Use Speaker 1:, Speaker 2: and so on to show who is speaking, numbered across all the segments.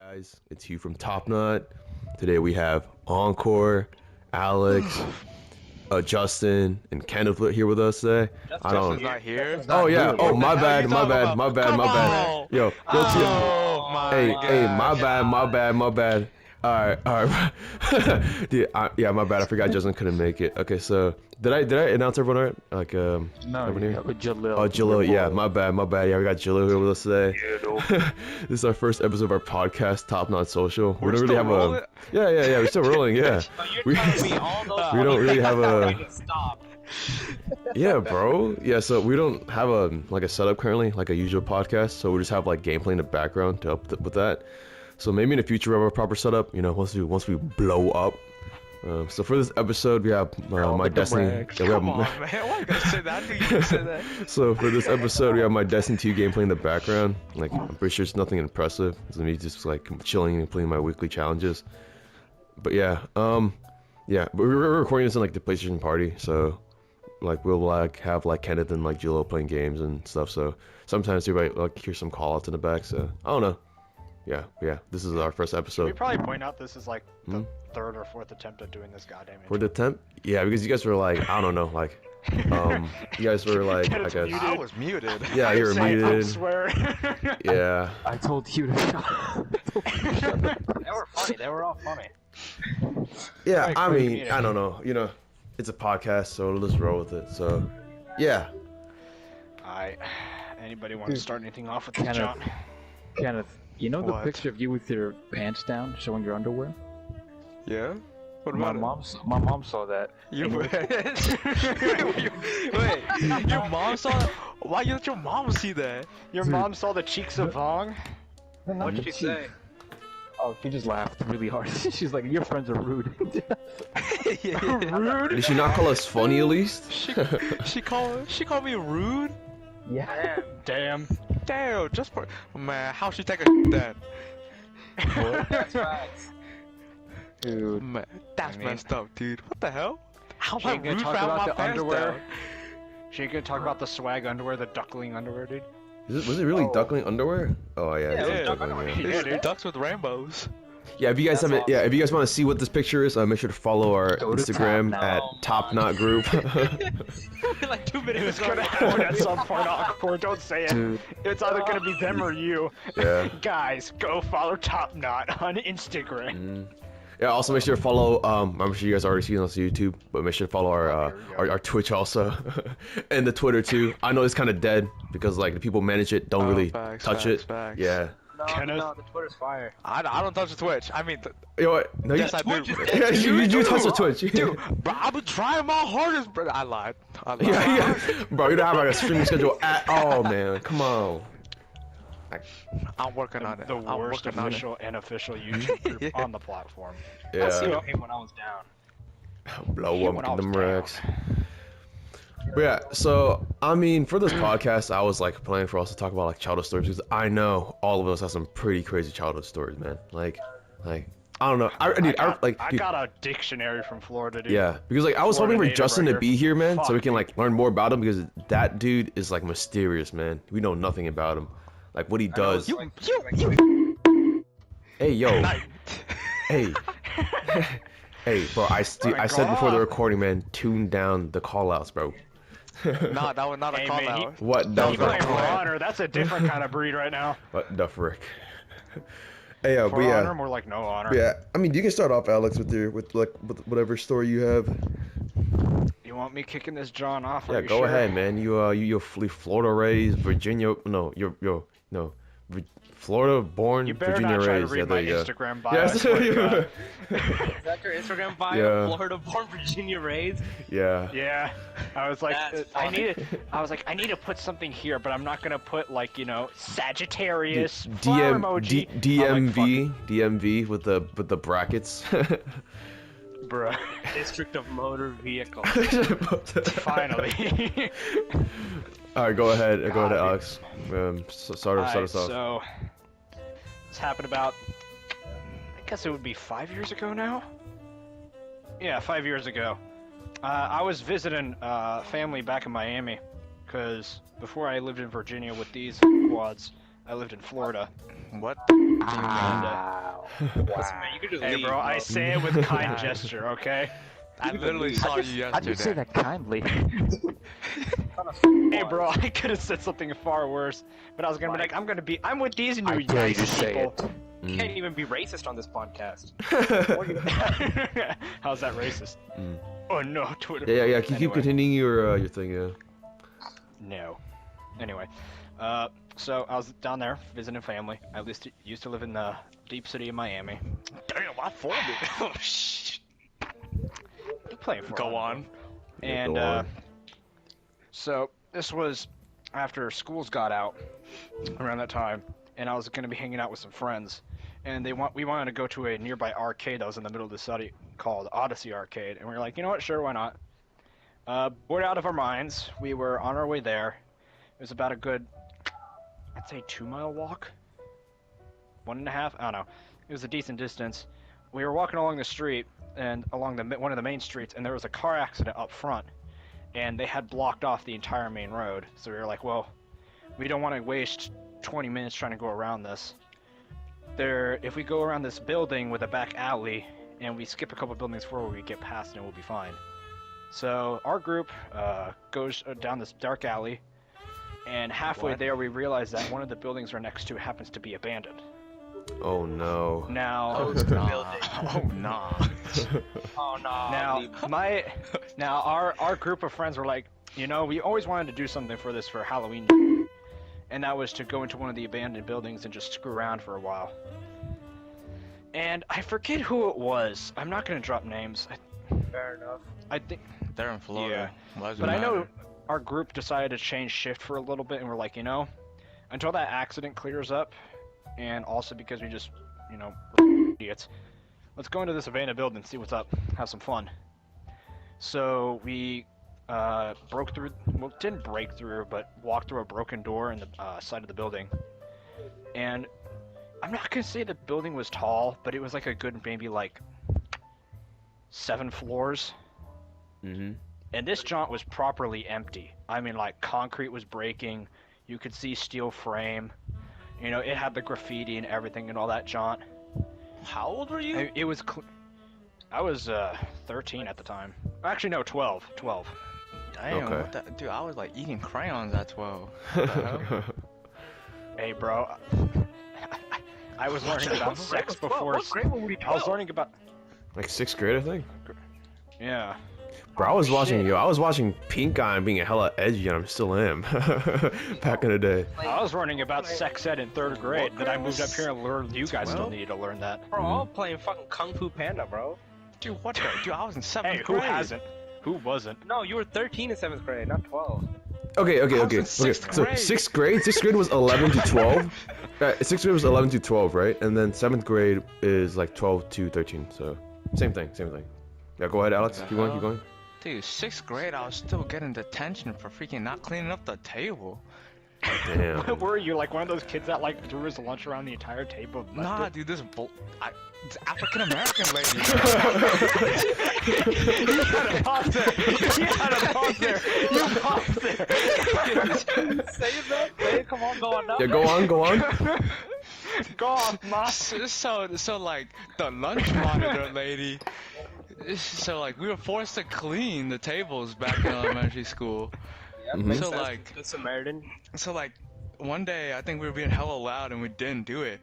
Speaker 1: guys, it's Hugh from Top Knot. Today we have Encore, Alex, Justin, and Kenneth here with us today.
Speaker 2: Justin's not here.
Speaker 1: Oh yeah. Oh my bad. My bad. My bad. My bad.
Speaker 2: on.
Speaker 1: Yo.
Speaker 2: Oh my
Speaker 1: Hey.
Speaker 2: God.
Speaker 1: Hey. My bad. My bad. My bad. All right. All right. Yeah. My bad. I forgot Justin couldn't make it. Okay. So did I announce everyone right? Like
Speaker 3: No,
Speaker 1: everyone here?
Speaker 3: Jalil.
Speaker 1: Oh, Jalil, yeah, my bad. Yeah, we got Jalil here with us today. This is our first episode of our podcast, Top Knot Social. We don't really have a. Yeah, we're still rolling. Yeah, we don't really have a. Yeah, bro. Yeah, so we don't have a setup currently, like a usual podcast. So we just have like gameplay in the background to help with that. So maybe in the future we have a proper setup. You know, once we blow up. So for this episode, we have my Destiny. Yeah,
Speaker 2: Come on, man. Why you gotta say that? You say that.
Speaker 1: So for this episode, we have my Destiny 2 gameplay in the background. Like, I'm pretty sure it's nothing impressive. It's me just like chilling and playing my weekly challenges. But yeah, but we're recording this in like the PlayStation party. So like we'll like have like Kenneth and like Jilo playing games and stuff. So sometimes you might like hear some call outs in the back. So I don't know. Yeah. This is our first episode.
Speaker 4: We probably point out this is like the third or fourth attempt at doing this goddamn intro.
Speaker 1: For the attempt? Yeah, because you guys were like, I don't know, like, you guys were like, I guess.
Speaker 2: I was muted.
Speaker 1: Yeah, you were muted.
Speaker 4: I swear.
Speaker 1: Yeah.
Speaker 3: I told you to shut
Speaker 4: They were funny. They were all funny.
Speaker 1: Yeah, I mean, I don't know. You know, it's a podcast, so let's roll with it. So, yeah.
Speaker 4: Alright. Anybody want to start anything off with this, John?
Speaker 3: Kenneth, you know the
Speaker 2: What?
Speaker 3: picture of you with your pants down, showing your underwear?
Speaker 2: Yeah. What
Speaker 3: My
Speaker 2: about
Speaker 3: mom saw that.
Speaker 2: You wait, your mom saw that? Why you let your mom see that?
Speaker 4: Your mom saw the cheeks of Vong?
Speaker 3: What did she say? Oh, she just laughed really hard. She's like, your friends are rude.
Speaker 2: Rude?
Speaker 1: Did she not call us funny at least?
Speaker 2: She called me rude?
Speaker 3: Yeah.
Speaker 4: Damn.
Speaker 2: Damn, just for man, how she take a then?
Speaker 4: That's facts.
Speaker 3: Dude.
Speaker 2: Man, that's
Speaker 4: I mean-
Speaker 2: messed up, dude. What the hell? How
Speaker 4: She
Speaker 2: am I
Speaker 4: ain't gonna
Speaker 2: rude
Speaker 4: talk
Speaker 2: for having
Speaker 4: about
Speaker 2: my
Speaker 4: the
Speaker 2: pants
Speaker 4: underwear.
Speaker 2: down?
Speaker 4: She ain't gonna talk about the swag underwear, the duckling underwear, dude.
Speaker 1: Was it really duckling underwear? Oh yeah.
Speaker 4: Yeah,
Speaker 1: it's
Speaker 4: it was
Speaker 1: duckling,
Speaker 4: duck underwear.
Speaker 1: yeah.
Speaker 4: Yeah, dude.
Speaker 2: Ducks with rainbows.
Speaker 1: Yeah, if you guys haven't, if you guys want to see what this picture is, make sure to follow our
Speaker 3: Go to
Speaker 1: Instagram
Speaker 3: Top
Speaker 1: at
Speaker 3: Knot.
Speaker 1: Top Knot Group.
Speaker 5: Like 2
Speaker 4: It
Speaker 5: minutes
Speaker 4: was
Speaker 5: ago.
Speaker 4: gonna happen at some point, Encore. Don't say it.
Speaker 3: Dude.
Speaker 4: It's either gonna be them or you.
Speaker 1: Yeah.
Speaker 4: Guys, go follow Top Knot on Instagram.
Speaker 1: Yeah. Also, make sure to follow. I'm sure you guys already seen us on YouTube, but make sure to follow our Twitch also, and the Twitter too. I know it's kind of dead because like the people manage it don't really
Speaker 2: Facts,
Speaker 1: touch
Speaker 2: facts,
Speaker 1: it.
Speaker 2: facts.
Speaker 1: Yeah.
Speaker 4: Kenneth?
Speaker 5: No, the Twitter's fire.
Speaker 2: I don't touch the Twitch. I mean,
Speaker 1: You know what? No,
Speaker 2: yes,
Speaker 1: you,
Speaker 2: I do.
Speaker 1: yeah, you do touch the Twitch.
Speaker 2: Dude, bro, I've been trying my hardest, bro. I lied.
Speaker 1: Yeah. Bro, you don't have like a streaming schedule at all, man. Come on.
Speaker 2: I'm working on it.
Speaker 4: The
Speaker 2: I'm
Speaker 4: worst
Speaker 2: working on it.
Speaker 4: official and official YouTube group
Speaker 2: Yeah.
Speaker 4: on the platform.
Speaker 1: Yeah.
Speaker 5: Hey, when I was down.
Speaker 1: Blow
Speaker 4: When
Speaker 1: up
Speaker 4: I was
Speaker 1: them
Speaker 4: down.
Speaker 1: racks. But yeah, so I mean, for this podcast, I was like planning for us to talk about like childhood stories because I know all of us have some pretty crazy childhood stories, man. Like, I don't know. Dude,
Speaker 4: I got a dictionary from Florida, dude.
Speaker 1: yeah, because like I was
Speaker 4: Florida
Speaker 1: hoping for
Speaker 4: native
Speaker 1: Justin
Speaker 4: right
Speaker 1: to
Speaker 4: here.
Speaker 1: be here, man, so we
Speaker 4: Fuck,
Speaker 1: can like learn more about him because that dude is like mysterious, man. We know nothing about him, like what he does. Hey, yo, hey, hey, bro. I said before the recording, man, tune down the call outs, bro.
Speaker 2: Nah, that was not a
Speaker 4: Hey,
Speaker 2: call
Speaker 4: man,
Speaker 2: out.
Speaker 1: What the
Speaker 4: He playing for
Speaker 1: frick?
Speaker 4: honor. That's a different kind of breed right now.
Speaker 1: What the frick? Hey,
Speaker 4: For
Speaker 1: but yeah.
Speaker 4: honor, more like no honor.
Speaker 1: Yeah, I mean, you can start off, Alex, with whatever story you have.
Speaker 4: You want me kicking this John off? Are
Speaker 1: Yeah,
Speaker 4: you
Speaker 1: go
Speaker 4: sure?
Speaker 1: ahead, man. You're Florida raised, Virginia. No, Florida born,
Speaker 4: You better
Speaker 1: Virginia
Speaker 4: not try to
Speaker 1: raised.
Speaker 4: read
Speaker 1: Yeah,
Speaker 4: my
Speaker 1: there you go.
Speaker 4: Instagram bio.
Speaker 1: Yes,
Speaker 4: I swear to God.
Speaker 5: Is that your Instagram bio?
Speaker 1: Yeah.
Speaker 5: Florida born, Virginia raised.
Speaker 1: Yeah.
Speaker 4: Yeah, I was like,
Speaker 5: That's
Speaker 4: I
Speaker 5: funny.
Speaker 4: need to put something here, but I'm not gonna put like Sagittarius
Speaker 1: DM,
Speaker 4: flower emoji.
Speaker 1: DMV with the brackets.
Speaker 4: Bruh.
Speaker 5: District of Motor Vehicle.
Speaker 4: Finally.
Speaker 1: All right, go ahead,
Speaker 4: God,
Speaker 1: Alex. Start us off.
Speaker 4: So, this happened about, I guess it would be 5 years ago now? Yeah, 5 years ago. I was visiting family back in Miami, because before I lived in Virginia with these quads, I lived in Florida.
Speaker 2: What?
Speaker 4: And,
Speaker 5: Listen, man, you could just
Speaker 4: Hey,
Speaker 5: leave,
Speaker 4: bro, I say it with kind gesture, okay?
Speaker 5: I literally saw you
Speaker 3: How'd you say
Speaker 5: yesterday.
Speaker 3: that kindly?
Speaker 4: Hey, bro, I could have said something far worse, but I was gonna be like, I'm with these new
Speaker 3: I dare you
Speaker 4: nice
Speaker 3: to say
Speaker 4: people.
Speaker 3: it.
Speaker 5: You can't even be racist on this podcast.
Speaker 4: How's that racist? Oh no, Twitter.
Speaker 1: Yeah. Keep
Speaker 4: Anyway.
Speaker 1: continuing your thing. Yeah.
Speaker 4: No. Anyway, so I was down there visiting family. I used to live in the deep city of Miami.
Speaker 2: Damn, I formed it. Oh, shit.
Speaker 4: Playing for
Speaker 2: Go on.
Speaker 1: Yeah,
Speaker 4: And
Speaker 1: go on.
Speaker 4: so this was after schools got out around that time, and I was going to be hanging out with some friends, and we wanted to go to a nearby arcade that was in the middle of the city called Odyssey Arcade, and we were like, you know what, sure, why not? Bored out of our minds, we were on our way there. It was about a good, I'd say 2-mile walk, 1.5. I don't know. It was a decent distance. We were walking along the street and along one of the main streets, and there was a car accident up front, and they had blocked off the entire main road. So we were like, well, we don't want to waste 20 minutes trying to go around this. If we go around this building with a back alley, and we skip a couple buildings before we get past it, we'll be fine. So our group goes down this dark alley, and halfway there we realize that one of the buildings we're next to happens to be abandoned.
Speaker 1: Oh no.
Speaker 4: Now,
Speaker 5: Oh, nah.
Speaker 2: Oh, nah.
Speaker 5: Oh, no.
Speaker 4: now our group of friends were like, you know, we always wanted to do something for this for Halloween, and that was to go into one of the abandoned buildings and just screw around for a while. And I forget who it was. I'm not gonna drop names.
Speaker 5: Fair enough.
Speaker 4: I think,
Speaker 2: They're in Florida. Why does it
Speaker 4: but I know
Speaker 2: matter?
Speaker 4: our group decided to change shift for a little bit, and we're like, you know, until that accident clears up, and also because we just, you know, we're idiots, let's go into this abandoned building and see what's up, have some fun. So we broke through, well, didn't break through, but walked through a broken door in the side of the building. And I'm not gonna say the building was tall, but it was like a good maybe like 7 floors.
Speaker 1: Mhm.
Speaker 4: And this jaunt was properly empty. I mean, like, concrete was breaking, you could see steel frame, you know, it had the graffiti and everything and all that jaunt.
Speaker 2: How old were you?
Speaker 4: It was I was 13 at the time. Actually, no, 12.
Speaker 2: Damn,
Speaker 1: Okay.
Speaker 2: what the, dude, I was like eating crayons at 12. What the hell?
Speaker 4: Hey, bro. I was learning about sex before.
Speaker 5: What grade were we
Speaker 4: I was learning about.
Speaker 1: Like 6th grade, I think.
Speaker 4: Yeah.
Speaker 1: Bro, I was watching
Speaker 4: shit.
Speaker 1: I was watching Pink Eye and being hella edgy, and I still am. Back in the day.
Speaker 4: I was learning about sex ed in 3rd grade. Then I
Speaker 2: grade
Speaker 4: moved up
Speaker 2: was
Speaker 4: here and learned you guys still
Speaker 2: 12?
Speaker 4: needed to learn that.
Speaker 5: Bro, I was playing fucking Kung Fu Panda, bro.
Speaker 2: Dude, what the? Dude, I was in 7th
Speaker 4: Hey, who
Speaker 2: grade.
Speaker 4: hasn't? Who wasn't?
Speaker 5: No, you were 13 in 7th grade, not 12.
Speaker 1: Okay.
Speaker 2: I was in
Speaker 1: So
Speaker 2: 6th grade.
Speaker 1: 6th grade was 11 to 12. 6th grade was 11 to 12, right? And then 7th grade is like 12 to 13. So same thing. Yeah, go ahead, Alex.
Speaker 2: What
Speaker 1: Keep
Speaker 2: the
Speaker 1: going.
Speaker 2: hell? Dude, 6th grade, I was still getting detention for freaking not cleaning up the table.
Speaker 1: Damn.
Speaker 4: What were you, like one of those kids that like threw his lunch around the entire table? and left
Speaker 2: Nah,
Speaker 4: it?
Speaker 2: dude, this African American lady.
Speaker 4: You gotta pause there. You gotta pause there. You pause there.
Speaker 5: Say it, bro. Say it, come on, go on now.
Speaker 1: Yeah, go on.
Speaker 4: Go on, Moss.
Speaker 2: So like the lunch monitor lady. So like we were forced to clean the tables back in elementary school.
Speaker 5: Yeah,
Speaker 1: Mhm.
Speaker 5: makes
Speaker 2: So,
Speaker 5: sense.
Speaker 2: like-
Speaker 5: Good Samaritan.
Speaker 2: So like one day I think we were being hella loud and we didn't do it.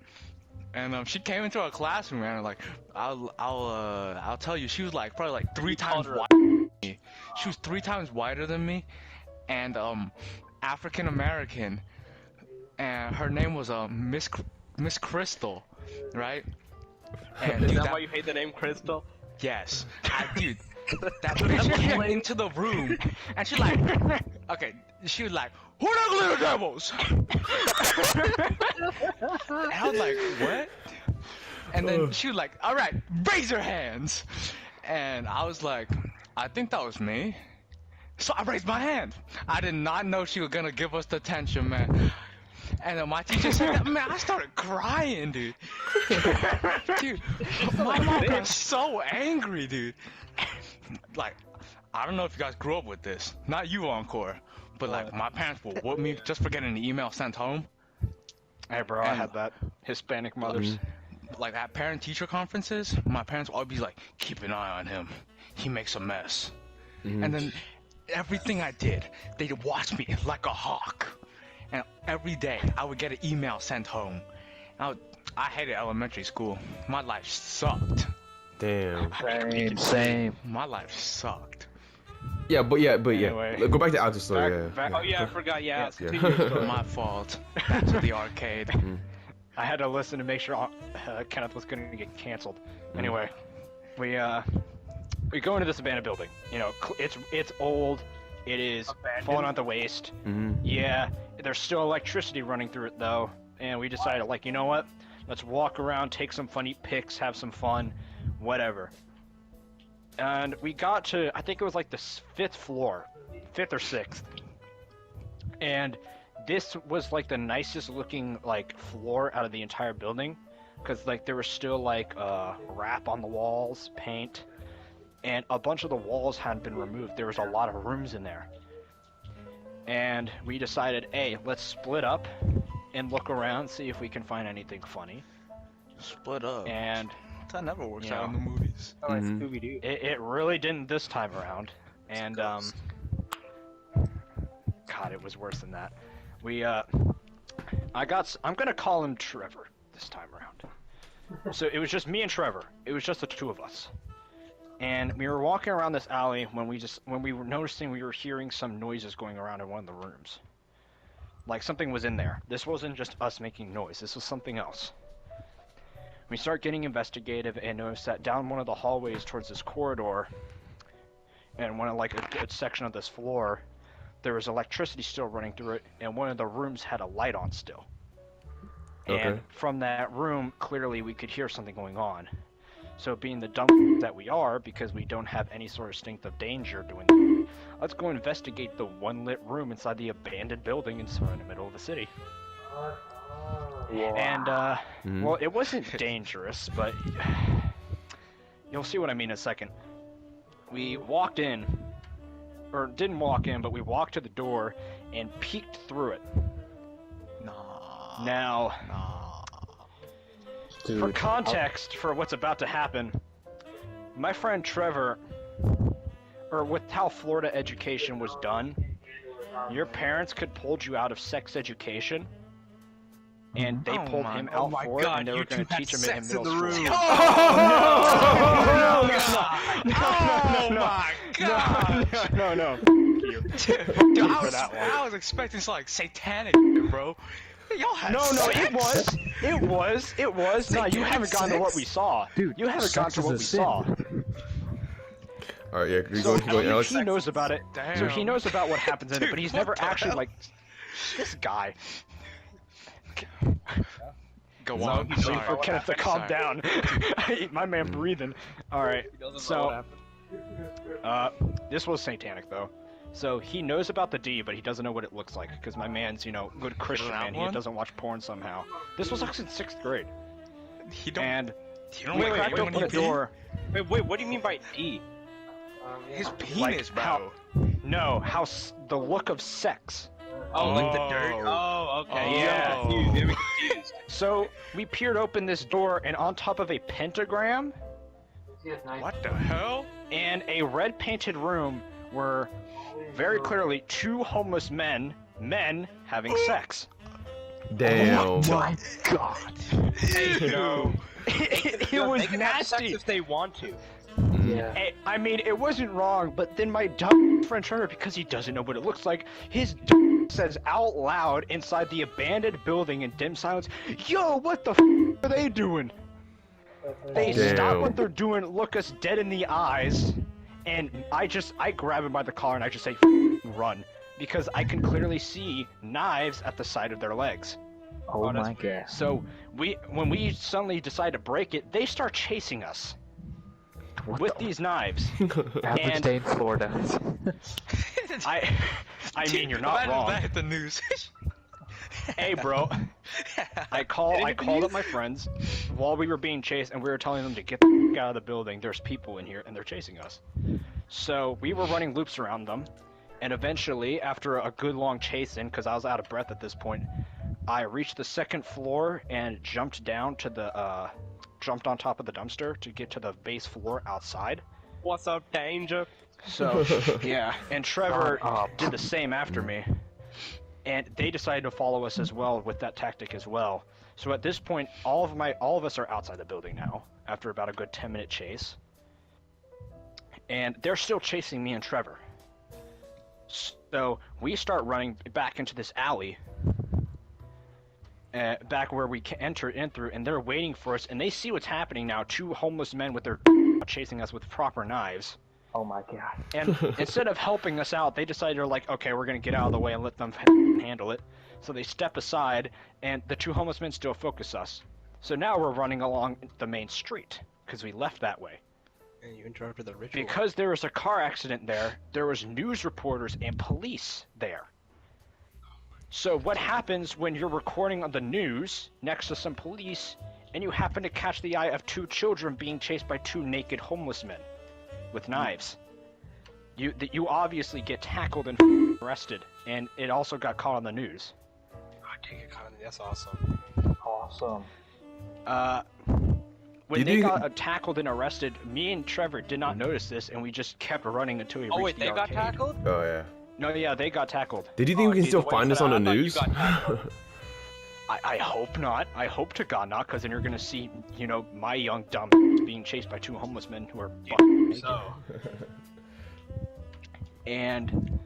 Speaker 2: And she came into our classroom and like I'll tell you, she was like probably like 3 times
Speaker 5: her
Speaker 2: whiter than me. She was 3 times whiter than me, and African American, and her name was Miss Crystal, right? And
Speaker 5: Is
Speaker 2: dude,
Speaker 5: that why you hate the name Crystal?
Speaker 2: yes, dude, that bitch came into the room and she like, okay, she was like, who the little devils? And I was like, what? And then she was like, all right, raise your hands. And I was like, I think that was me. So I raised my hand. I did not know she was gonna give us detention, man. And then my teacher said that, man, I started crying, dude. Dude, my mom got so angry, dude. Like, I don't know if you guys grew up with this. Not you, Encore. But, like, my parents will whoop me just for getting an email sent home.
Speaker 4: Hey, bro, I had that. Hispanic mothers.
Speaker 2: like at parent-teacher conferences, my parents would always be like, "Keep an eye on him. He makes a mess." And then everything I did, they'd watch me like a hawk. And every day, I would get an email sent home. I hated elementary school. My life sucked.
Speaker 1: Damn.
Speaker 3: Same.
Speaker 2: My life sucked.
Speaker 1: Yeah, but
Speaker 4: Anyway.
Speaker 1: Go back to Alex's story.
Speaker 5: Oh yeah, I forgot. Yeah,
Speaker 1: Yeah.
Speaker 5: continue your story.
Speaker 2: My fault. Back to the arcade.
Speaker 4: I had to listen to make sure Kenneth was going to get canceled. Anyway, we go into this abandoned building. You know, it's old. It is falling out the waste. Yeah, there's still electricity running through it though, and we decided, like, you know what? Let's walk around, take some funny pics, have some fun, whatever. And we got to, I think it was like the 5th floor, 5th or 6th, and this was like the nicest looking like floor out of the entire building, because like there was still like wrap on the walls, paint, and a bunch of the walls hadn't been removed. There was a lot of rooms in there, and we decided, hey, let's split up and look around, see if we can find anything funny.
Speaker 2: Split up.
Speaker 4: And
Speaker 2: that never works
Speaker 4: you
Speaker 2: out in
Speaker 4: know.
Speaker 2: the movies.
Speaker 5: Oh, it's Scooby-Doo.
Speaker 4: it really didn't this time around, and God, it was worse than that. I'm gonna call him Trevor this time around. So it was just me and Trevor. It was just the two of us. And we were walking around this alley when we were noticing we were hearing some noises going around in one of the rooms. Like something was in there. This wasn't just us making noise. This was something else. We start getting investigative and notice that down one of the hallways towards this corridor, and one of like a good section of this floor, there was electricity still running through it, and one of the rooms had a light on still.
Speaker 1: Okay.
Speaker 4: And from that room, clearly we could hear something going on. So being the dumb that we are, because we don't have any sort of instinct of danger doing that, let's go investigate the one lit room inside the abandoned building in the middle of the city. And, well, it wasn't dangerous, but you'll see what I mean in a second. We walked in, or didn't walk in, but we walked to the door and peeked through it.
Speaker 2: Nah.
Speaker 4: Now,
Speaker 3: Dude,
Speaker 4: for context for what's about to happen, my friend Trevor, or with how Florida education was done, your parents could pull you out of sex education, and they pulled him out for it, and they were going to teach him in middle school.
Speaker 2: Oh my god!
Speaker 4: No.
Speaker 2: Dude, I was expecting some like satanic, bro. Y'all had sex?
Speaker 4: It was. No, you haven't gotten to what we saw.
Speaker 3: Dude,
Speaker 4: you haven't gotten
Speaker 3: sex
Speaker 4: to
Speaker 3: is
Speaker 4: what
Speaker 3: a
Speaker 4: we
Speaker 3: sin.
Speaker 4: saw.
Speaker 1: All right, yeah, keep
Speaker 4: So
Speaker 1: going, Alex.
Speaker 4: he knows about it. So he
Speaker 2: Damn.
Speaker 4: knows about what happens in it, but he's
Speaker 2: Dude,
Speaker 4: never
Speaker 2: what the
Speaker 4: actually
Speaker 2: hell?
Speaker 4: like this guy.
Speaker 2: Go
Speaker 5: No,
Speaker 2: on.
Speaker 5: he doesn't
Speaker 2: Sorry.
Speaker 5: know
Speaker 4: For
Speaker 5: what
Speaker 4: Kenneth to
Speaker 2: happened.
Speaker 4: calm
Speaker 2: Sorry.
Speaker 4: down. My man breathing. All right.
Speaker 5: He doesn't know
Speaker 4: So
Speaker 5: what happened.
Speaker 4: this was satanic though. So he knows about the D, but he doesn't know what it looks like because my man's, good Christian
Speaker 2: that
Speaker 4: man. He
Speaker 2: one?
Speaker 4: doesn't watch porn somehow. This was actually in 6th grade,
Speaker 2: He don't.
Speaker 4: and
Speaker 2: He don't
Speaker 4: we
Speaker 2: like
Speaker 4: cracked
Speaker 2: it when
Speaker 4: open
Speaker 2: he
Speaker 4: the door.
Speaker 5: Wait, what do you mean by D?
Speaker 2: His penis,
Speaker 4: Like,
Speaker 2: bro.
Speaker 4: how- No, the look of sex.
Speaker 5: Oh, like the
Speaker 2: Oh.
Speaker 5: dirt? Oh, okay.
Speaker 4: Yeah.
Speaker 5: I'm confused. I'm confused.
Speaker 4: So we peered open this door, and on top of a pentagram
Speaker 2: What the hell?
Speaker 4: and a red painted room were very clearly 2 homeless men having sex.
Speaker 1: Damn.
Speaker 3: Oh my god.
Speaker 4: It
Speaker 5: Yo,
Speaker 4: was
Speaker 5: they can have sex
Speaker 4: nasty.
Speaker 5: if they want to.
Speaker 3: Yeah.
Speaker 4: I mean, it wasn't wrong, but then my dumb friend Trevor, because he doesn't know what it looks like, his says out loud inside the abandoned building in dim silence, "Yo, what the are they doing?" They stop
Speaker 1: Damn.
Speaker 4: what they're doing, look us dead in the eyes, and I grab him by the collar and I just say, "Run," because I can clearly see knives at the side of their legs.
Speaker 3: Oh my god.
Speaker 4: So when we suddenly decide to break it, they start chasing us with these knives.
Speaker 3: Average
Speaker 4: and-
Speaker 3: day in Florida.
Speaker 4: I mean, you're not
Speaker 2: Imagine
Speaker 4: wrong.
Speaker 2: that hit the news.
Speaker 4: Hey, bro. I called up my friends while we were being chased, and we were telling them to get the out of the building. There's people in here, and they're chasing us. So we were running loops around them, and eventually, after a good long chasing, because I was out of breath at this point, I reached the 2nd floor and jumped down to the jumped on top of the dumpster to get to the base floor outside.
Speaker 5: What's up, danger?
Speaker 4: So, yeah, and Trevor did the same after me. And they decided to follow us as well with that tactic as well. So at this point, all of us are outside the building now, after about a good 10-minute chase. And they're still chasing me and Trevor. So we start running back into this alley, back where we enter in through, and they're waiting for us, and they see what's happening now. 2 homeless men with their chasing us with proper knives.
Speaker 3: Oh my god.
Speaker 4: And instead of helping us out, they decided they're like, okay, we're gonna get out of the way and let them handle it. So they step aside, and the 2 homeless men still focus us. So now we're running along the main street, because we left that way.
Speaker 5: And you interrupted the ritual.
Speaker 4: Because there was a car accident there was news reporters and police there. So what happens when you're recording on the news next to some police, and you happen to catch the eye of 2 children being chased by 2 naked homeless men with knives? You obviously get tackled and arrested, and it also got caught on the news.
Speaker 5: Oh, dang it, Colin, that's awesome.
Speaker 3: Awesome.
Speaker 4: When they got tackled and arrested, me and Trevor did not notice this, and we just kept running until we reached
Speaker 5: Oh wait,
Speaker 4: the
Speaker 5: they got
Speaker 4: arcade.
Speaker 5: tackled?
Speaker 1: Oh yeah.
Speaker 4: No, yeah, they got tackled.
Speaker 1: Did you think we can
Speaker 5: dude,
Speaker 1: still
Speaker 5: the way
Speaker 1: find
Speaker 5: you
Speaker 1: us
Speaker 5: said
Speaker 1: on the
Speaker 5: that, I thought you
Speaker 1: news?
Speaker 5: got tackled.
Speaker 4: I hope not. I hope to God not, because then you're gonna see, you know, my young dumb being chased by 2 homeless men who are fucking naked.
Speaker 5: So,
Speaker 4: And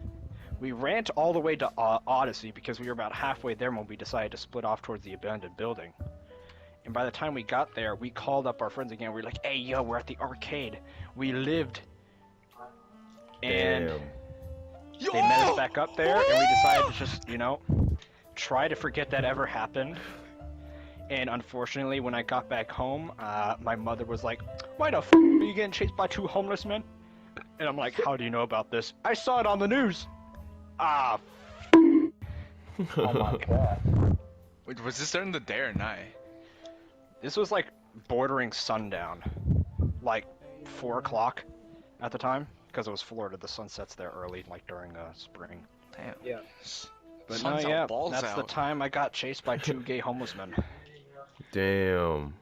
Speaker 4: we ran all the way to Odyssey because we were about halfway there when we decided to split off towards the abandoned building. And by the time we got there, we called up our friends again. We were like, hey, yo, we're at the arcade. We lived. And
Speaker 1: Damn.
Speaker 4: they met us back up there, and we decided to just, you know, try to forget that ever happened. And unfortunately, when I got back home, my mother was like, why the f*** are you getting chased by 2 homeless men? And I'm like, how do you know about this? I saw it on the news. Ah,
Speaker 3: Oh my god.
Speaker 2: Wait, was this during the day or night?
Speaker 4: this was like bordering sundown. Like 4 o'clock at the time. Because it was Florida, the sun sets there early, like during spring.
Speaker 2: Damn.
Speaker 5: yeah.
Speaker 4: But
Speaker 2: Sun's
Speaker 4: no,
Speaker 2: out,
Speaker 4: yeah,
Speaker 2: balls
Speaker 4: that's the
Speaker 2: out.
Speaker 4: time I got chased by 2 gay homeless men.
Speaker 1: Damn.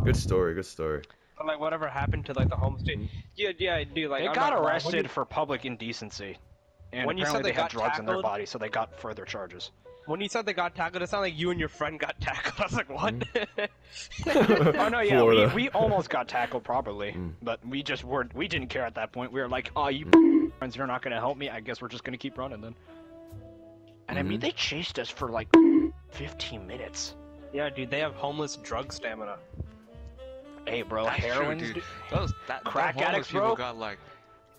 Speaker 1: Good story. Good story.
Speaker 5: But like whatever happened to like the homeless dude? Yeah, dude. Like
Speaker 4: They
Speaker 5: I'm
Speaker 4: got
Speaker 5: not-
Speaker 4: arrested for public indecency. And
Speaker 5: When you said
Speaker 4: apparently
Speaker 5: they
Speaker 4: they had
Speaker 5: got
Speaker 4: drugs in their
Speaker 5: tackled?
Speaker 4: body, so they got further charges.
Speaker 5: When you said they got tackled, it sounded like you and your friend got tackled. I was like, what?
Speaker 4: Oh no, yeah,
Speaker 1: Florida.
Speaker 4: we almost got tackled properly,
Speaker 1: Mm.
Speaker 4: but we didn't care at that point. We were like, oh, you friends, you're not gonna help me. I guess we're just gonna keep running then. And I mean,
Speaker 1: Mhm.
Speaker 4: they chased us for like 15 minutes.
Speaker 5: Yeah, dude. They have homeless drug stamina.
Speaker 4: Hey, bro,
Speaker 2: That's true,
Speaker 4: heroin,
Speaker 2: dude.
Speaker 4: du-
Speaker 2: That
Speaker 4: Crack
Speaker 2: homeless
Speaker 4: addicts,
Speaker 2: people
Speaker 4: bro?
Speaker 2: got like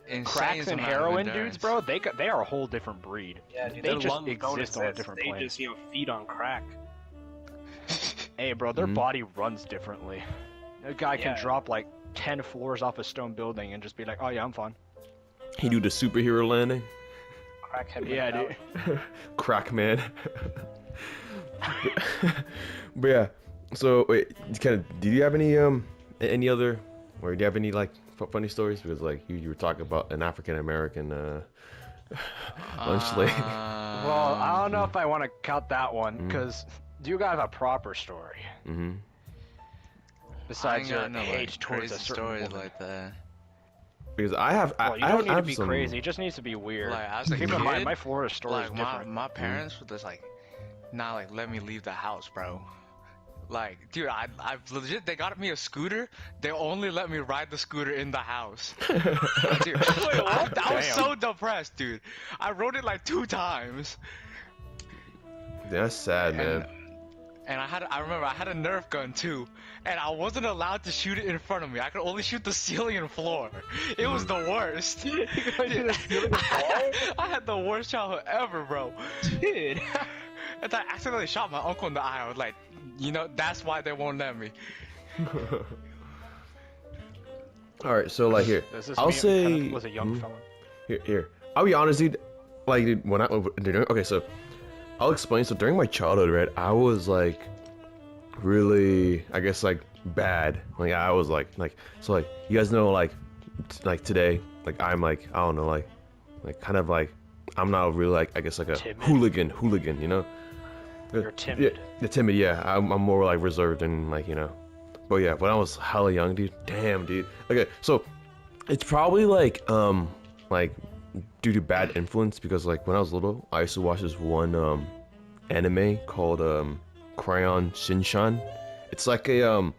Speaker 2: insane
Speaker 4: cracks and
Speaker 2: amount of
Speaker 4: heroin
Speaker 2: endurance.
Speaker 4: dudes, bro. They are a whole different breed.
Speaker 5: Yeah, dude.
Speaker 4: They
Speaker 5: Their
Speaker 4: just
Speaker 5: lungs don't
Speaker 4: exist on a
Speaker 5: exist.
Speaker 4: different
Speaker 5: They
Speaker 4: plane.
Speaker 5: just feed on crack.
Speaker 4: Hey, bro, their
Speaker 1: Mhm.
Speaker 4: body runs differently. A guy can
Speaker 5: Yeah.
Speaker 4: drop like 10 floors off a stone building and just be like, oh yeah, I'm fine.
Speaker 1: He do the superhero landing.
Speaker 5: Crackhead.
Speaker 4: Yeah,
Speaker 5: mentality.
Speaker 4: dude.
Speaker 1: Crack man. But yeah. So wait, did you have any other, or do you have any like funny stories? Because like you were talking about an African American lunch lady.
Speaker 4: Well, I don't know if I want to cut that one
Speaker 1: Mm.
Speaker 4: because you got a proper story
Speaker 1: Mm-hmm.
Speaker 4: besides your
Speaker 2: no
Speaker 4: hate
Speaker 2: like,
Speaker 4: towards
Speaker 2: crazy
Speaker 4: a certain
Speaker 2: stories
Speaker 4: woman.
Speaker 2: like that.
Speaker 1: Because I have,
Speaker 4: Well, you
Speaker 1: I
Speaker 4: don't
Speaker 1: have,
Speaker 4: need
Speaker 1: I
Speaker 4: to
Speaker 1: have
Speaker 4: be
Speaker 1: some,
Speaker 4: crazy. It just needs to be weird.
Speaker 2: Like as a
Speaker 4: Keep
Speaker 2: kid,
Speaker 4: in mind, my Florida story is
Speaker 2: like
Speaker 4: different.
Speaker 2: my parents would just like, not like let me leave the house, bro. Like, dude, I've legit, they got me a scooter. They only let me ride the scooter in the house. Dude, I was so depressed, dude. I rode it like 2 times.
Speaker 1: That's sad, man.
Speaker 2: And I remember I had a Nerf gun too, and I wasn't allowed to shoot it in front of me. I could only shoot the ceiling and floor. It was the worst. I had the worst childhood ever, bro.
Speaker 5: Dude.
Speaker 2: And I accidentally shot my uncle in the eye. I was like, you know, that's why they won't let me.
Speaker 1: All right, so like here,
Speaker 4: This is
Speaker 1: I'll
Speaker 4: me
Speaker 1: say
Speaker 4: kind of was a young
Speaker 1: Mhm.
Speaker 4: felon.
Speaker 1: Here. I'll be honest, dude. Like, dude, when okay, so I'll explain. So during my childhood, right, I was like really, I guess, like bad. Like I was like so like you guys know like today, like I'm like I don't know like kind of like I'm not really like I guess like a
Speaker 4: Timid.
Speaker 1: hooligan, you know.
Speaker 4: You're timid.
Speaker 1: Yeah, timid. Yeah, I'm more like reserved and like you know, But yeah, when I was hella young, dude. Damn, dude. Okay, so it's probably like due to bad influence because like when I was little, I used to watch this one anime called Crayon Shinshan. It's like a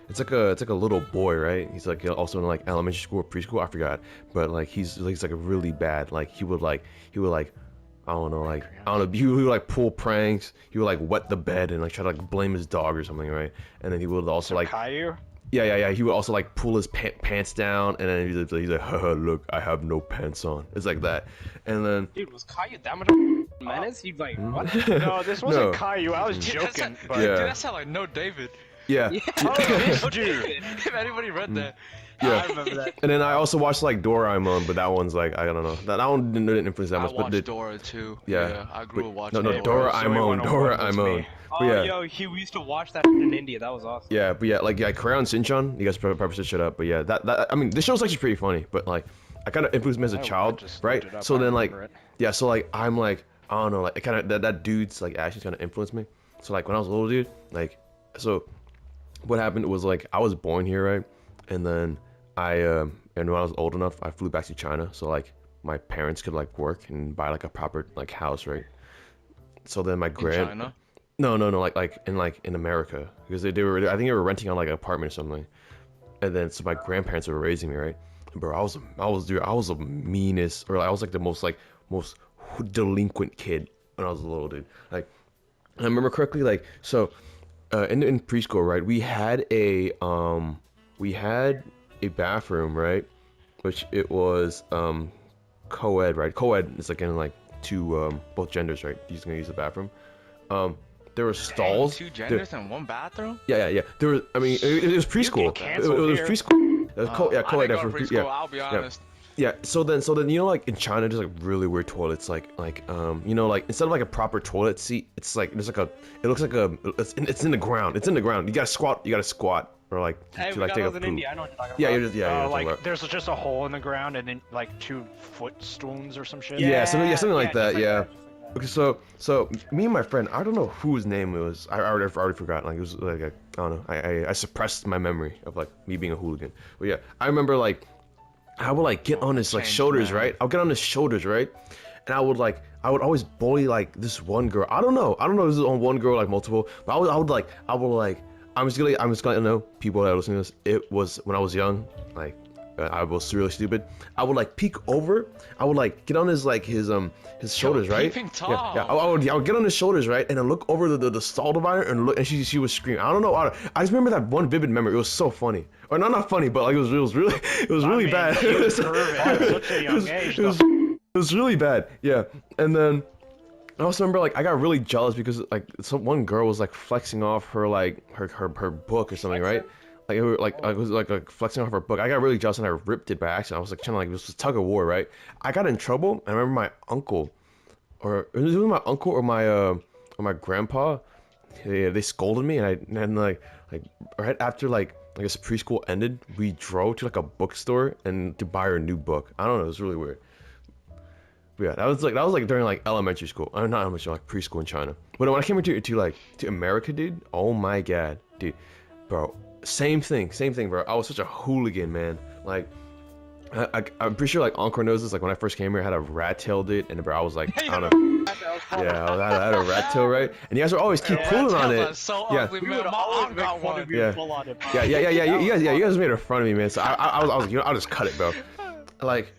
Speaker 1: it's like a little boy, right? He's like also in like elementary school or preschool, I forgot. But like he's like a really bad, like he would like I don't know, he would like pull pranks. He would like wet the bed and like try to like blame his dog or something, right? And then he would also like
Speaker 4: Caillou?
Speaker 1: yeah. He would also like pull his pants down, and then he's like, haha, look, I have no pants on. It's like that, and then
Speaker 5: Dude, was Caillou that much of a menace? He'd like, what?
Speaker 4: No, this wasn't
Speaker 1: No.
Speaker 4: Caillou. I was
Speaker 2: Dude,
Speaker 4: joking.
Speaker 2: Dude,
Speaker 4: But
Speaker 1: Yeah.
Speaker 2: that sound like No David.
Speaker 1: yeah.
Speaker 4: this dude.
Speaker 2: If anybody read that.
Speaker 1: Yeah.
Speaker 5: I remember that.
Speaker 1: And then I also watched like Doraemon, but that one's like I don't know. That one didn't influence that
Speaker 2: I
Speaker 1: much. But
Speaker 2: watched Dora too.
Speaker 1: Yeah.
Speaker 2: I grew up watching
Speaker 1: no,
Speaker 2: Dora.
Speaker 1: Doraemon, Doraemon.
Speaker 5: Oh,
Speaker 1: Yeah.
Speaker 5: yo, we used to watch that in India. That was awesome.
Speaker 1: Yeah, but yeah, like Crayon Shinchan. You guys probably should shut up. But yeah, that I mean, this show's actually pretty funny. But like, I kind of influenced me as a child,
Speaker 4: just
Speaker 1: right?
Speaker 4: looked it up,
Speaker 1: So
Speaker 4: I
Speaker 1: then like,
Speaker 4: remember it.
Speaker 1: yeah, so like I'm like I don't know, like it kind of that dude's like actions kind of influenced me. So like when I was a little dude, like so, what happened was like I was born here, right? And then and when I was old enough, I flew back to China, so like my parents could like work and buy like a proper like house, right? So then my
Speaker 2: In
Speaker 1: grand
Speaker 2: China.
Speaker 1: no, like in America because they were I think they were renting on like an apartment or something, and then so my grandparents were raising me, right? And bro, I was the meanest, or I was like the most delinquent kid when I was a little dude. Like I remember correctly, like so in preschool, right? We had a bathroom, right? Which it was co-ed, right? Co-ed is like in like two both genders, right? He's gonna use the bathroom. There were stalls.
Speaker 2: Two genders in one bathroom?
Speaker 1: Yeah. There was. I mean, it was preschool. It was
Speaker 4: here.
Speaker 1: preschool. It was co-ed.
Speaker 2: I didn't go to
Speaker 1: for-
Speaker 2: preschool,
Speaker 1: yeah.
Speaker 2: I'll be honest.
Speaker 1: Yeah. So then you know like in China there's like really weird toilets like you know like instead of like a proper toilet seat it's like there's like it looks like it's in the ground. It's in the ground. You gotta squat or like
Speaker 5: Hey,
Speaker 1: to
Speaker 5: we
Speaker 1: like
Speaker 5: got
Speaker 1: take a
Speaker 5: those in
Speaker 1: poop.
Speaker 5: India. I know what you're talking
Speaker 1: Yeah,
Speaker 5: about.
Speaker 1: you're just yeah.
Speaker 4: Like there's just a hole in the ground and then like 2 footstools or some shit.
Speaker 1: Yeah, something like that.
Speaker 5: just
Speaker 1: Yeah.
Speaker 5: just like that.
Speaker 1: Okay, so me and my friend, I don't know whose name it was. I already forgot. Like it was like I don't know. I suppressed my memory of like me being a hooligan. But yeah, I remember like I would like get on his like
Speaker 2: Changed,
Speaker 1: shoulders,
Speaker 2: man.
Speaker 1: right? I'll get on his shoulders, right? And I would always bully like this one girl. I don't know if this is on one girl like multiple, but I would I'm just gonna know people that are listening to this. It was when I was young, like I was really stupid. I would like peek over. I would like get on his shoulders, right?
Speaker 2: peeping
Speaker 1: Yeah.
Speaker 2: Tom.
Speaker 1: I would get on his shoulders, right, and then look over the stall divider and look, and she was screaming. I don't know. I just remember that one vivid memory. It was so funny, or not funny, but like it was really bad.
Speaker 4: You was at such a young age.
Speaker 1: It was really bad. Yeah, and then I also remember like I got really jealous because like one girl was like flexing off her like her book or something, right? Like it was like flexing off her book. I got really jealous and I ripped it by accident. I was like trying to like it was a tug of war, right? I got in trouble. I remember my uncle, or it was my uncle or my grandpa. They scolded me, and like right after like I guess preschool ended, we drove to like a bookstore and to buy her a new book. I don't know, it was really weird. But yeah, that was like during like elementary school. Not elementary school, like preschool in China. But when I came to America, dude, oh my god, dude, bro. Same thing, bro. I was such a hooligan, man. Like, I'm pretty sure like Encore knows this. Like when I first came here, I had a rat tail, dude, and bro, I was like, I don't know. Yeah, I had a rat tail, right? And you guys would always keep pulling on it.
Speaker 2: So
Speaker 1: Yeah.
Speaker 2: ugly,
Speaker 5: We
Speaker 2: man.
Speaker 5: would
Speaker 2: My
Speaker 5: always
Speaker 2: aunt
Speaker 5: make
Speaker 2: got
Speaker 5: fun
Speaker 2: one.
Speaker 5: of you
Speaker 1: Yeah.
Speaker 5: full on it.
Speaker 1: You guys made fun of me, man. So I was like, you know, I'll just cut it, bro. Like,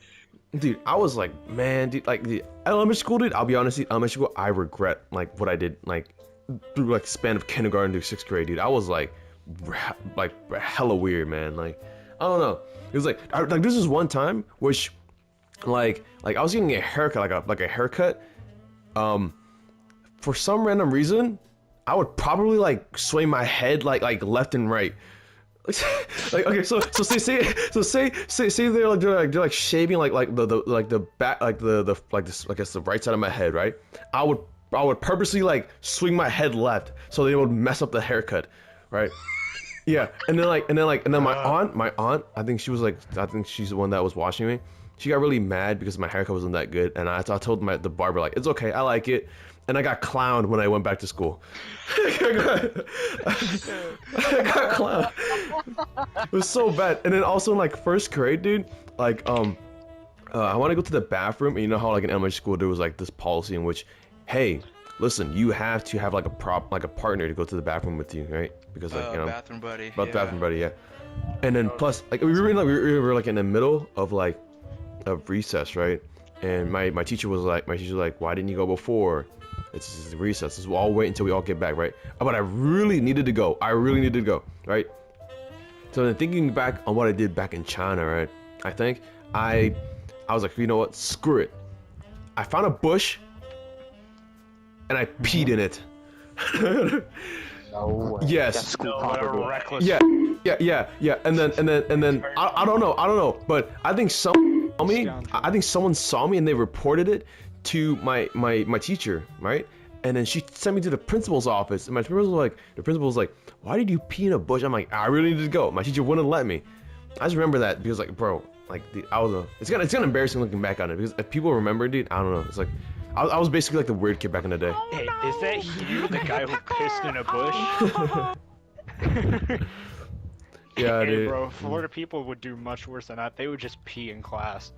Speaker 1: dude, I was like, man, dude, like the elementary school, dude. I'll be honest, elementary school, I regret like what I did, like through like span of kindergarten to 6th grade, dude. I was like hella weird, man. Like, I don't know. It was like this is one time which, like I was getting a haircut, like a haircut. For some random reason, I would probably like sway my head like left and right. Like okay, so say they're like shaving like the back like this I guess the right side of my head, right? I would purposely like swing my head left so they would mess up the haircut, right? Yeah, and then my aunt, I think she's the one that was watching me. She got really mad because my haircut wasn't that good, and I told the barber like it's okay, I like it. and I got clowned when I went back to school. I got clowned. It was so bad. And then also in like first grade, dude, like I want to go to the bathroom, and you know how like in elementary school there was like this policy in which, hey, listen, you have to have like a partner to go to the bathroom with you, right? Because like
Speaker 2: bathroom buddy.
Speaker 1: bathroom buddy, yeah. And then plus like we were like in the middle of like recess, right? And my teacher was like, why didn't you go before? It's recess. We'll all wait until we all get back, right? But I really needed to go. Right? So then thinking back on what I did back in China, right? I think I was like, you know what? Screw it. I found a bush and I peed in it.
Speaker 3: No way.
Speaker 1: Yes.
Speaker 3: That's school
Speaker 4: What a
Speaker 3: property.
Speaker 4: reckless.
Speaker 1: Yeah. And then I don't know, but I think someone saw me and they reported it to my teacher, right? And then she sent me to the principal's office, and the principal was like, why did you pee in a bush? I'm like, I really need to go. My teacher wouldn't let me. I just remember that because like, bro, like it's kind of embarrassing looking back on it because if people remember, dude, I don't know. It's like I was basically like the weird kid back in the day.
Speaker 4: Hey, is that you, the guy who pissed in a bush?
Speaker 1: Yeah,
Speaker 4: Hey,
Speaker 1: dude.
Speaker 4: bro, Florida people would do much worse than that. They would just pee in class.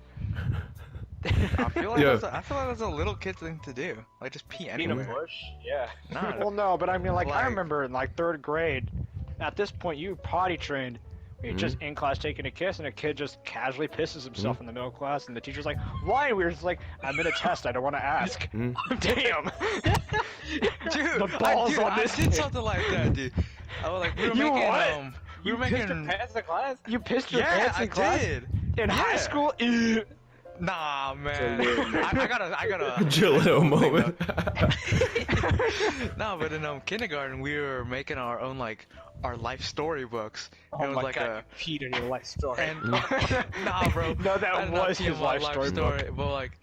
Speaker 2: I feel like
Speaker 1: Yeah.
Speaker 2: that's a little kid thing to do. Like just pee
Speaker 4: In a
Speaker 2: anywhere.
Speaker 4: bush? Yeah.
Speaker 2: Nah,
Speaker 4: Well, no, but I mean, like, I
Speaker 2: Like-
Speaker 4: remember in like 3rd grade. At this point, you potty trained. You're
Speaker 1: Mm-hmm.
Speaker 4: just in class taking a kiss, and a kid just casually pisses himself in the middle of class, and the teacher's like, "Why?" And we were just like, "I'm in a test. I don't want to ask."
Speaker 1: Mhm.
Speaker 4: Damn.
Speaker 2: Dude,
Speaker 4: The balls on this
Speaker 2: I did
Speaker 4: kid.
Speaker 2: something like that, dude. I was like, we were
Speaker 4: You
Speaker 2: making
Speaker 4: what?
Speaker 2: we were
Speaker 5: Pissed your
Speaker 2: making.
Speaker 5: pants in class?
Speaker 4: You pissed your
Speaker 2: Yeah,
Speaker 4: pants in
Speaker 2: I
Speaker 4: class
Speaker 2: did.
Speaker 4: in high
Speaker 2: Yeah.
Speaker 4: school. Ew.
Speaker 2: Nah, man. I gotta.
Speaker 1: Jaleel moment.
Speaker 2: No, but in kindergarten we were making our own like our life storybooks.
Speaker 5: Oh
Speaker 2: It was
Speaker 5: my
Speaker 2: like
Speaker 5: god, you peed in your life story.
Speaker 2: and nah, bro.
Speaker 4: No, that
Speaker 2: I did not
Speaker 4: was
Speaker 2: pee
Speaker 4: his
Speaker 2: in my
Speaker 4: life story book.
Speaker 2: But like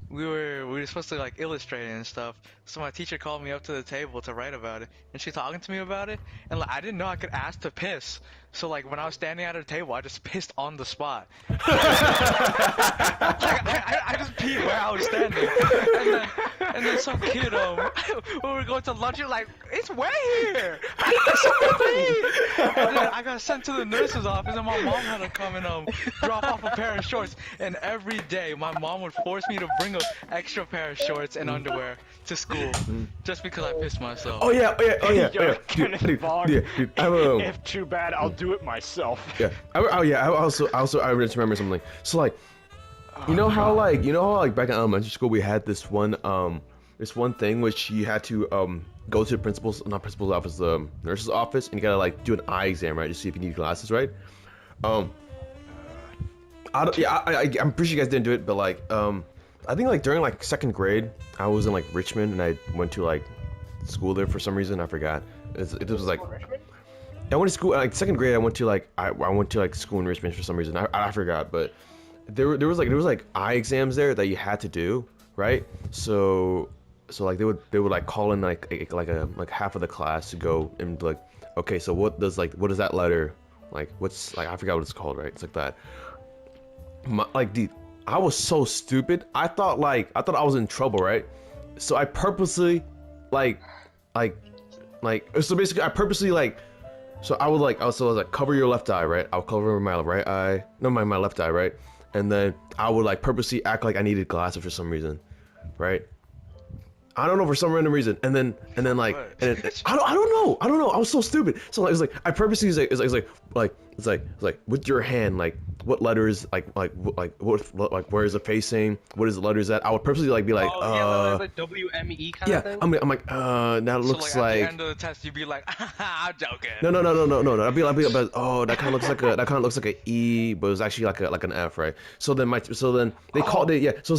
Speaker 2: we were supposed to like illustrate it and stuff. So my teacher called me up to the table to write about it, and she talking to me about it, and like I didn't know I could ask to piss. So like when I was standing at her table, I just pissed on the spot. Like, I just peed where I was standing, and then some kid when we were going to lunch, you're like, it's wet here. I got something to pee. And then I got sent to the nurse's office, and my mom had to come and drop off a pair of shorts. And every day, my mom would force me to bring an extra pair of shorts and underwear to school just because I pissed myself.
Speaker 1: Oh yeah.
Speaker 4: Yo,
Speaker 1: Dude,
Speaker 4: Kenneth Vaughn.
Speaker 1: dude, I have a,
Speaker 4: If too bad, I'll do it myself.
Speaker 1: yeah. I also I just remember something. So like, you know how back in elementary school we had this one thing which you had to go to the principal's office, the nurse's office, and you gotta like do an eye exam, right, to see if you need glasses, right? I'm pretty sure you guys didn't do it, but like I think like during like 2nd grade I was in like Richmond and I went to like school there for some reason. I forgot. It was like I went to school like 2nd grade. I went to like school in Richmond for some reason. I forgot, but there was like eye exams there that you had to do, right? So like they would like call in like half of the class to go and be like, okay, so what does that letter, like what's like, I forgot what it's called, right? It's like that. Like dude, I was so stupid. I thought I was in trouble, right? So I purposely so basically I purposely like. So I was like, cover your left eye, right? I'll cover my right eye, no, my left eye, right? And then I would like purposely act like I needed glasses for some reason, right? I don't know, for some random reason. And then like, and then, I don't know. I was so stupid. So like, it was like I purposely it's like with your hand, like what letters, like where is it facing? What is the letters at? I would purposely like be like,
Speaker 5: yeah, like WME kind
Speaker 1: yeah.
Speaker 5: of thing.
Speaker 1: I'm like, now it looks
Speaker 2: so like,
Speaker 1: like.
Speaker 2: at the end of the test, you'd be like, I'm joking.
Speaker 1: No. I'd be like, oh, that kind of looks like a E, but it was actually like an F, right? So then they called it, yeah. So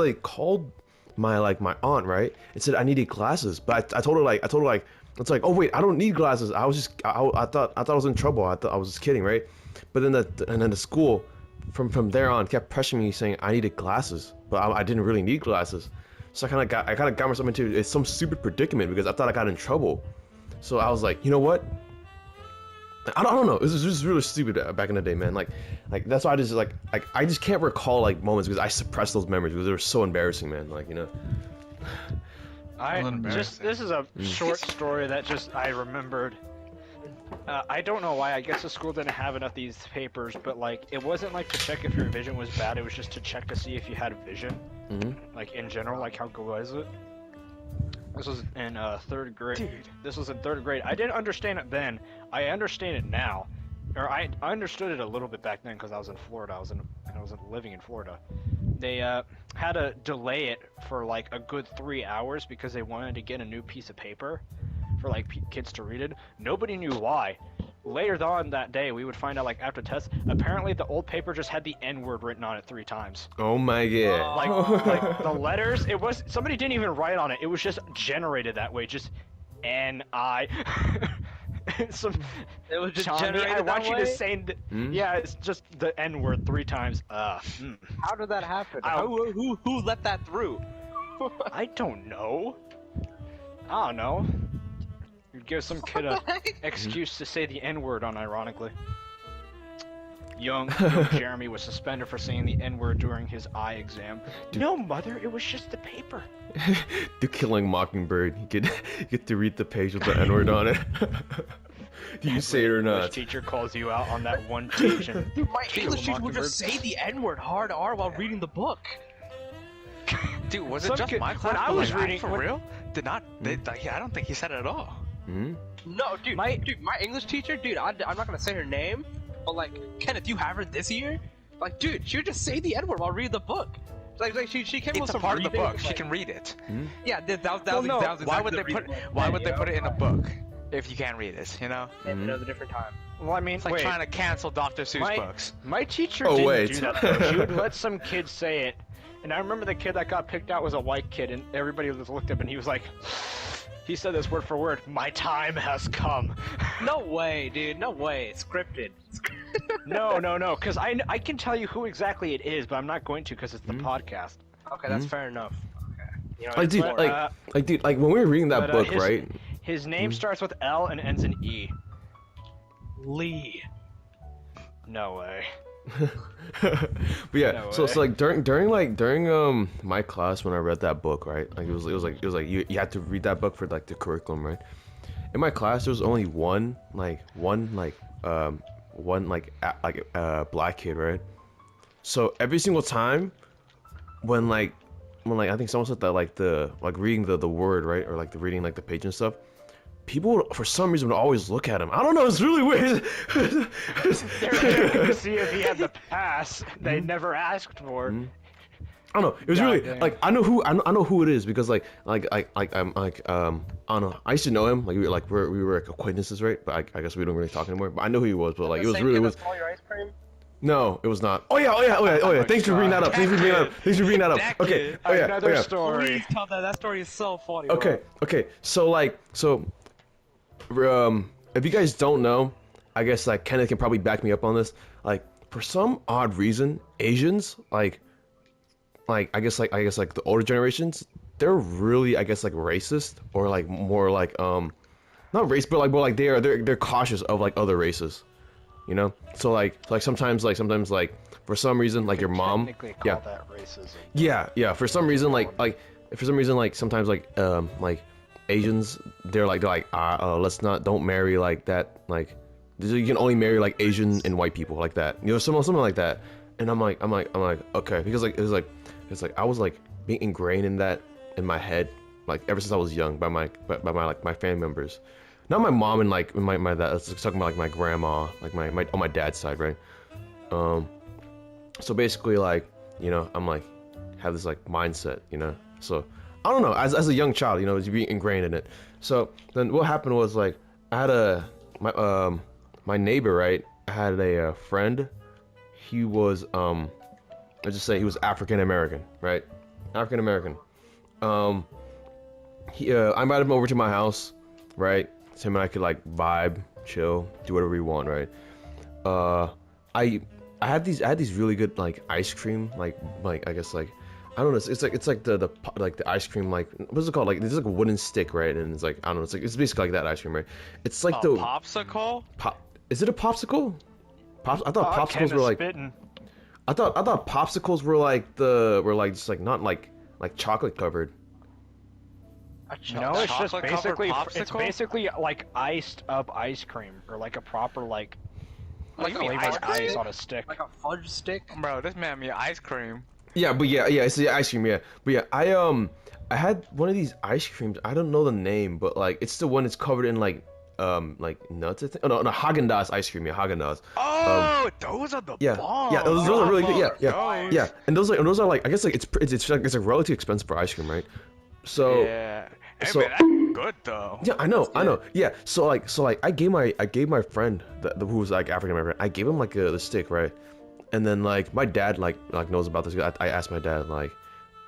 Speaker 1: they called my aunt, right, and said I needed glasses, but I told her like it's like, oh wait, I don't need glasses. I was just I thought I was in trouble. I thought I was just kidding, right? But then the school from there on kept pressuring me saying I needed glasses, but I didn't really need glasses. So I kind of got myself into some stupid predicament because I thought I got in trouble. So I was like, you know what? I don't know. It was just really stupid back in the day, man. Like that's why I just I just can't recall like moments because I suppress those memories because they were so embarrassing, man. Like, you know.
Speaker 4: This is a short story that I remembered. I don't know why. I guess the school didn't have enough of these papers, but like it wasn't like to check if your vision was bad. It was just to check to see if you had vision, like in general, like how good was it. This was in third grade. Dude. This was in third grade. I didn't understand it then. I understand it now, or I understood it a little bit back then because I was in Florida. I was living in Florida. They had to delay it for like a good 3 hours because they wanted to get a new piece of paper for like kids to read it. Nobody knew why. Later on that day, we would find out like after tests. Apparently, the old paper just had the N-word written on it 3 times.
Speaker 1: Oh my god.
Speaker 4: Like the letters, somebody didn't even write on it. It was just generated that way, just N-I.
Speaker 5: It was just
Speaker 4: Johnny,
Speaker 5: generated
Speaker 4: I want
Speaker 5: that
Speaker 4: you
Speaker 5: way?
Speaker 4: to say, yeah, it's just the N-word 3 times.
Speaker 5: How did that happen?
Speaker 4: Ow.
Speaker 5: Who let that through?
Speaker 4: I don't know. I don't know. You'd give some kid a excuse to say the N-word unironically. Young Jeremy was suspended for saying the N-word during his eye exam.
Speaker 1: Dude.
Speaker 4: No, mother, it was just the paper.
Speaker 1: The Killing Mockingbird. You get to read the page with the N-word on it. Do you say it or
Speaker 4: English
Speaker 1: not?
Speaker 4: teacher calls you out on that one page. And
Speaker 5: Dude, my
Speaker 4: Kill a
Speaker 5: English teacher would
Speaker 4: mockingbird.
Speaker 5: just say the N-word hard R while reading the book.
Speaker 2: Dude, was
Speaker 4: Some
Speaker 2: it just
Speaker 4: kid-
Speaker 2: my class?
Speaker 4: when I
Speaker 2: But,
Speaker 4: was
Speaker 2: like,
Speaker 4: reading-
Speaker 2: for
Speaker 4: when-
Speaker 2: real? I don't think he said it at all.
Speaker 5: No, dude, my English teacher, dude, I'm not gonna say her name, but like, Kenneth, you have her this year? Like, dude, she would just say the N-word while reading the book. Like she came with
Speaker 2: It's a
Speaker 5: some
Speaker 2: part of the
Speaker 5: reading,
Speaker 2: book. She
Speaker 5: like-
Speaker 2: can read it.
Speaker 5: Yeah, that was
Speaker 4: Well, no,
Speaker 5: that was
Speaker 2: Why
Speaker 5: exactly
Speaker 2: would
Speaker 5: the
Speaker 2: they put
Speaker 5: reason
Speaker 2: Why would they
Speaker 5: yo.
Speaker 2: put it in a book if you can't read it? You know,
Speaker 5: Maybe it was a different time.
Speaker 4: well, I mean,
Speaker 2: it's like
Speaker 4: wait.
Speaker 2: trying to cancel Dr. Seuss books.
Speaker 4: My teacher
Speaker 1: Oh,
Speaker 4: didn't
Speaker 1: wait.
Speaker 4: do that though. She would let some kids say it, and I remember the kid that got picked out was a white kid, and everybody just looked up and he was like, he said this word for word, "My time has come."
Speaker 5: No way, dude. No way. It's scripted.
Speaker 4: No, because I can tell you who exactly it is, but I'm not going to because it's the podcast.
Speaker 5: Okay, that's fair enough. Okay. You know,
Speaker 1: Like, dude,
Speaker 4: But,
Speaker 1: dude, like when we were reading that
Speaker 4: but,
Speaker 1: book,
Speaker 4: his-
Speaker 1: right?
Speaker 4: His name starts with L and ends in E.
Speaker 5: Lee.
Speaker 4: No way.
Speaker 1: But yeah,
Speaker 4: No
Speaker 1: so
Speaker 4: way.
Speaker 1: like during my class when I read that book, right? Like it was like you had to read that book for like the curriculum, right? In my class there was only one black kid, right? So every single time when I think someone said that like reading the word, right, or like the reading like the page and stuff, people would, for some reason, would always look at him. I don't know, it's really weird.
Speaker 4: They're checking to see if he had the pass they never asked for.
Speaker 1: I don't know. It was
Speaker 4: God
Speaker 1: really
Speaker 4: damn.
Speaker 1: like I know who it is because I don't know. I used to know him. Like we were like acquaintances, right? But I guess we don't really talk anymore. But I know who he was. But like it was really was.
Speaker 5: All your ice cream?
Speaker 1: No, it was not. Oh yeah. Thanks for bringing that up. Thanks for bringing that up.
Speaker 5: That
Speaker 1: Okay.
Speaker 5: kid.
Speaker 1: Oh yeah.
Speaker 4: Another
Speaker 1: Oh, yeah.
Speaker 4: story.
Speaker 5: Please tell that. That story is so funny.
Speaker 1: Okay. So if you guys don't know, I guess like Kenneth can probably back me up on this. Like for some odd reason, Asians like I guess like the older generations, they're really like racist or like more like not race but more like they're cautious of like other races, you know. So like sometimes for some reason like your mom,
Speaker 4: Technically
Speaker 1: yeah.
Speaker 4: call that racism.
Speaker 1: Yeah. For some reason, sometimes Asians, they're like don't marry like that. Like you can only marry like Asian and white people like that. You know, something like that. And I'm like okay, because like it's like I was like being ingrained in that in my head like ever since I was young by my family members. Not my mom and like my dad. I was talking about like my grandma, like my on my dad's side, right? So basically like, you know, I'm like have this like mindset, you know. So I don't know, as a young child, you know, you be ingrained in it. So then what happened was like I had my neighbor, right? I had a friend. He was let's just say he was African American, right? African American. I invited him over to my house, right? So him and I could like vibe, chill, do whatever we want, right? I had these really good like ice cream, like I guess like I don't know, it's like the ice cream, like what's it called? Like there's like a wooden stick, right? And it's like I don't know, it's basically like that ice cream, right? It's like
Speaker 2: A
Speaker 1: the
Speaker 2: popsicle?
Speaker 1: Is it a popsicle? I thought popsicles were like
Speaker 4: spitting.
Speaker 1: I thought popsicles were just like not like chocolate covered.
Speaker 4: No, it's just
Speaker 2: chocolate-covered
Speaker 4: it's
Speaker 2: popsicle?
Speaker 4: basically like iced up ice cream or like a proper like
Speaker 5: Like
Speaker 4: flavored
Speaker 5: ice cream?
Speaker 4: ice on a stick.
Speaker 5: Like a fudge stick.
Speaker 2: Bro, this man me ice cream.
Speaker 1: Yeah, but yeah, it's the ice cream. Yeah, but yeah, I had one of these ice creams. I don't know the name, but like it's the one that's covered in like nuts. I think. Oh no, Haagen-Dazs ice cream. Yeah, Haagen-Dazs.
Speaker 2: Oh, those are the
Speaker 1: Yeah,
Speaker 2: bombs.
Speaker 1: yeah, those are really good. Yeah, yeah,
Speaker 2: Those.
Speaker 1: yeah. And those are like I guess like it's like relatively expensive for ice cream, right? So
Speaker 2: Yeah. Hey,
Speaker 1: so-
Speaker 2: man, that's good though.
Speaker 1: yeah, I know. Yeah, so like I gave my friend who was like African American. I gave him like the stick, right? And then like my dad like knows about this. I asked my dad like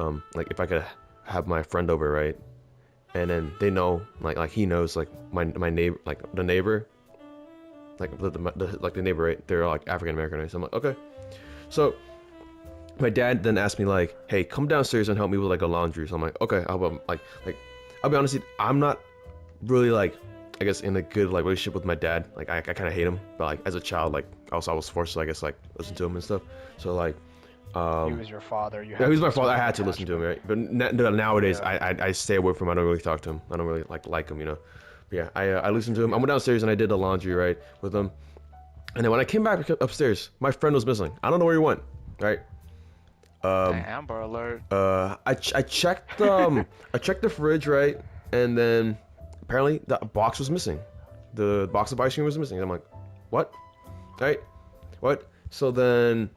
Speaker 1: if I could have my friend over, right? And then they know like he knows like my neighbor, like the neighbor, like the neighbor, right? They're like African American, right? So I'm like, okay. So my dad then asked me like, hey, come downstairs and help me with like a laundry. So I'm like, okay. I'll be honest, I'm not really like I guess in a good like relationship with my dad. Like I kind of hate him, but like as a child, like I was forced to I guess like listen to him and stuff. So like
Speaker 4: He was your father.
Speaker 1: yeah, he was my father. I had to listen to him, right? But nowadays, I stay away from him. I don't really talk to him. I don't really like him, you know. But yeah, I listened to him. I went downstairs and I did the laundry, right, with him. And then when I came back upstairs, my friend was missing. I don't know where he went, right?
Speaker 2: Amber alert.
Speaker 1: I checked I checked the fridge, right, and then apparently the box was missing. The box of ice cream was missing. I'm like, what? Right? What? So then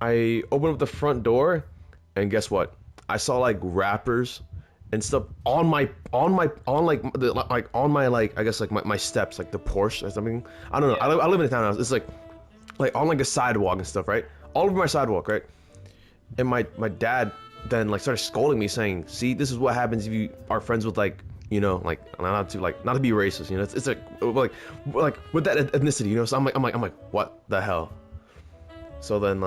Speaker 1: I opened up the front door, and guess what? I saw like wrappers and stuff on my I guess like my steps, like the porch or something. I don't know. I live in a townhouse. It's like on like the sidewalk and stuff, right? All over my sidewalk, right? And my dad then like started scolding me, saying, "See, this is what happens if you are friends with like." You know, like not to be racist, you know. It's like with that ethnicity, you know. So I'm like, what the hell? So then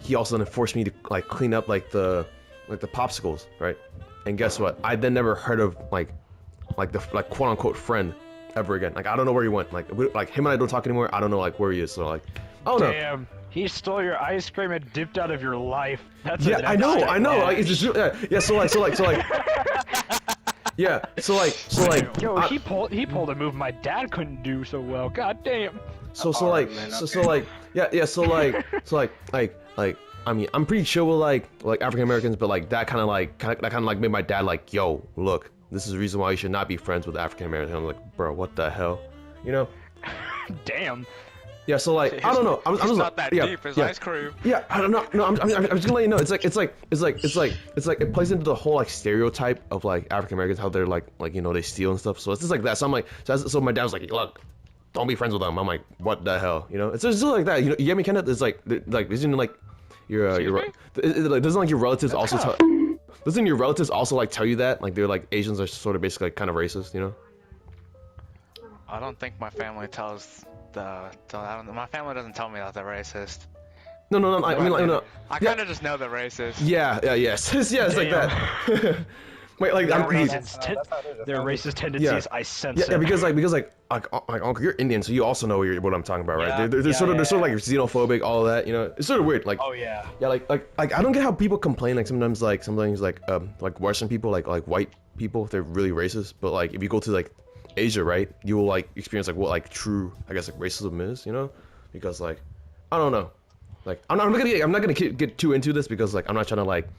Speaker 1: he also then forced me to like clean up like the popsicles, right? And guess what? I then never heard of like the quote unquote friend ever again. Like I don't know where he went. Like him and I don't talk anymore. I don't know like where he is. So like, I don't know.
Speaker 4: Damn, he stole your ice cream and dipped out of your life. That's
Speaker 1: Yeah, I know. Like it's just yeah. So like. Yeah, so like,
Speaker 4: Yo, he pulled a move my dad couldn't do so well. God damn.
Speaker 1: So I mean, I'm pretty chill with like African Americans, but like that kind of like made my dad like, yo, look, this is the reason why you should not be friends with African Americans. I'm like, bro, what the hell, you know?
Speaker 4: Damn.
Speaker 1: Yeah, so like, I don't know. I'm just
Speaker 2: not that deep as ice cream.
Speaker 1: Yeah, I don't know. No, I'm just gonna let you know. It's like it plays into the whole like stereotype of like African Americans, how they're like you know they steal and stuff. So it's just like that. So I'm like, so my dad was like, look, don't be friends with them. I'm like, what the hell, you know? It's just like that. You know, you get me, Kenneth? It's like isn't like doesn't like your relatives also tell? Doesn't your relatives also like tell you that like they're like Asians are sort of basically like, kind of racist, you know?
Speaker 2: I don't think my family tells my family doesn't tell me that they're racist.
Speaker 1: No. I mean, like, no.
Speaker 2: I kind of just know they're racist.
Speaker 1: Yes. Yeah, it's like that. Wait, like
Speaker 4: their racist tendencies. I sense it.
Speaker 1: Yeah, because Uncle, you're Indian, so you also know what I'm talking about, right?
Speaker 4: Yeah,
Speaker 1: they're sort of like xenophobic, all that, you know. It's sort of weird, like.
Speaker 4: Oh yeah.
Speaker 1: Yeah, like I don't get how people complain like sometimes like Western people like white people, they're really racist, but like if you go to like Asia, right, you will like experience like what like true I guess like racism is, you know, because like I don't know, like I'm not gonna get too into this because like I'm not trying to like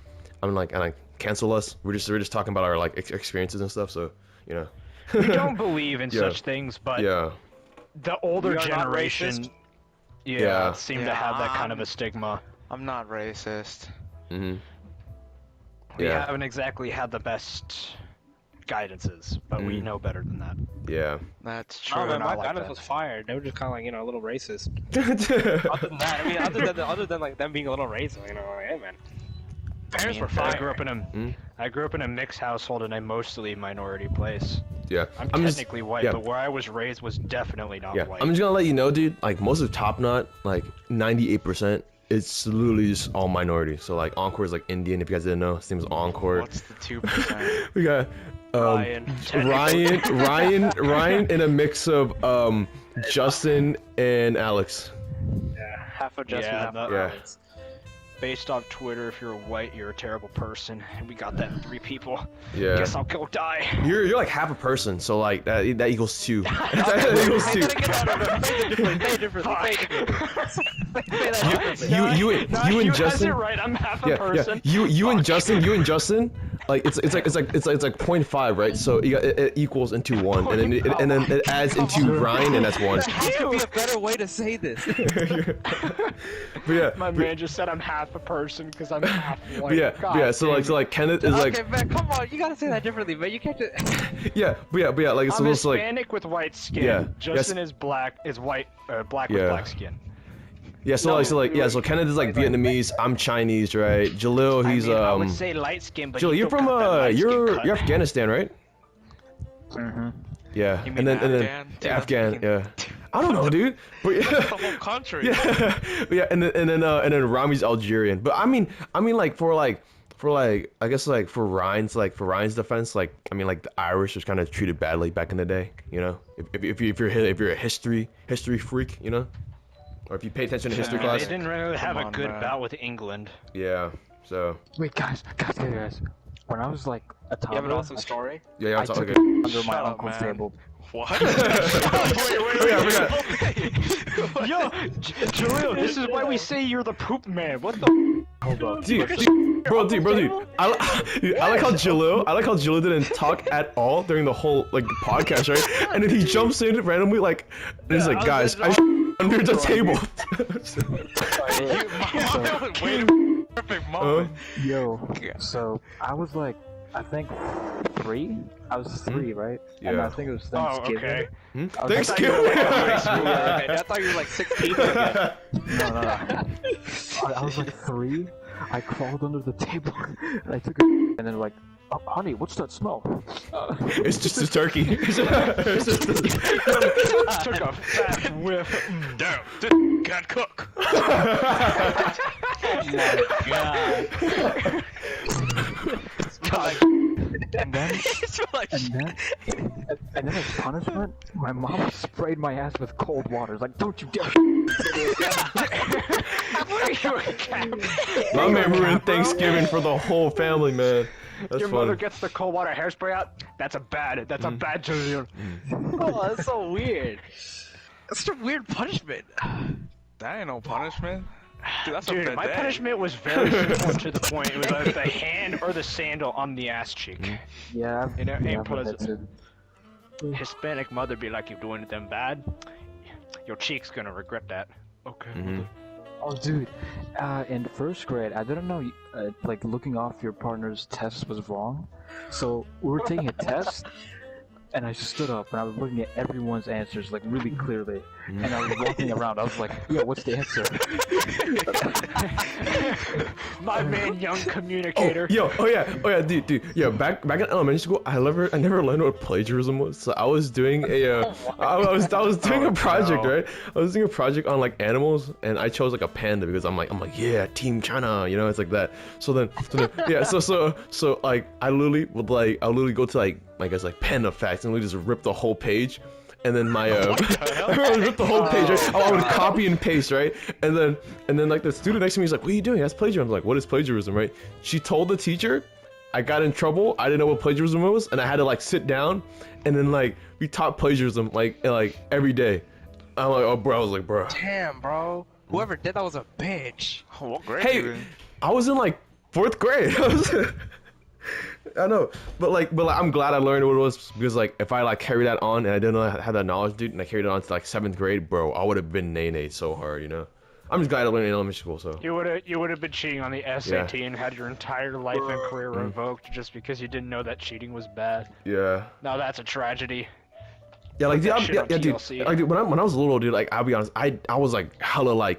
Speaker 1: cancel us. We're just talking about our like experiences and stuff, so you know.
Speaker 4: We don't believe in such things, but the older generation seem to have that kind of a stigma.
Speaker 2: I'm not racist.
Speaker 1: Mm-hmm.
Speaker 4: We haven't exactly had the best guidances, but we know better than that.
Speaker 1: Yeah.
Speaker 2: That's true.
Speaker 5: Oh man, my
Speaker 2: like
Speaker 5: guidance was fired. They were just kind of like, you know, a little racist.
Speaker 1: Yeah.
Speaker 5: Other than that, I mean, other than like them being a little racist, you know, like, hey man.
Speaker 2: Parents were
Speaker 4: I
Speaker 2: fine.
Speaker 4: grew up in a mixed household in a mostly minority place.
Speaker 1: Yeah.
Speaker 4: I'm technically white, but where I was raised was definitely not white.
Speaker 1: I'm just gonna let you know, dude. Like most of Top Knot, like 98%, it's literally just all minority. So like Encore is like Indian. If you guys didn't know, his name is Encore.
Speaker 2: What's the 2%?
Speaker 1: We got Ryan, and a mix of Justin and Alex.
Speaker 5: Yeah, half of Justin, half of Alex.
Speaker 4: based off Twitter, if you're white, you're a terrible person. And we got that in 3 people.
Speaker 1: Yeah.
Speaker 4: Guess I'll go die.
Speaker 1: You're like half a person, so like that equals 2. That equals 2. You and Justin.
Speaker 4: You're right. I'm half a
Speaker 1: Yeah,
Speaker 4: person.
Speaker 1: yeah. You and Justin, like it's like 0.5, right? So it equals into 1, and then it adds into Ryan, and that's 1.
Speaker 5: There has to be a better way to say this.
Speaker 1: But yeah,
Speaker 4: My man just said I'm half a person because I'm half white.
Speaker 1: but yeah,
Speaker 4: God
Speaker 1: but yeah. So
Speaker 4: damn
Speaker 1: like Kenneth is like,
Speaker 5: Okay, man, come on, you gotta say that differently, man. You can't just...
Speaker 1: yeah, but yeah, like it's
Speaker 4: I'm
Speaker 1: supposed to like,
Speaker 4: Hispanic with white skin.
Speaker 1: Yeah.
Speaker 4: Justin is black, white, black with
Speaker 1: Yeah.
Speaker 4: black skin.
Speaker 1: yeah. So so Kenneth is like Vietnamese. I'm Chinese, right? Jalil, he's
Speaker 4: I would say light skin, but
Speaker 1: Jalil, you're from you're Afghanistan, right?
Speaker 3: Mm-hmm.
Speaker 1: Yeah,
Speaker 4: You
Speaker 1: and
Speaker 4: mean
Speaker 1: then
Speaker 2: Afghan? Dude,
Speaker 1: Afghan,
Speaker 2: I'm
Speaker 1: yeah. I don't know, dude. But yeah.
Speaker 2: The whole country.
Speaker 1: Yeah, yeah, and then Rami's Algerian. But I mean like for I guess like for Ryan's defense, like I mean like the Irish was kind of treated badly back in the day, you know. If you're a history freak, you know, or if you pay attention to history
Speaker 4: They
Speaker 1: class.
Speaker 4: didn't really have a
Speaker 2: on,
Speaker 4: good
Speaker 2: man.
Speaker 4: bout with England.
Speaker 1: Yeah. So
Speaker 3: Wait, guys. When I was like a
Speaker 5: You have an
Speaker 3: toddler,
Speaker 5: awesome story?
Speaker 1: yeah,
Speaker 3: I
Speaker 1: it's all
Speaker 3: took
Speaker 1: good.
Speaker 3: it under my
Speaker 2: Shut up,
Speaker 3: uncle's
Speaker 2: man.
Speaker 3: table.
Speaker 2: What?
Speaker 1: I forgot.
Speaker 4: Yo, Jalil, this is why we say you're the poop man. What the?
Speaker 3: Hold up.
Speaker 1: Dude, I like how Jalil didn't talk at all during the whole like podcast, right? And then he jumps in randomly like, and he's like, guys, I under the table.
Speaker 2: Perfect moment.
Speaker 3: Yo, so I was like, I think 3. I was 3, right? And
Speaker 1: Yeah.
Speaker 3: I think it was
Speaker 4: Oh,
Speaker 3: Thanksgiving.
Speaker 4: okay.
Speaker 3: I was
Speaker 1: Thanksgiving.
Speaker 5: I thought you were like 16 again.
Speaker 3: No. I was like 3. I crawled under the table and I took a and then like, oh, honey, what's that smell?
Speaker 1: It's just a turkey.
Speaker 4: Took a fat whiff.
Speaker 2: Damn, this can't cook.
Speaker 3: And then,
Speaker 2: It's like
Speaker 3: and then as punishment, my mom sprayed my ass with cold water. Like, don't you dare!
Speaker 1: My man ruined Thanksgiving for the whole family, man. That's
Speaker 4: Your mother
Speaker 1: funny.
Speaker 4: gets the cold water hairspray out. That's a bad Jalil.
Speaker 5: Oh, that's so weird. That's such a weird punishment.
Speaker 2: that ain't no punishment. Dude, that's a
Speaker 4: Dude,
Speaker 2: bad
Speaker 4: my
Speaker 2: day.
Speaker 4: punishment was very simple to the point. It was either the hand or the sandal on the ass cheek.
Speaker 3: Yeah,
Speaker 4: You know,
Speaker 3: yeah,
Speaker 4: ain't
Speaker 3: but
Speaker 4: pleasant.
Speaker 3: that's it.
Speaker 4: Hispanic mother be like, you do anything bad, your cheek's gonna regret that.
Speaker 2: Okay.
Speaker 1: Mhm.
Speaker 3: Oh, dude, in 1st grade, I didn't know, like, looking off your partner's test was wrong. So, we were taking a test, and I stood up, and I was looking at everyone's answers, like, really clearly. And I was walking around, I was like, yo, what's the answer?
Speaker 4: My man, young communicator.
Speaker 1: Oh yeah, dude. Yeah, back in elementary school, I never learned what plagiarism was. So I was doing I was doing a project, right? I was doing a project on like animals, and I chose like a panda because I'm like, yeah, Team China, you know, it's like that. So then yeah, so like I literally go to like I guess like Panda Facts and literally just rip the whole page. And then my I would rip the whole page, right? I would copy and paste, right? And then like the student next to me is like, "What are you doing? That's plagiarism." I'm like, "What is plagiarism?" Right? She told the teacher. I got in trouble. I didn't know what plagiarism was, and I had to like sit down, and then like we taught plagiarism like every day. I'm like, oh bro, I was like, bro.
Speaker 5: Damn, bro. Whoever did that was a bitch.
Speaker 2: What grade you
Speaker 1: Hey,
Speaker 2: in?
Speaker 1: I was in like 4th grade. I know, but I'm glad I learned what it was because like if I like carried that on and I didn't have that knowledge, dude, and I carried it on to like 7th grade, bro, I would have been nay so hard, you know. I'm just glad I learned in elementary school, so.
Speaker 4: You would have been cheating on the SAT and had your entire life and career revoked just because you didn't know that cheating was bad.
Speaker 1: Yeah.
Speaker 4: Now that's a tragedy.
Speaker 1: Yeah, like
Speaker 4: that
Speaker 1: dude,
Speaker 4: shit on
Speaker 1: dude.
Speaker 4: TLC.
Speaker 1: Like dude, when I was little, dude, like I'll be honest, I was like hella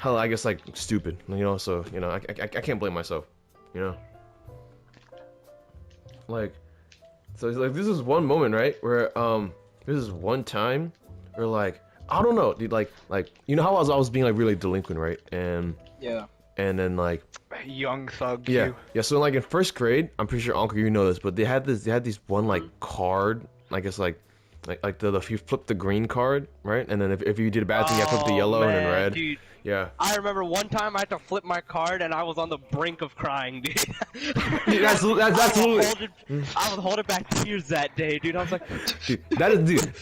Speaker 1: I guess like stupid, you know. So you know, I can't blame myself, you know. Like, so it's like this is one moment, right, where this is one time where like I don't know, dude, like you know how I was being like really delinquent, right, and then like
Speaker 4: Young thug.
Speaker 1: yeah. So like in 1st grade, I'm pretty sure Uncle you know this, but they had these one like card, I guess like like the if you flip the green card, right? And then if you did a bad thing, you flip the yellow and then
Speaker 5: man,
Speaker 1: red.
Speaker 5: Dude,
Speaker 1: Yeah.
Speaker 5: I remember one time I had to flip my card and I was on the brink of crying, dude.
Speaker 1: Dude, that's literally.
Speaker 5: I was holding back tears that day, dude. I was like,
Speaker 1: Dude, that is dude.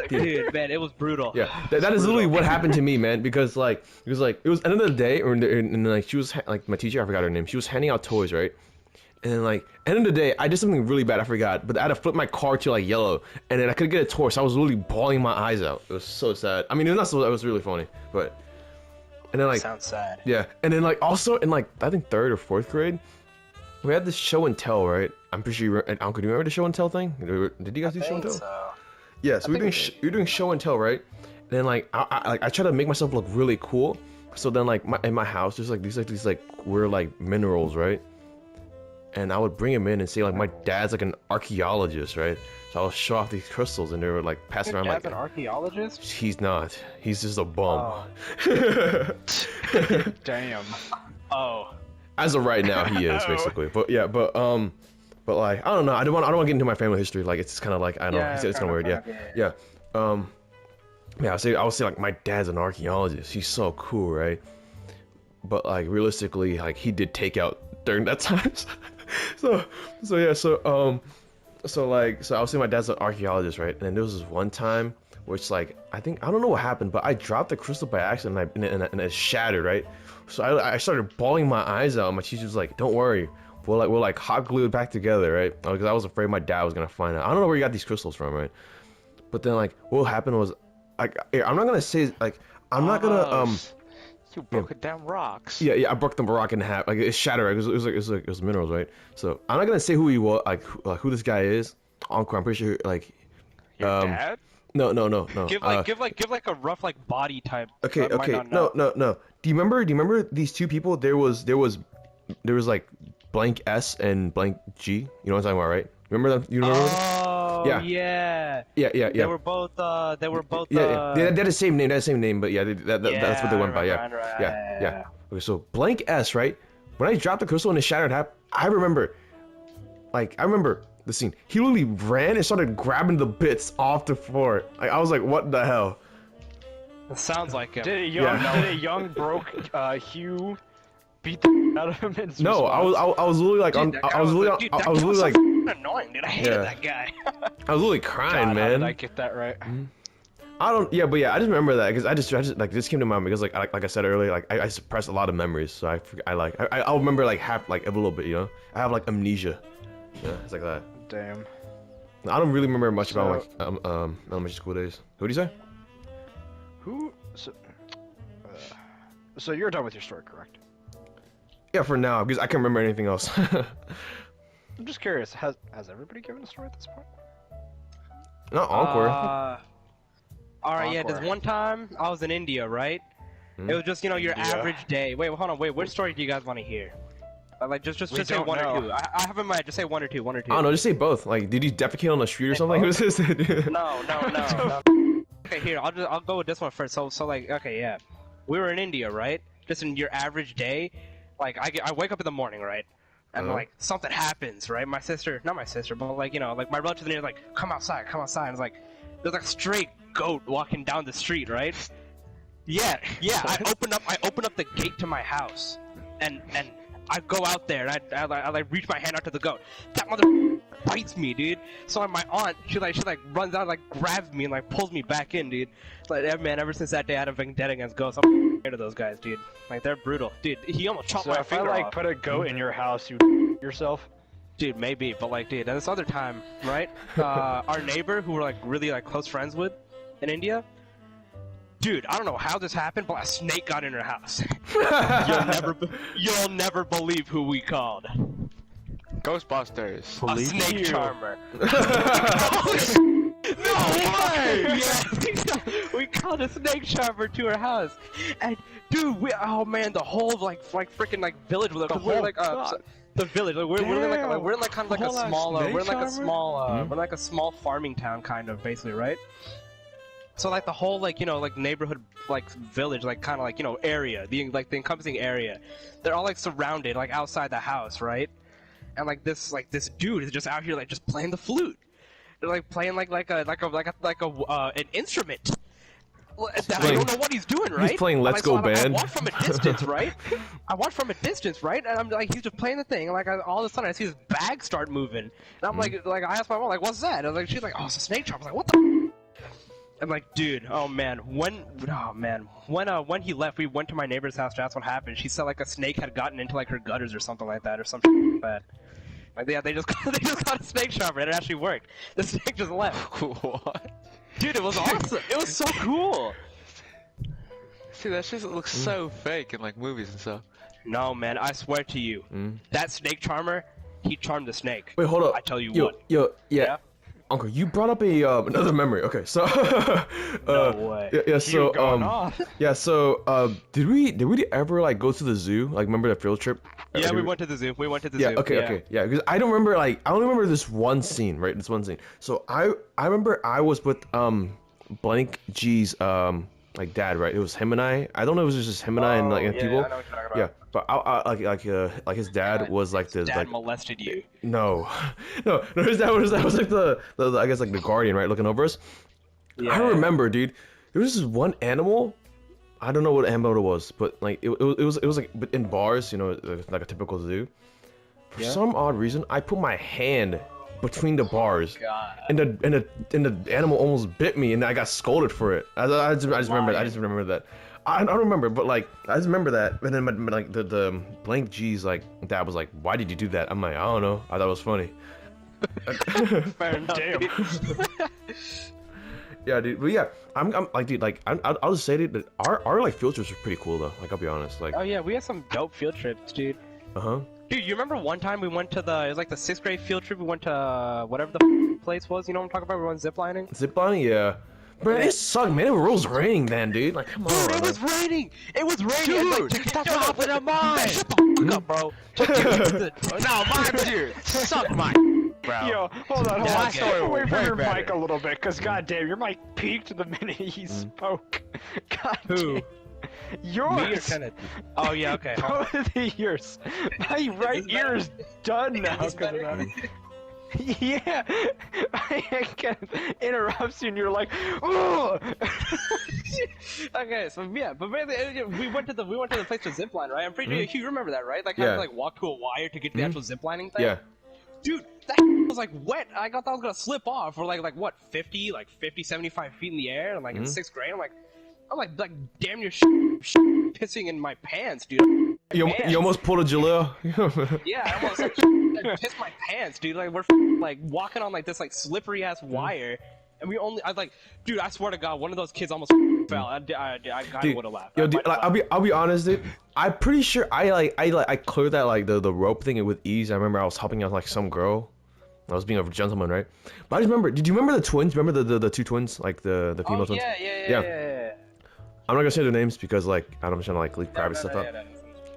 Speaker 5: dude, man, it was brutal.
Speaker 1: Yeah, that is literally what happened to me, man. Because like it was end of the day, and like she was like my teacher, I forgot her name. She was handing out toys, right? And then like end of the day, I did something really bad. I forgot, but I had to flip my card to like yellow, and then I couldn't get a toy, so I was literally bawling my eyes out. It was so sad. I mean, it was not so. It was really funny, but and then like
Speaker 5: Sounds sad.
Speaker 1: yeah, and then like also in like I think 3rd or 4th grade, we had this show and tell, right? I'm pretty sure and Uncle, do you remember the show and tell thing? Did you guys do show and tell?
Speaker 5: So.
Speaker 1: Yeah, so we were doing show and tell, right? And then like I try to make myself look really cool. So then like in my house, there's like these weird like minerals, right? And I would bring him in and say like my dad's like an archaeologist, right? So I would show off these crystals, and they were like passing around like
Speaker 5: an archaeologist?
Speaker 1: he's not. He's just a bum.
Speaker 4: Damn.
Speaker 5: Oh.
Speaker 1: As of right now, he is basically. But yeah, but like I don't know. I don't want to get into my family history. Like it's kind of like I don't know. It's kind of weird. Yeah. Yeah. I would say like my dad's an archaeologist. He's so cool, right? But like realistically, like he did take out during that time. so I would say my dad's an archaeologist, right? And then there was this one time which like I don't know what happened, but I dropped the crystal by accident and it shattered, right? So I started bawling my eyes out. And my teacher was like, "Don't worry, we'll like hot glue it back together," right? Because I was afraid my dad was gonna find out. I don't know where you got these crystals from, right? But then like what happened was like I'm not gonna say like I'm not gonna
Speaker 2: You broke it down rocks.
Speaker 1: Yeah, I broke the rock in half. Like it shattered. It was minerals, right? So I'm not gonna say who he was, like who this guy is. Uncle, I'm pretty sure like.
Speaker 2: Your dad?
Speaker 1: No.
Speaker 5: Give like a rough like body type.
Speaker 1: Okay.
Speaker 5: I might not know.
Speaker 1: No. Do you remember these two people? There was like blank S and blank G. You know what I'm talking about, right? Remember them? You remember them?
Speaker 5: Oh yeah.
Speaker 1: Yeah.
Speaker 5: They were both.
Speaker 1: Yeah. They had the same name, but yeah, that's what they went by. Yeah. Yeah. Okay, so blank S, right? When I dropped the crystal and it shattered half, I remember the scene. He literally ran and started grabbing the bits off the floor. Like I was like, what the hell?
Speaker 5: It sounds like him.
Speaker 4: Did a young broke Hugh beat the out of him in some
Speaker 1: No,
Speaker 4: spots?
Speaker 1: I was literally like I was literally like
Speaker 5: annoying, dude. I hated that guy.
Speaker 1: I was literally crying,
Speaker 4: God,
Speaker 1: man.
Speaker 4: How did I get that right?
Speaker 1: I don't. Yeah, but yeah, I just remember that because I just like this came to mind because like I said earlier, like I suppressed a lot of memories, so I'll remember like half like a little bit, you know. I have like amnesia. Yeah, it's like that.
Speaker 4: Damn.
Speaker 1: I don't really remember much about like elementary school days. Who do you say?
Speaker 4: Who? So you're done with your story, correct?
Speaker 1: Yeah, for now because I can't remember anything else.
Speaker 4: I'm just curious. Has everybody given a story at this point?
Speaker 1: Not awkward.
Speaker 5: Alright, yeah, there's one time I was in India, right? It was just, your average day. Wait, hold on, which story do you guys want to hear? Like, just say one or two. I have in mind, just say one or two.
Speaker 1: I don't know, just say both. Like, did you defecate on the street or something? Who's this?
Speaker 5: No. Okay, here, I'll go with this one first. So like, okay, yeah. We were in India, right? Just in your average day. Like, I wake up in the morning, right? And like, something happens, right? Not my sister, but like, like my relative in here is like, come outside. And it's like, there's like a stray goat walking down the street, right? Yeah. I open up the gate to my house, and I go out there and I like reach my hand out to the goat. That mother bites me, dude. So like, my aunt, she runs out, like grabs me and like pulls me back in, dude. Like, man, ever since that day I had a vendetta against ghosts. I'm scared of those guys, dude. Like, they're brutal, dude. He almost chopped my finger off.
Speaker 4: If I put a goat in your house, you yourself.
Speaker 5: Dude, maybe, but like, dude, and this other time, right? Our neighbor, who we're like really like close friends with in India, dude, I don't know how this happened, but a snake got in her house. You'll never believe who we called.
Speaker 2: Ghostbusters.
Speaker 5: A snake charmer. No way! Yeah, we called a snake charmer to her house, and dude, oh man, the whole like freaking like village was like, we're like the village. Like, we're in like kind of like a small we're like a small farming town kind of basically, right? So like the whole like like neighborhood like village like kind of like area, the encompassing area, they're all like surrounded like outside the house, right? And like this dude is just out here like just playing the flute. They're like playing an instrument. That I
Speaker 1: playing-
Speaker 5: don't know what he's doing, right?
Speaker 1: He's playing
Speaker 5: And,
Speaker 1: Let's
Speaker 5: so
Speaker 1: Go
Speaker 5: I
Speaker 1: Band.
Speaker 5: watch from a distance, right? I watch from a distance, right? And I'm like, he's just playing the thing. And like, all of a sudden, I see his bag start moving. And I'm like, I asked my mom, like, what's that? And like, she's like, oh, it's a snake charmer. I was like, what the? I'm like, dude, oh man, when he left, we went to my neighbor's house. That's what happened. She said like a snake had gotten into like her gutters or something like that, or something like that. Like, yeah, they just got a snake charmer, and it actually worked. The snake just left.
Speaker 2: What?
Speaker 5: Dude, it was awesome. It was so cool.
Speaker 2: See, that shit looks so fake in like movies and stuff.
Speaker 5: No, man, I swear to you, that snake charmer, he charmed the snake.
Speaker 1: Wait, hold up.
Speaker 5: I tell you
Speaker 1: yo,
Speaker 5: what.
Speaker 1: Yo, yeah.
Speaker 5: Yeah?
Speaker 1: Uncle, you brought up a another memory. Okay, so
Speaker 5: No way.
Speaker 1: Yeah, so
Speaker 4: going off.
Speaker 1: yeah, so did we ever like go to the zoo? Like, remember the field trip?
Speaker 5: Yeah,
Speaker 1: Did
Speaker 5: we went to the zoo.
Speaker 1: Yeah, okay, yeah, because I don't remember like I only remember this one scene, right? This one scene. So I remember I was with Blank G's like dad, right? It was him and I. I don't know if it was just him and I and like
Speaker 5: yeah,
Speaker 1: people.
Speaker 5: I know what you're talking about.
Speaker 1: Yeah, but like his dad was like the
Speaker 5: Dad
Speaker 1: like
Speaker 5: molested you.
Speaker 1: no, his dad was like the I guess like the guardian, right, looking over us.
Speaker 5: Yeah.
Speaker 1: I remember, dude. There was this one animal. I don't know what animal it was, but like it was like but in bars, you know, like a typical zoo. For some odd reason, I put my hand between the bars, and the animal almost bit me, and I got scolded for it. I just remember that. I don't remember, but like I just remember that. And then like the Blank G's like dad was like, "Why did you do that?" I'm like, "I don't know. I thought it was funny."
Speaker 5: Fair enough.
Speaker 4: Damn.
Speaker 1: Yeah, dude. But yeah, I'm like, dude, like I'll just say, dude, that our like field trips are pretty cool though. Like I'll be honest, like
Speaker 5: Oh yeah, we had some dope field trips, dude.
Speaker 1: uh-huh.
Speaker 5: Dude, you remember one time we went to it was like the 6th grade field trip, we went to whatever the place was, you know what I'm talking about? We went ziplining?
Speaker 1: Ziplining, yeah. Bro, it sucked, man. It was raining then, dude. Like, come on.
Speaker 5: Dude, it was raining! It was raining!
Speaker 2: Dude,
Speaker 5: and, like,
Speaker 2: stop
Speaker 5: shut
Speaker 2: dropping
Speaker 5: up,
Speaker 2: a mine!
Speaker 5: Shut the fuck up, bro!
Speaker 2: No, my dude, suck my bro.
Speaker 4: Yo, hold on.
Speaker 2: My
Speaker 4: Step
Speaker 2: story
Speaker 4: away
Speaker 2: was
Speaker 4: from
Speaker 2: way
Speaker 4: your
Speaker 2: better.
Speaker 4: mic a little bit, cause goddamn, your mic peaked the minute he spoke. God
Speaker 5: Who?
Speaker 4: damn. Yours.
Speaker 5: Me or Kenneth? Oh yeah, okay.
Speaker 4: Both of yours. My right ear is done now.
Speaker 5: Is this
Speaker 4: 'cause of
Speaker 5: better?
Speaker 4: that. Yeah. I interrupts you and you're like, ooh.
Speaker 5: Okay, so yeah, but basically, we went to the place to zipline, right? I'm pretty sure you remember that, right? Like, having
Speaker 1: Yeah.
Speaker 5: to like walk to a wire to get to the actual ziplining thing.
Speaker 1: Yeah.
Speaker 5: Dude, that was like wet. I thought that was gonna slip off. We're like what, 50, 75 feet in the air, and like in 6th grade, I'm like damn near pissing in my pants, dude.
Speaker 1: You almost pulled a Jaleel.
Speaker 5: Yeah, I almost like pissed my pants, dude. Like we're like walking on like this like slippery ass wire, and dude, I swear to God, one of those kids almost fell. I kind of would have laughed.
Speaker 1: Yo, dude, like, I'll be honest, dude. I'm pretty sure I cleared that like the rope thing with ease. I remember I was helping out like some girl. I was being a gentleman, right? But I just remember. Did you remember the twins? Remember the two twins, like the female twins?
Speaker 5: Yeah.
Speaker 1: I'm not gonna say their names because like I'm trying to like leak private stuff out.
Speaker 5: No.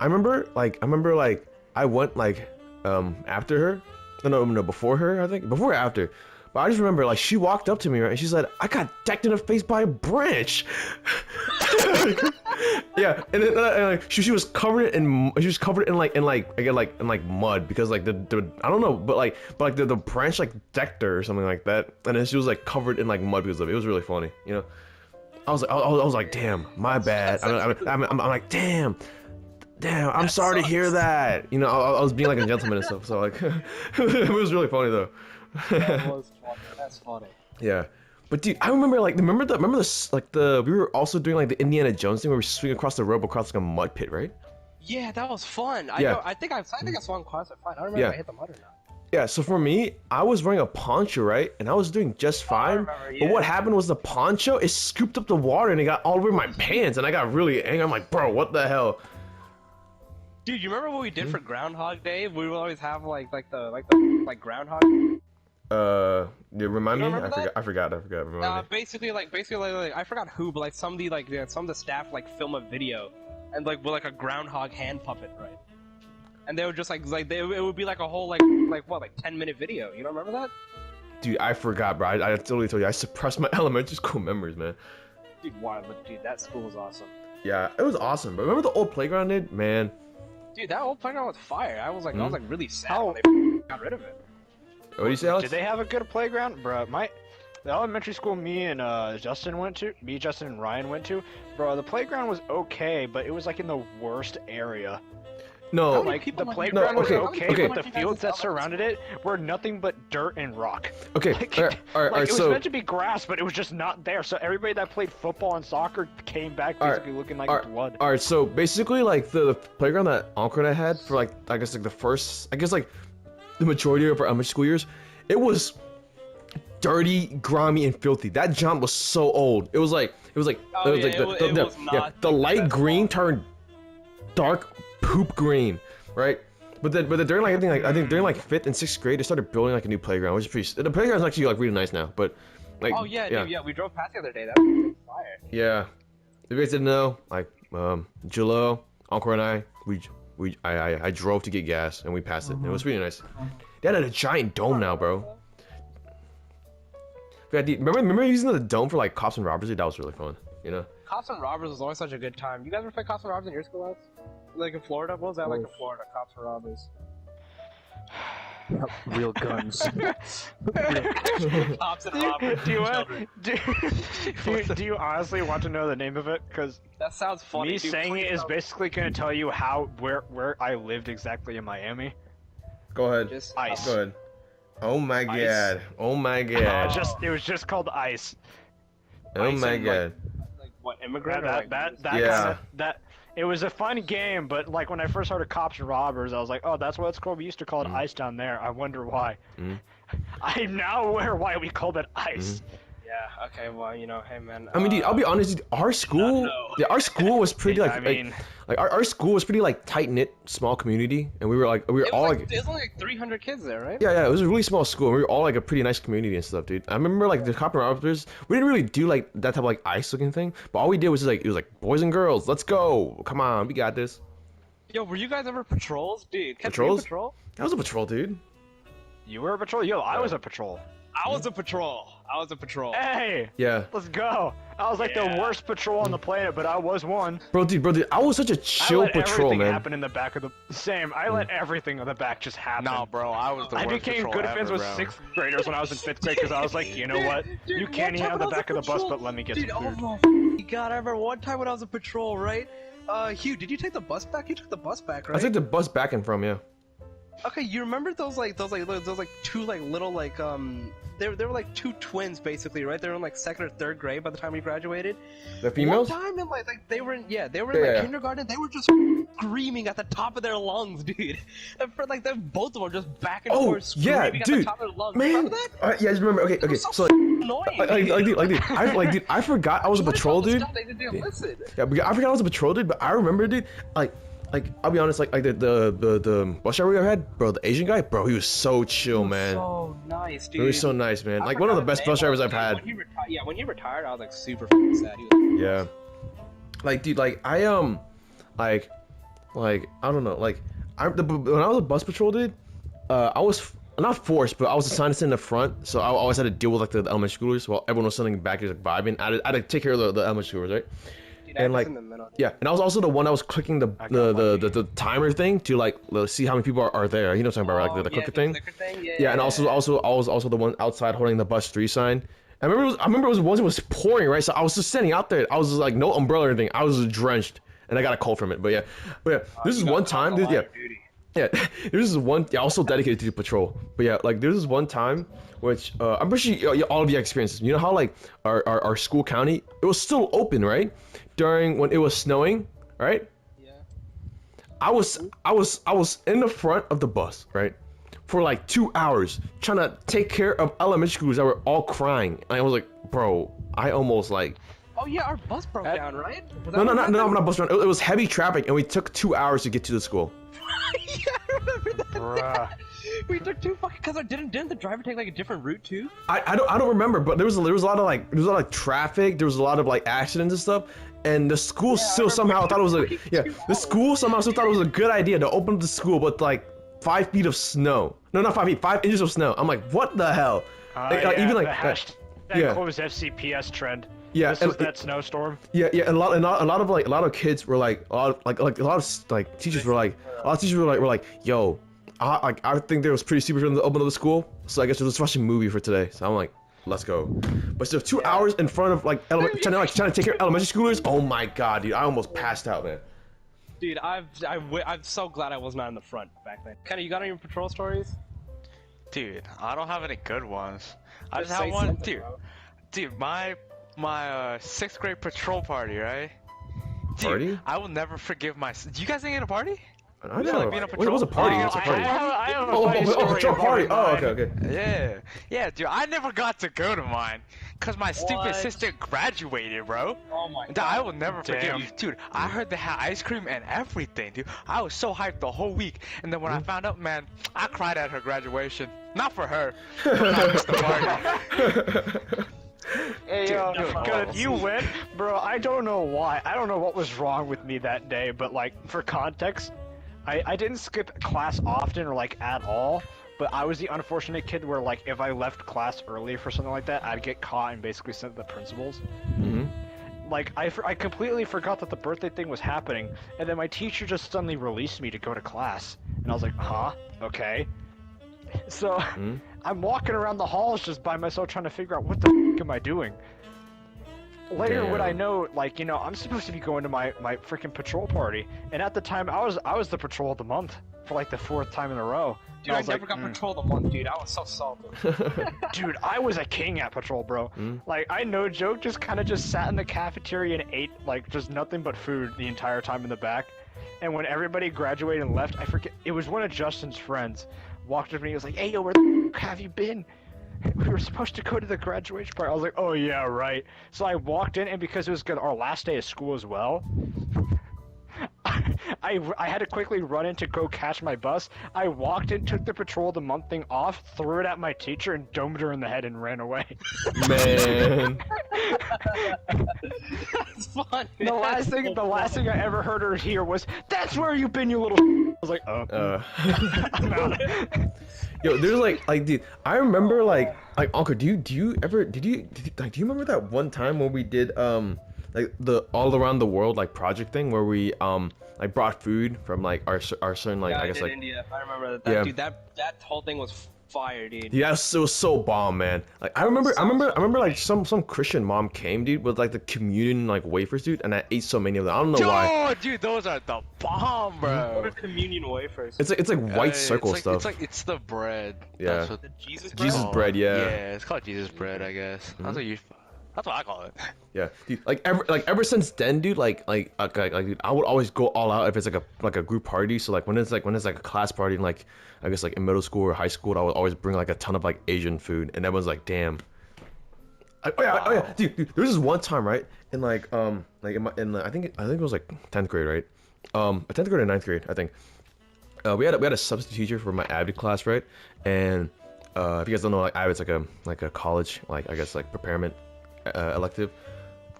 Speaker 1: I remember I went like after her. No, before her, I think. Before or after. But I just remember like she walked up to me, right, and she said, "I got decked in the face by a branch." Yeah, and then like she was covered in mud because like the I don't know, but the branch like decked her or something like that, and then she was like covered in like mud because of it. It was really funny, you know. I was like, damn, my bad. I'm like, damn, I'm sorry to hear that. You know, I was being like a gentleman and stuff. So like, it was really funny though.
Speaker 3: That was funny. That's funny.
Speaker 1: Yeah, but dude, I remember like we were also doing like the Indiana Jones thing where we swing across the rope across like a mud pit, right?
Speaker 5: Yeah, that was fun.
Speaker 1: Yeah.
Speaker 5: I think I saw him cross it fine. I don't remember
Speaker 1: Yeah.
Speaker 5: if I hit the mud or not.
Speaker 1: Yeah, so for me, I was wearing a poncho, right? And I was doing just fine.
Speaker 5: remember,
Speaker 1: But what happened was the poncho, it scooped up the water and it got all over my pants. And I got really angry. I'm like, bro, what the hell?
Speaker 5: Dude, you remember what we did for Groundhog Day? We would always have like the groundhog.
Speaker 1: Yeah, remind
Speaker 5: You
Speaker 1: me?
Speaker 5: remember that?
Speaker 1: I forgot. Remind me.
Speaker 5: Basically, I forgot who, but like some of the staff like film a video, and like with like a groundhog hand puppet, right? And they would just it would be like a whole like 10-minute video. You don't remember that?
Speaker 1: Dude, I forgot, bro. I totally told you. I suppressed my elementary school memories, man.
Speaker 5: Dude, why? But dude, that school was awesome.
Speaker 1: Yeah, it was awesome. But remember the old playground, dude? Man.
Speaker 5: Dude, that old playground was fire. I was like really sad
Speaker 4: How-
Speaker 5: when they got rid of it.
Speaker 1: What do you say, Alex?
Speaker 4: Did they have a good playground, bro? The elementary school me and Justin and Ryan went to, bro. The playground was okay, but it was like in the worst area.
Speaker 1: No,
Speaker 4: Like
Speaker 5: people
Speaker 4: the
Speaker 5: went-
Speaker 4: playground
Speaker 1: No, okay,
Speaker 4: was okay,
Speaker 1: okay.
Speaker 4: but the fields that surrounded it were nothing but dirt and rock.
Speaker 1: okay,
Speaker 4: Like,
Speaker 1: all right,
Speaker 4: like it was
Speaker 1: so
Speaker 4: meant to be grass, but it was just not there. So everybody that played football and soccer came back
Speaker 1: Alright,
Speaker 4: basically looking like
Speaker 1: alright,
Speaker 4: blood.
Speaker 1: all right, so basically, like the playground that Uncle and I had for like I guess like the majority of our elementary school years, it was dirty, grimy, and filthy. That jump was so old. It was like
Speaker 5: Oh,
Speaker 1: like
Speaker 5: yeah, it was not
Speaker 1: the
Speaker 5: the
Speaker 1: light
Speaker 5: best
Speaker 1: green
Speaker 5: one.
Speaker 1: turned dark poop green, right? But then during like I think during like 5th and 6th grade, they started building like a new playground, which is pretty. The playground's actually like really nice now, but like
Speaker 5: Oh yeah,
Speaker 1: yeah.
Speaker 5: dude, yeah, we drove past the other day. That was fire.
Speaker 1: Yeah. If you guys didn't know, like, Jalo, Uncle and I drove to get gas and we passed it. It was really nice. They had a giant dome now, bro. Yeah, dude, remember using the dome for like cops and robbers? Dude, that was really fun. You know?
Speaker 5: Cops and Robbers was always such a good time. You guys ever play Cops and Robbers in your school house? Like in Florida? What was that like in Florida? Cops and Robbers.
Speaker 3: Real guns.
Speaker 5: Cops and Robbers.
Speaker 4: Do you honestly want to know the name of it? Because
Speaker 5: That sounds funny.
Speaker 4: me
Speaker 5: dude.
Speaker 4: saying
Speaker 5: Please
Speaker 4: it is
Speaker 5: don't.
Speaker 4: basically going to tell you where I lived exactly in Miami.
Speaker 1: Go ahead.
Speaker 5: Just
Speaker 4: Ice.
Speaker 1: Go ahead. Oh my
Speaker 4: Ice.
Speaker 1: god. Oh my god.
Speaker 4: It was just called Ice.
Speaker 1: Oh
Speaker 4: Ice
Speaker 1: my
Speaker 4: and,
Speaker 1: god.
Speaker 5: like what immigrant? or, like,
Speaker 1: Yeah.
Speaker 4: It was a fun game, but like when I first heard of Cops and Robbers, I was like, oh, that's what it's called. We used to call it Ice down there. I wonder why.
Speaker 1: Mm.
Speaker 4: I'm now aware why we called it Ice.
Speaker 5: Yeah. Okay. Well, you know, hey man.
Speaker 1: I mean, dude, I'll be honest. Dude, our school, yeah, our school was pretty like,
Speaker 4: I mean,
Speaker 1: like our school was pretty like tight knit, small community, and we were
Speaker 5: It
Speaker 1: all
Speaker 5: was
Speaker 1: like,
Speaker 5: there's only like 300 kids there, right?
Speaker 1: yeah, it was a really small school, and we were all like a pretty nice community and stuff, dude. I remember like the cop and robbers, we didn't really do like that type of like ice looking thing, but all we did was just like it was like boys and girls, let's go, come on, we got this.
Speaker 5: Yo, were you guys ever patrols, dude? Kept
Speaker 1: Patrols?
Speaker 5: you patrol?
Speaker 1: That was a patrol, dude.
Speaker 4: you were a patrol? Yo, I was a patrol.
Speaker 5: I was a patrol.
Speaker 4: Hey,
Speaker 1: Yeah,
Speaker 4: let's go. I was like the worst patrol on the planet, but I was one.
Speaker 1: bro, dude, I was such a
Speaker 4: I
Speaker 1: chill
Speaker 4: let
Speaker 1: patrol,
Speaker 4: everything
Speaker 1: man.
Speaker 4: happen in the back of the same. I let everything in the back just happen.
Speaker 2: Nah, bro, I was the
Speaker 4: I
Speaker 2: worst
Speaker 4: became
Speaker 2: patrol
Speaker 4: good
Speaker 2: ever,
Speaker 4: friends with
Speaker 2: bro.
Speaker 4: 6th graders when I was in 5th grade because I was like, you know what? You can't eat on the back of the bus, but let me get some food.
Speaker 5: Oh my god, I remember one time when I was a patrol, right? Hugh, did you take the bus back? You took the bus back, right?
Speaker 1: I took the bus back and from, yeah.
Speaker 5: Okay, you remember those two like little like they were like two twins basically, right? They were in like 2nd or 3rd grade by the time we graduated.
Speaker 1: The females?
Speaker 5: One time in like they were in in like
Speaker 1: Yeah.
Speaker 5: kindergarten. They were just screaming at the top of their lungs, dude. And for like both of them just back and
Speaker 1: Oh,
Speaker 5: forth screaming
Speaker 1: yeah,
Speaker 5: at the
Speaker 1: dude.
Speaker 5: top of their lungs.
Speaker 1: Man,
Speaker 5: Remember that?
Speaker 1: yeah, I just remember. Okay,
Speaker 5: It was
Speaker 1: so
Speaker 5: annoying.
Speaker 1: dude, I forgot I was a patrol, dude.
Speaker 5: They didn't listen.
Speaker 1: Yeah, I forgot I was a patrol, dude. But I remember, dude, like I'll be honest, like the bus driver we ever had, bro, the Asian guy, bro, he was so chill, man.
Speaker 5: So nice, dude.
Speaker 1: He was so nice, man.
Speaker 5: I
Speaker 1: Like one of the
Speaker 5: forgot
Speaker 1: best
Speaker 5: his
Speaker 1: bus
Speaker 5: name.
Speaker 1: drivers I've had.
Speaker 5: When he retired, I was like super fucking sad. He was
Speaker 1: Yeah. Like, dude, like I like I don't know, like when I was a bus patrol, dude, I was not forced, but I was assigned to sit in the front, so I always had to deal with like the elementary schoolers while everyone was sitting back, just like vibing. I had to take care of the elementary schoolers, right?
Speaker 5: Dude, I
Speaker 1: And
Speaker 5: was
Speaker 1: like,
Speaker 5: in the middle.
Speaker 1: yeah, and I was also the one that was clicking the timer thing to like see how many people are there. You know what I'm talking about, right? Like the clicker thing. Yeah, and also I was also the one outside holding the bus 3 sign. I remember it was once it was pouring, right? So I was just standing out there. I was just like no umbrella or anything. I was just drenched, and I got a cold from it. But yeah, this is one time, dude. Yeah. Yeah, this is one. Yeah, I was so dedicated to the patrol. But yeah, like there was this one time, which I'm pretty sure all of you experienced. You know how like our school county, it was still open, right? During when it was snowing, right?
Speaker 5: Yeah.
Speaker 1: I was in the front of the bus, right, for like 2 hours trying to take care of elementary schools that were all crying. And I was like, bro, I almost like.
Speaker 5: Oh yeah, our bus broke down, right? Was that
Speaker 1: No,
Speaker 5: what
Speaker 1: I'm
Speaker 5: happened?
Speaker 1: not bus run. It was heavy traffic, and we took 2 hours to get to the school.
Speaker 5: Yeah, I remember that.
Speaker 4: Bruh.
Speaker 5: We took two fucking because didn't the driver take like a different route too?
Speaker 1: I don't remember, but there was a lot of traffic. There was a lot of like accidents and stuff, and the school still somehow thought it was the school somehow still thought it was a good idea to open up the school with like 5 feet of snow. No, not 5 feet, 5 inches of snow. I'm like, what the hell? Even like
Speaker 4: the hashtag
Speaker 1: yeah.
Speaker 4: closed FCPS trend.
Speaker 1: Yeah,
Speaker 4: This
Speaker 1: and
Speaker 4: is that snowstorm.
Speaker 1: yeah, and a lot of kids were like, a lot of teachers were like, yo, I think it was pretty stupid for them to open up the school, so I guess we're just watching a movie for today. So I'm like, let's go. But still, 2 hours in front of like trying to take care of elementary schoolers. Oh my god, dude, I almost passed out, man.
Speaker 5: Dude, I'm so glad I was not in the front back then. Kenny, you got any patrol stories?
Speaker 2: Dude, I don't have any good ones. I just
Speaker 5: say
Speaker 2: have one,
Speaker 5: something,
Speaker 2: dude.
Speaker 5: bro.
Speaker 2: Dude, my 6th grade patrol party, right? Dude,
Speaker 1: Party?
Speaker 2: I will never forgive my. Do you guys think in a party?
Speaker 1: I
Speaker 2: Yeah,
Speaker 1: know.
Speaker 2: like being a
Speaker 1: Wait, it was a party.
Speaker 2: patrol-
Speaker 1: It's a party.
Speaker 4: I have a
Speaker 1: Oh,
Speaker 4: funny story
Speaker 1: patrol
Speaker 4: about
Speaker 1: party. Oh,
Speaker 4: mine.
Speaker 1: okay.
Speaker 2: Yeah, dude, I never got to go to mine, cause my stupid
Speaker 5: What?
Speaker 2: sister graduated, bro.
Speaker 5: Oh my
Speaker 2: Dude,
Speaker 5: god.
Speaker 2: I will never forgive
Speaker 4: Damn.
Speaker 2: you, dude. I heard they had ice cream and everything, dude. I was so hyped the whole week, and then when I found out, man, I cried at her graduation. Not for her, but I missed the party.
Speaker 4: Hey,
Speaker 2: Dude,
Speaker 4: good, you went, bro. I don't know why. I don't know what was wrong with me that day, but like for context, I didn't skip class often or like at all. But I was the unfortunate kid where like if I left class early for something like that, I'd get caught and basically sent to the principals.
Speaker 1: Mhm.
Speaker 4: Like I completely forgot that the birthday thing was happening, and then my teacher just suddenly released me to go to class, and I was like, huh, okay. So I'm walking around the halls just by myself trying to figure out what the f am I doing. Later would I
Speaker 1: Damn.
Speaker 4: know, like, you know, I'm supposed to be going to my freaking patrol party, and at the time I was the patrol of the month for like the 4th time in a row.
Speaker 5: Dude,
Speaker 4: And
Speaker 5: I
Speaker 4: was
Speaker 5: never
Speaker 4: like,
Speaker 5: got patrol of the month, dude. I was so salty.
Speaker 4: Dude, I was a king at patrol, bro. Like, I no joke, just kind of just sat in the cafeteria and ate like just nothing but food the entire time in the back. And when everybody graduated and left, I forget, it was one of Justin's friends walked up to me. He was like, "Hey, yo, where the f have you been? We were supposed to go to the graduation party." I was like, "Oh yeah, right." So I walked in, and because it was our last day of school as well, I had to quickly run in to go catch my bus. I walked in, took the patrol of the month thing off, threw it at my teacher, and domed her in the head and ran away.
Speaker 1: Man.
Speaker 5: It's fun.
Speaker 4: The last thing I ever heard her hear was, "That's where you've been, you little." I was like, "Oh." I'm out.
Speaker 1: Yo, there's like, dude, I remember like, Uncle, do you remember that one time when we did like the all around the world like project thing where we like brought food from like our certain like
Speaker 5: Yeah,
Speaker 1: I guess
Speaker 5: did
Speaker 1: like
Speaker 5: India. I remember that.
Speaker 1: Yeah.
Speaker 5: Dude, that whole thing was fire, dude.
Speaker 1: yeah, it was so bomb, man. Like I remember like some Christian mom came, dude, with like the communion like wafers, dude, and I ate so many of them. I don't know why.
Speaker 2: Yo, dude, those are the bomb,
Speaker 5: What are
Speaker 2: bro.
Speaker 5: communion wafers?
Speaker 1: It's like white circle
Speaker 2: it's
Speaker 1: stuff.
Speaker 2: it's the bread.
Speaker 1: Yeah.
Speaker 2: That's what
Speaker 5: The Jesus bread?
Speaker 1: Jesus bread, yeah.
Speaker 2: Yeah, it's called Jesus bread, I guess. That's what I call it.
Speaker 1: Yeah, dude, like ever since then, dude, like dude, I would always go all out if it's like a group party. So like when it's like a class party, in, like I guess like in middle school or high school, I would always bring like a ton of like Asian food, and everyone's like, damn. Oh yeah, dude, there was this one time, right? In like I think it was like 10th grade, right? 10th grade or 9th grade, I think. We had a substitute teacher for my AVID class, right? And if you guys don't know, like AVID's like a college, like I guess like preparement elective.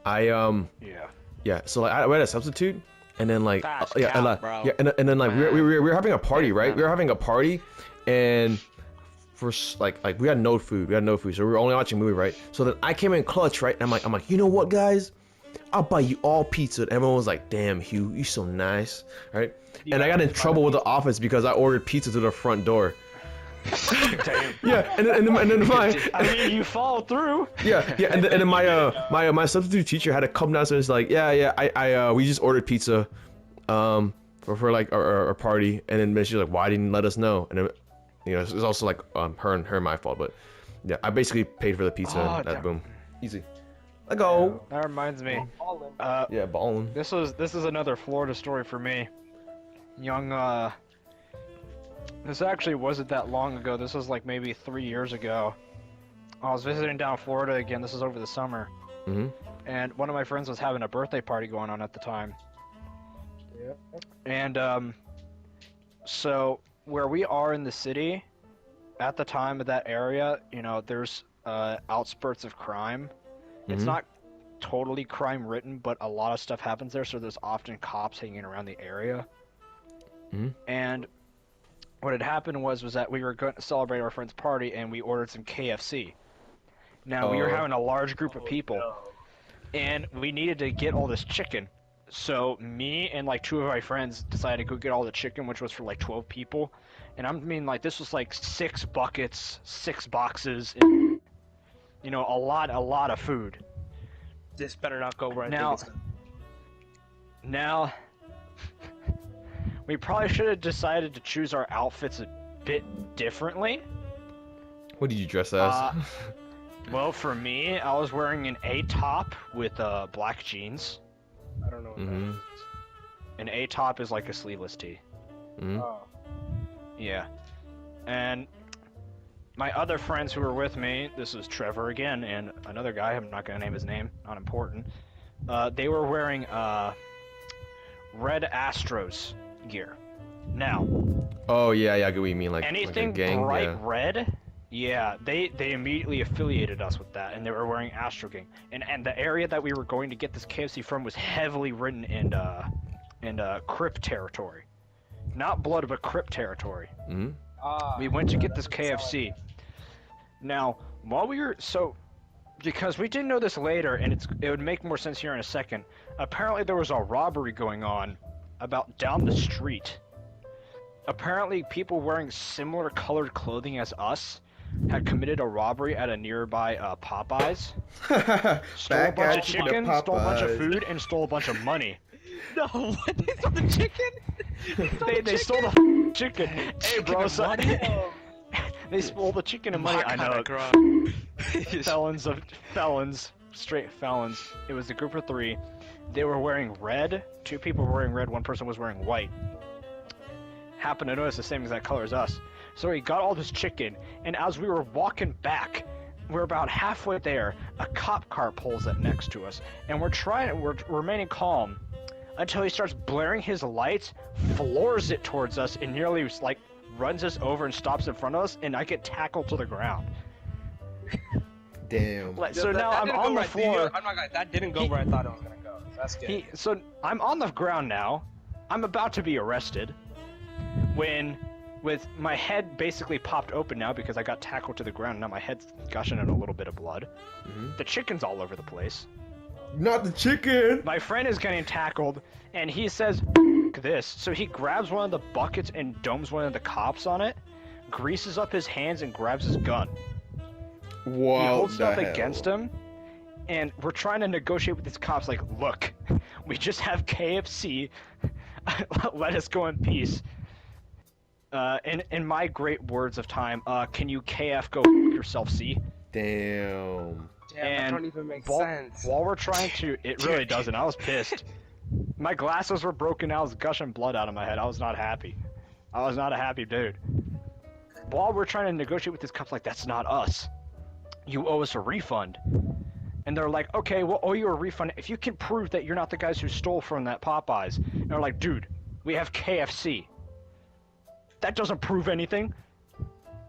Speaker 1: Yeah, so like we had a substitute, and then like
Speaker 2: That's
Speaker 1: yeah,
Speaker 2: cap, bro.
Speaker 1: and then like we were having a party,
Speaker 2: Yeah,
Speaker 1: right?
Speaker 2: man.
Speaker 1: We were having a party, and for like we had no food, so we were only watching a movie, right? So then I came in clutch, right? And I'm like, you know what, guys? I'll buy you all pizza. And everyone was like, damn, Hugh, you so nice, right? And I got in trouble with the office because I ordered pizza to the front door.
Speaker 4: Damn.
Speaker 1: Yeah, and then my
Speaker 4: I mean, you followed through.
Speaker 1: yeah, and then my substitute teacher had to come downstairs like, I we just ordered pizza, for like our party, and then she's like, why didn't you let us know? And then, you know, it's also like her and my fault, but yeah, I basically paid for the pizza.
Speaker 4: Oh,
Speaker 1: And that
Speaker 4: damn.
Speaker 1: boom, easy. Let go.
Speaker 4: That reminds me.
Speaker 1: Yeah, ballin'.
Speaker 4: This is another Florida story for me. This actually wasn't that long ago. This was like maybe 3 years ago. I was visiting down Florida again. This is over the summer. And one of my friends was having a birthday party going on at the time. And so where we are in the city, at the time of that area, you know, there's outspurts of crime. It's not totally crime ridden, but a lot of stuff happens there, so there's often cops hanging around the area. And what had happened was that we were going to celebrate our friend's party, and we ordered some KFC. Now we were having a large group of people, and we needed to get all this chicken. So me and like 2 of my friends decided to go get all the chicken, which was for like 12 people. And I mean, like, this was like 6 buckets, 6 boxes, and, you know, a lot of food.
Speaker 5: This better not go where I
Speaker 4: Now-
Speaker 5: think it's gonna.
Speaker 4: Now, we probably should have decided to choose our outfits a bit differently.
Speaker 1: What did you dress as?
Speaker 4: Well, for me, I was wearing an A top with black jeans.
Speaker 5: I don't know what
Speaker 1: Mhm.
Speaker 4: An A top is like a sleeveless tee.
Speaker 5: that
Speaker 1: Mhm.
Speaker 5: is. Oh.
Speaker 4: Yeah. And my other friends who were with me, this is Trevor again, and another guy, I'm not going to name his name, not important. They were wearing red Astros gear. Now,
Speaker 1: Oh yeah, I get what you mean. Like
Speaker 4: anything
Speaker 1: like a gang.
Speaker 4: bright
Speaker 1: Yeah.
Speaker 4: red, yeah, they immediately affiliated us with that, and they were wearing Astro Gang. And the area that we were going to get this KFC from was heavily written in Crip territory. Not blood, but Crip territory.
Speaker 1: Mhm.
Speaker 4: We went to get this KFC. Now, while we were because we didn't know this later, and it would make more sense here in a second. Apparently, there was a robbery going on about down the street. Apparently, people wearing similar colored clothing as us had committed a robbery at a nearby Popeyes. Stole a
Speaker 1: Back
Speaker 4: bunch of
Speaker 1: at you,
Speaker 4: chicken,
Speaker 1: the
Speaker 4: stole a bunch of
Speaker 1: Popeyes.
Speaker 4: food, and stole a bunch of money.
Speaker 5: No, what? They stole the chicken?
Speaker 4: They stole the chicken. Hey, bro,
Speaker 2: and
Speaker 4: so
Speaker 2: money?
Speaker 4: they stole the chicken and money. I know. Felons, straight felons. It was a group of 3. They were wearing red. 2 people were wearing red. 1 person was wearing white. Happened to notice the same exact color as us. So he got all this chicken, and as we were walking back, we're about halfway there. A cop car pulls up next to us, and we're remaining calm until he starts blaring his lights, floors it towards us, and nearly like runs us over and stops in front of us, and I get tackled to the ground.
Speaker 1: Damn.
Speaker 4: So now I'm on the floor.
Speaker 5: I'm not gonna. That didn't go where I thought it was gonna go. That's good.
Speaker 4: So I'm on the ground now. I'm about to be arrested. When, with my head basically popped open now because I got tackled to the ground. Now my head's gushing in a little bit of blood.
Speaker 1: Mhm.
Speaker 4: The chicken's all over the place.
Speaker 1: Not the chicken.
Speaker 4: My friend is getting tackled, and he says, "F this." So he grabs one of the buckets and domes one of the cops on it, greases up his hands, and grabs his gun. He
Speaker 1: Wow.
Speaker 4: holds it up against him, and we're trying to negotiate with these cops. Like, look, we just have KFC. Let us go in peace. In my great words of time, can you KF go f yourself, C?
Speaker 1: Damn.
Speaker 5: Damn, that
Speaker 4: and
Speaker 5: don't even make
Speaker 4: while,
Speaker 5: sense.
Speaker 4: while we're trying to, it really doesn't. I was pissed. My glasses were broken. I was gushing blood out of my head. I was not happy. I was not a happy dude. While we're trying to negotiate with these cops, like, that's not us. You owe us a refund. And they're like, okay, we'll owe you a refund if you can prove that you're not the guys who stole from that Popeyes. And they're like, dude, we have KFC. That doesn't prove anything.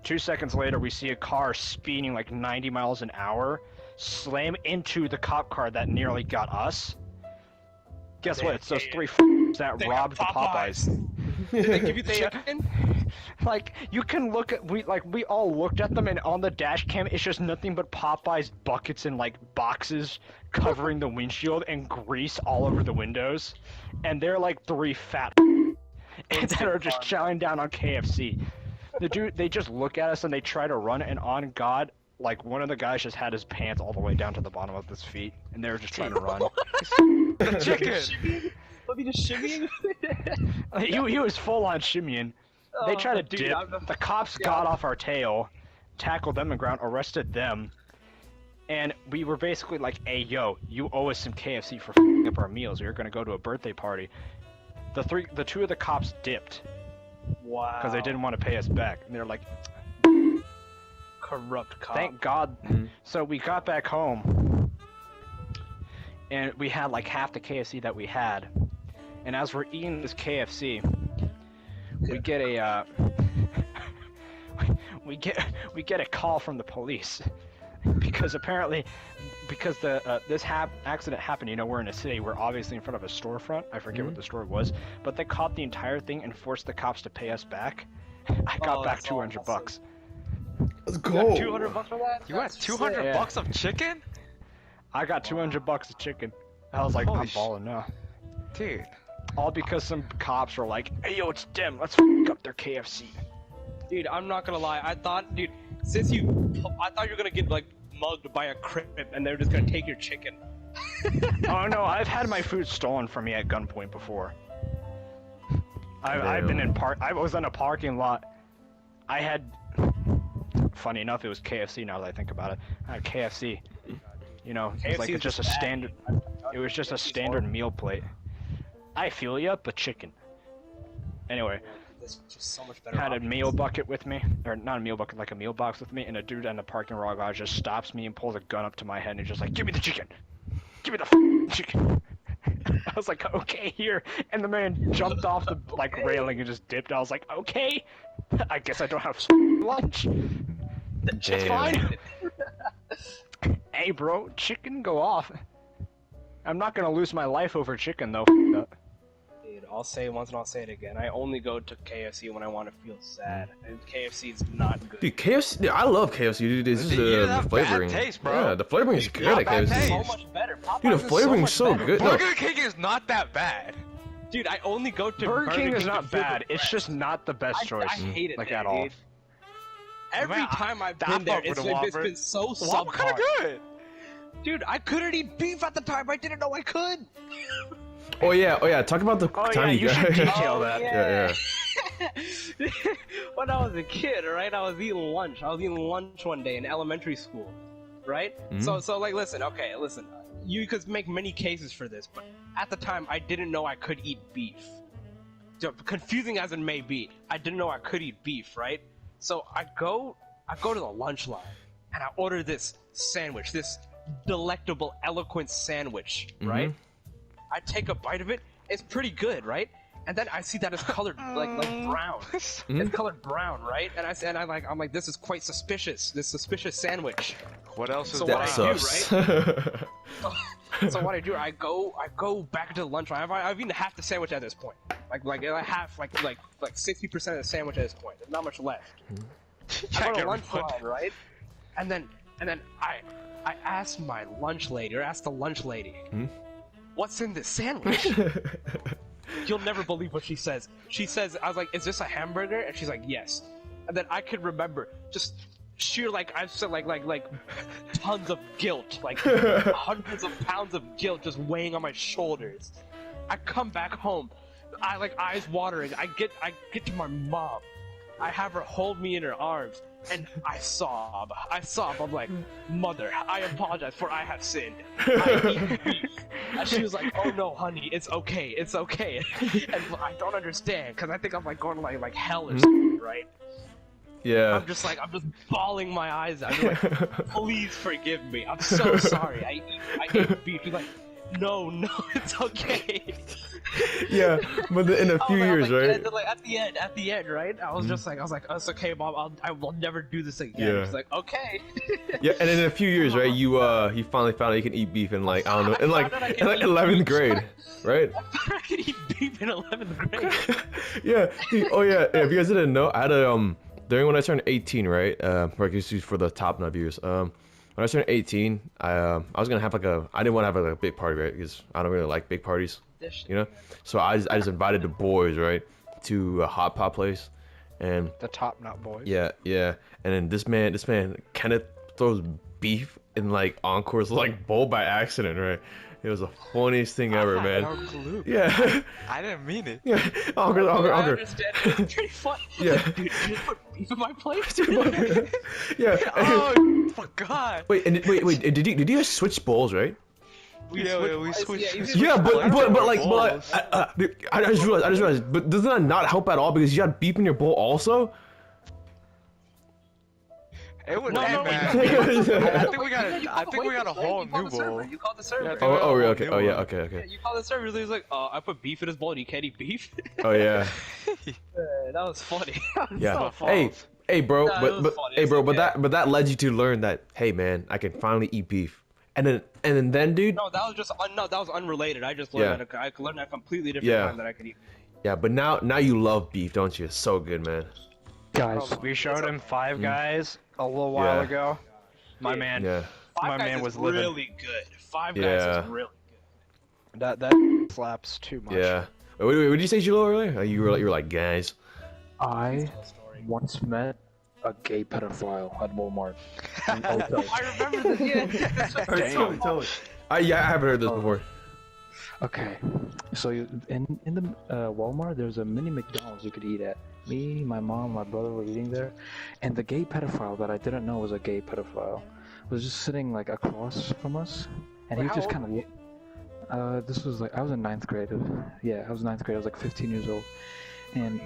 Speaker 4: 2 seconds later, we see a car speeding like 90 miles an hour, slam into the cop car that nearly got us. Guess what? It's those 3 that
Speaker 5: They
Speaker 4: robbed the
Speaker 5: have
Speaker 4: Popeyes.
Speaker 5: Did they give you the chicken?
Speaker 4: Like, you can look at, we all looked at them, and on the dash cam, it's just nothing but Popeyes buckets and, like, boxes covering the windshield and grease all over the windows. And they're like 3 fat that are just chowing down on KFC. They just look at us and they try to run, and on God, like, one of the guys just had his pants all the way down to the bottom of his feet, and they were just trying to run.
Speaker 2: The chicken.
Speaker 5: Was he just shimmying?
Speaker 4: He was full on shimmying. They tried to
Speaker 5: dude,
Speaker 4: dip. The cops got off our tail, tackled them on the ground, arrested them, and we were basically like, hey, yo, you owe us some KFC for f***ing up our meals. We were gonna go to a birthday party. The 2 of the cops dipped
Speaker 5: Wow.
Speaker 4: because they didn't want to pay us back. And they're like,
Speaker 5: corrupt cop.
Speaker 4: thank God.
Speaker 1: Mhm.
Speaker 4: So we got back home, and we had like half the KFC that we had. And as we're eating this KFC, we get a we get a call from the police because apparently this accident happened. You know, we're in a city. We're obviously in front of a storefront. I forget what the store was, but they caught the entire thing and forced the cops to pay us back. I got back
Speaker 5: that's
Speaker 4: $200
Speaker 5: awesome.
Speaker 4: bucks.
Speaker 1: Let's
Speaker 5: You got
Speaker 1: go.
Speaker 5: $200 for that?
Speaker 2: You got
Speaker 5: That's
Speaker 2: 200
Speaker 5: sick.
Speaker 2: bucks of chicken?
Speaker 4: I got $200 of chicken. I was like,
Speaker 2: Holy
Speaker 4: I'm balling now.
Speaker 2: Dude.
Speaker 4: All because some cops were like, "Hey, yo, it's them. Let's f up their KFC."
Speaker 5: Dude, I'm not gonna lie. I thought, dude, I thought you were gonna get like mugged by a crip and they're just gonna take your chicken.
Speaker 4: Oh no, I've had my food stolen from me at gunpoint before. I've been in I was in a parking lot. I had. Funny enough, it was KFC. Now that I think about it, I had KFC. You know, it was like just a standard. It was just a standard meal plate. I feel ya, but chicken. Anyway.
Speaker 5: This is just so much better.
Speaker 4: Had a meal bucket with me, or not a meal bucket, like a meal box with me, and a dude in the parking garage just stops me and pulls a gun up to my head and he's just like, "Give me the chicken! Give me the chicken!" I was like, "Okay, here," and the man jumped off the like railing and just dipped. I was like, "Okay, I guess I don't have lunch. It's fine." Hey, bro, chicken, go off. I'm not gonna lose my life over chicken though.
Speaker 5: Dude, I'll say it once and I'll say it again. I only go to KFC when I want to feel sad, and KFC is not good.
Speaker 1: Dude, KFC. Dude, I love KFC. Dude, this is the flavoring.
Speaker 2: Bad taste, bro.
Speaker 1: Yeah, the flavoring is good at
Speaker 2: bad
Speaker 1: KFC.
Speaker 2: taste.
Speaker 5: So much better. Popeyes
Speaker 1: Dude, the
Speaker 5: is
Speaker 1: flavoring is so
Speaker 5: much better.
Speaker 1: good. No,
Speaker 2: Burger King is not that bad.
Speaker 5: Dude, I only go to
Speaker 4: Burger King is
Speaker 5: to
Speaker 4: not
Speaker 5: feel the
Speaker 4: bad. It's
Speaker 5: bread.
Speaker 4: just not the best choice.
Speaker 5: I hate it
Speaker 4: like
Speaker 5: there,
Speaker 4: at all.
Speaker 5: dude. Every
Speaker 2: Man,
Speaker 5: time I've
Speaker 2: I
Speaker 5: been there,
Speaker 2: fuck with
Speaker 5: it's
Speaker 2: a
Speaker 5: been
Speaker 2: Whopper.
Speaker 5: so
Speaker 2: Whopper kind
Speaker 5: subpar.
Speaker 2: of good.
Speaker 5: Dude, I couldn't eat beef at the time. I didn't know I could.
Speaker 1: oh yeah. Talk about the
Speaker 4: Oh
Speaker 1: time
Speaker 4: yeah, you should
Speaker 1: got.
Speaker 4: detail
Speaker 5: Oh,
Speaker 4: that.
Speaker 1: yeah.
Speaker 5: When I was a kid, right, I was eating lunch. I was eating lunch one day in elementary school, right? So like, listen, you could make many cases for this, but at the time, I didn't know I could eat beef. So, confusing as it may be, I didn't know I could eat beef, right? So I go to the lunch line, and I order this sandwich, this delectable, eloquent sandwich, right? I take a bite of it. It's pretty good, right? And then I see that it's colored like brown. It's colored brown, right? And I'm like, this is quite suspicious. This suspicious sandwich.
Speaker 2: What else is
Speaker 5: So
Speaker 2: that?
Speaker 5: what I do, right? So what I do, I go back into the lunch line. I've eaten half the sandwich at this point. Like half, like 60% of the sandwich at this point. There's not much left. I go to lunch line, right? And then I asked my lunch lady, or asked the lunch lady, what's in this sandwich? You'll never believe what she says. She says, I was like, is this a hamburger? And she's like, yes. And then I could remember just sheer, like, I've said, like tons of guilt, like hundreds of pounds of guilt just weighing on my shoulders. I come back home, I like eyes watering. I get to my mom. I have her hold me in her arms, and I sob. I'm like, "Mother, I apologize for I have sinned. I eat beef." And she was like, "Oh no, honey, it's okay, it's okay." And I don't understand, because I think I'm like going to like hell or something, right?
Speaker 1: Yeah.
Speaker 5: I'm just bawling my eyes out. I'm like, "Please forgive me. I'm so sorry. I ate beef." She's like, no, it's okay.
Speaker 1: Yeah, but in a few years,
Speaker 5: like,
Speaker 1: right?
Speaker 5: And then, like, at the end, right? I was just like, oh, it's okay, Mom. I will never do this again.
Speaker 1: Yeah.
Speaker 5: She's like, okay.
Speaker 1: Yeah, and in a few years, right? You finally found out you can eat beef in like, I don't know, in like 11th grade, right?
Speaker 5: I could eat beef in 11th grade.
Speaker 1: Yeah. Dude, oh yeah. If you guys didn't know, I had a during when I turned 18, right? For the top nut viewers. When I turned 18, I was gonna have I didn't want to have like a big party, right? Because I don't really like big parties, you know. So I just invited the boys, right, to a hot pot place, and
Speaker 4: The Top Nut Boys.
Speaker 1: yeah, and then this man Kenneth throws beef in like Encore's like bowl by accident, right? It was the funniest thing ever,
Speaker 2: I
Speaker 1: man.
Speaker 2: had no clue.
Speaker 1: Yeah,
Speaker 2: I didn't mean it.
Speaker 1: yeah,
Speaker 5: I
Speaker 1: Encore.
Speaker 5: understand. It's pretty fun.
Speaker 1: Yeah.
Speaker 5: Dude, you just put beef in my plate?
Speaker 1: Yeah.
Speaker 2: Oh, forgot.
Speaker 1: Wait, did you guys switch bowls, right?
Speaker 2: We switched.
Speaker 1: Yeah, but
Speaker 2: bowls.
Speaker 1: I just realized, but doesn't that not help at all because you had beef in your bowl also?
Speaker 2: It was
Speaker 5: No,
Speaker 2: hey,
Speaker 5: no,
Speaker 2: man. I think we got a whole new bowl.
Speaker 5: You called the server.
Speaker 1: Oh, really? Okay.
Speaker 2: New
Speaker 1: Oh, yeah.
Speaker 2: one.
Speaker 1: Okay.
Speaker 5: You called the server. He's like, I put beef in his bowl and you can't eat beef.
Speaker 1: Oh, yeah.
Speaker 5: That was funny.
Speaker 1: Yeah.
Speaker 5: So
Speaker 1: Hey, bro.
Speaker 5: Nah, it was funny.
Speaker 1: Hey,
Speaker 5: It's
Speaker 1: bro.
Speaker 5: okay.
Speaker 1: But that led you to learn that, hey, man, I can finally eat beef. And then, dude.
Speaker 5: No, that was just that was unrelated. I just
Speaker 1: Yeah.
Speaker 5: learned I learned at a completely different
Speaker 1: Yeah.
Speaker 5: time that I could eat.
Speaker 1: Yeah, but now you love beef, don't you? It's so good, man.
Speaker 3: Guys,
Speaker 4: We showed him Five Guys a little while
Speaker 1: Yeah.
Speaker 4: ago. My man.
Speaker 1: Yeah.
Speaker 5: Five
Speaker 4: My
Speaker 5: Guys
Speaker 4: man
Speaker 5: is
Speaker 4: was living.
Speaker 5: really good. Five Guys
Speaker 1: Yeah.
Speaker 5: is really
Speaker 4: That slaps too much.
Speaker 1: Yeah. What did you say, Jilo, earlier? You were like, guys.
Speaker 3: I once met a gay pedophile at Walmart. Okay.
Speaker 5: I remember this. Yeah.
Speaker 1: Tell me. Yeah, I haven't heard this before.
Speaker 3: Okay, so in the Walmart, there's a mini McDonald's you could eat at. Me, my mom, my brother were eating there, and the gay pedophile that I didn't know was a gay pedophile was just sitting like across from us, and he was just kind of. This was like I was in ninth grade. Yeah, I was in ninth grade. I was like 15 years old, and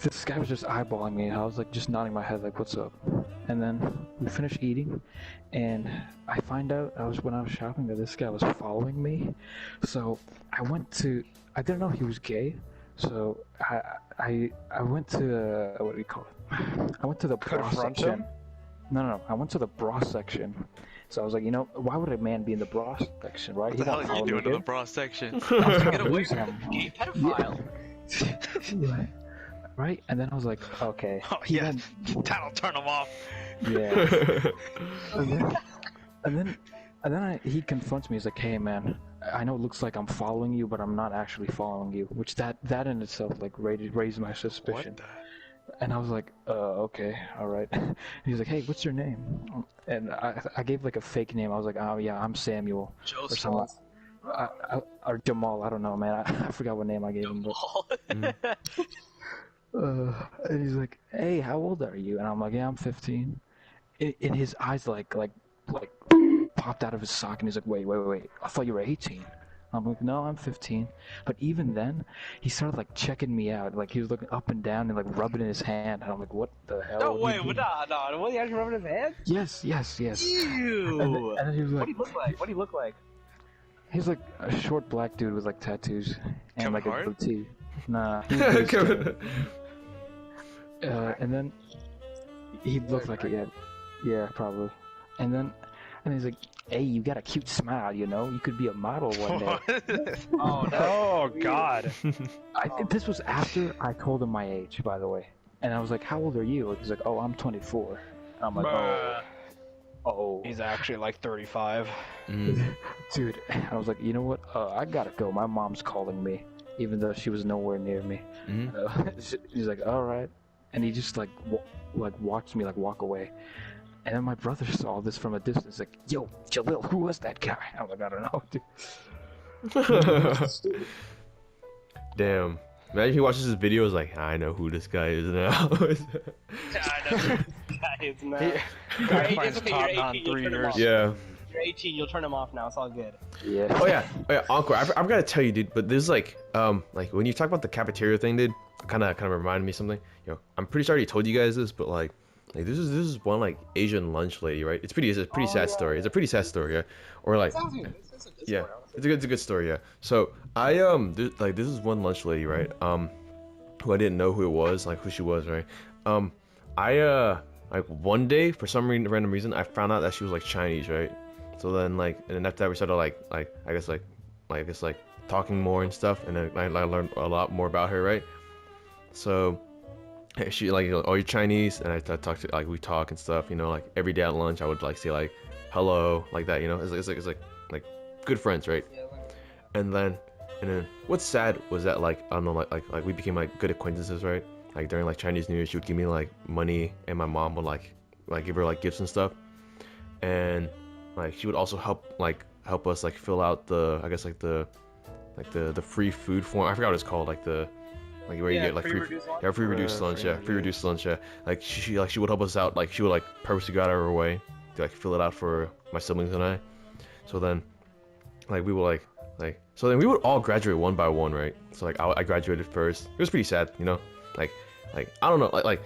Speaker 3: this guy was just eyeballing me. And I was like just nodding my head like, "What's up?" And then we finished eating, and I find out when I was shopping that this guy was following me. So I didn't know he was gay. So I went to what do you call it? I went to the bra
Speaker 4: Confront
Speaker 3: section.
Speaker 4: him?
Speaker 3: No. I went to the bra section. So I was like, why would a man be in the bra section, right?
Speaker 2: What the hell are you doing in the bra section?
Speaker 5: Get away from him, gay pedophile.
Speaker 3: Yeah. Right? And then I was like, okay.
Speaker 2: Oh yeah, that'll turn him off.
Speaker 3: Yeah. and then he confronts me. He's like, "Hey, man, I know it looks like I'm following you, but I'm not actually following you." Which that in itself like raised my suspicion. And I was like, okay, all right. And he's like, "Hey, what's your name?" And I gave like a fake name. I was like, "Oh yeah, I'm Samuel." Or something. Or Jamal. I don't know, man. I forgot what name I gave him. But... and he's like, "Hey, how old are you?" And I'm like, "Yeah, I'm 15." In his eyes, like popped out of his sock, and he's like, "Wait! I thought you were 18." I'm like, "No, I'm 15." But even then, he started like checking me out. Like he was looking up and down and like rubbing in his hand. And I'm like, "What the hell?"
Speaker 5: No way, no. What, he actually rubbing his hand?
Speaker 3: Yes.
Speaker 5: Ew.
Speaker 3: And then he was like,
Speaker 5: What do you look like?
Speaker 3: He's like a short black dude with like tattoos and
Speaker 2: Kevin
Speaker 3: like
Speaker 2: Hart?
Speaker 3: a goatee. Nah. He was
Speaker 1: Kevin-
Speaker 3: and then he looked like it, yeah, probably. And he's like, "Hey, you got a cute smile, you could be a model one day."
Speaker 5: Oh, no.
Speaker 4: Oh God.
Speaker 3: This was after I told him my age, by the way. And I was like, "How old are you?" He's like, "Oh, I'm 24." And I'm like, "Oh."
Speaker 4: He's actually like 35.
Speaker 3: Dude, I was like, "You know what? I gotta go. My mom's calling me," even though she was nowhere near me. He's like, "All right," and he just like watched me like walk away. And then my brother saw this from a distance, like, "Yo, Jalil, who was that guy?" I'm like, "I don't know, dude."
Speaker 1: Damn. Imagine he watches this video, is like, I know who this guy is now.
Speaker 5: I know. That is not.
Speaker 4: Guy finds top on 3 years.
Speaker 1: Yeah.
Speaker 5: You're 18, you'll turn him off now. It's all good.
Speaker 3: Yeah.
Speaker 1: Oh yeah, Encore. I've got to tell you, dude. But this is like when you talk about the cafeteria thing, dude, kind of reminded me of something. I'm pretty sure I already told you guys this, but like this is one like Asian lunch lady, right? It's a pretty sad story. It's a pretty sad story, yeah. Or like, yeah, it's a good story, yeah. So this is one lunch lady, right? Who I didn't know who it was, like who she was, right? Like one day for some random reason I found out that she was like Chinese, right? So then and then after that we started I guess talking more and stuff, and then I learned a lot more about her, right? So she like, "Oh, you're Chinese," and I talked to we talk and stuff, like every day at lunch I would like say like hello, like that, it's like good friends, right? And then what's sad was that like I don't know, like we became like good acquaintances, right? Like during like Chinese New Year, she would give me like money, and my mom would like give her like gifts and stuff, and like she would also help us like fill out the the free food form. I forgot what it's called, where you get like free reduced lunch, free reduced lunch, yeah. Like she would help us out, like she would like purposely go out of her way to like fill it out for my siblings and I. So then like we would so then we would all graduate one by one, right? So like I graduated first. It was pretty sad, like I don't know, like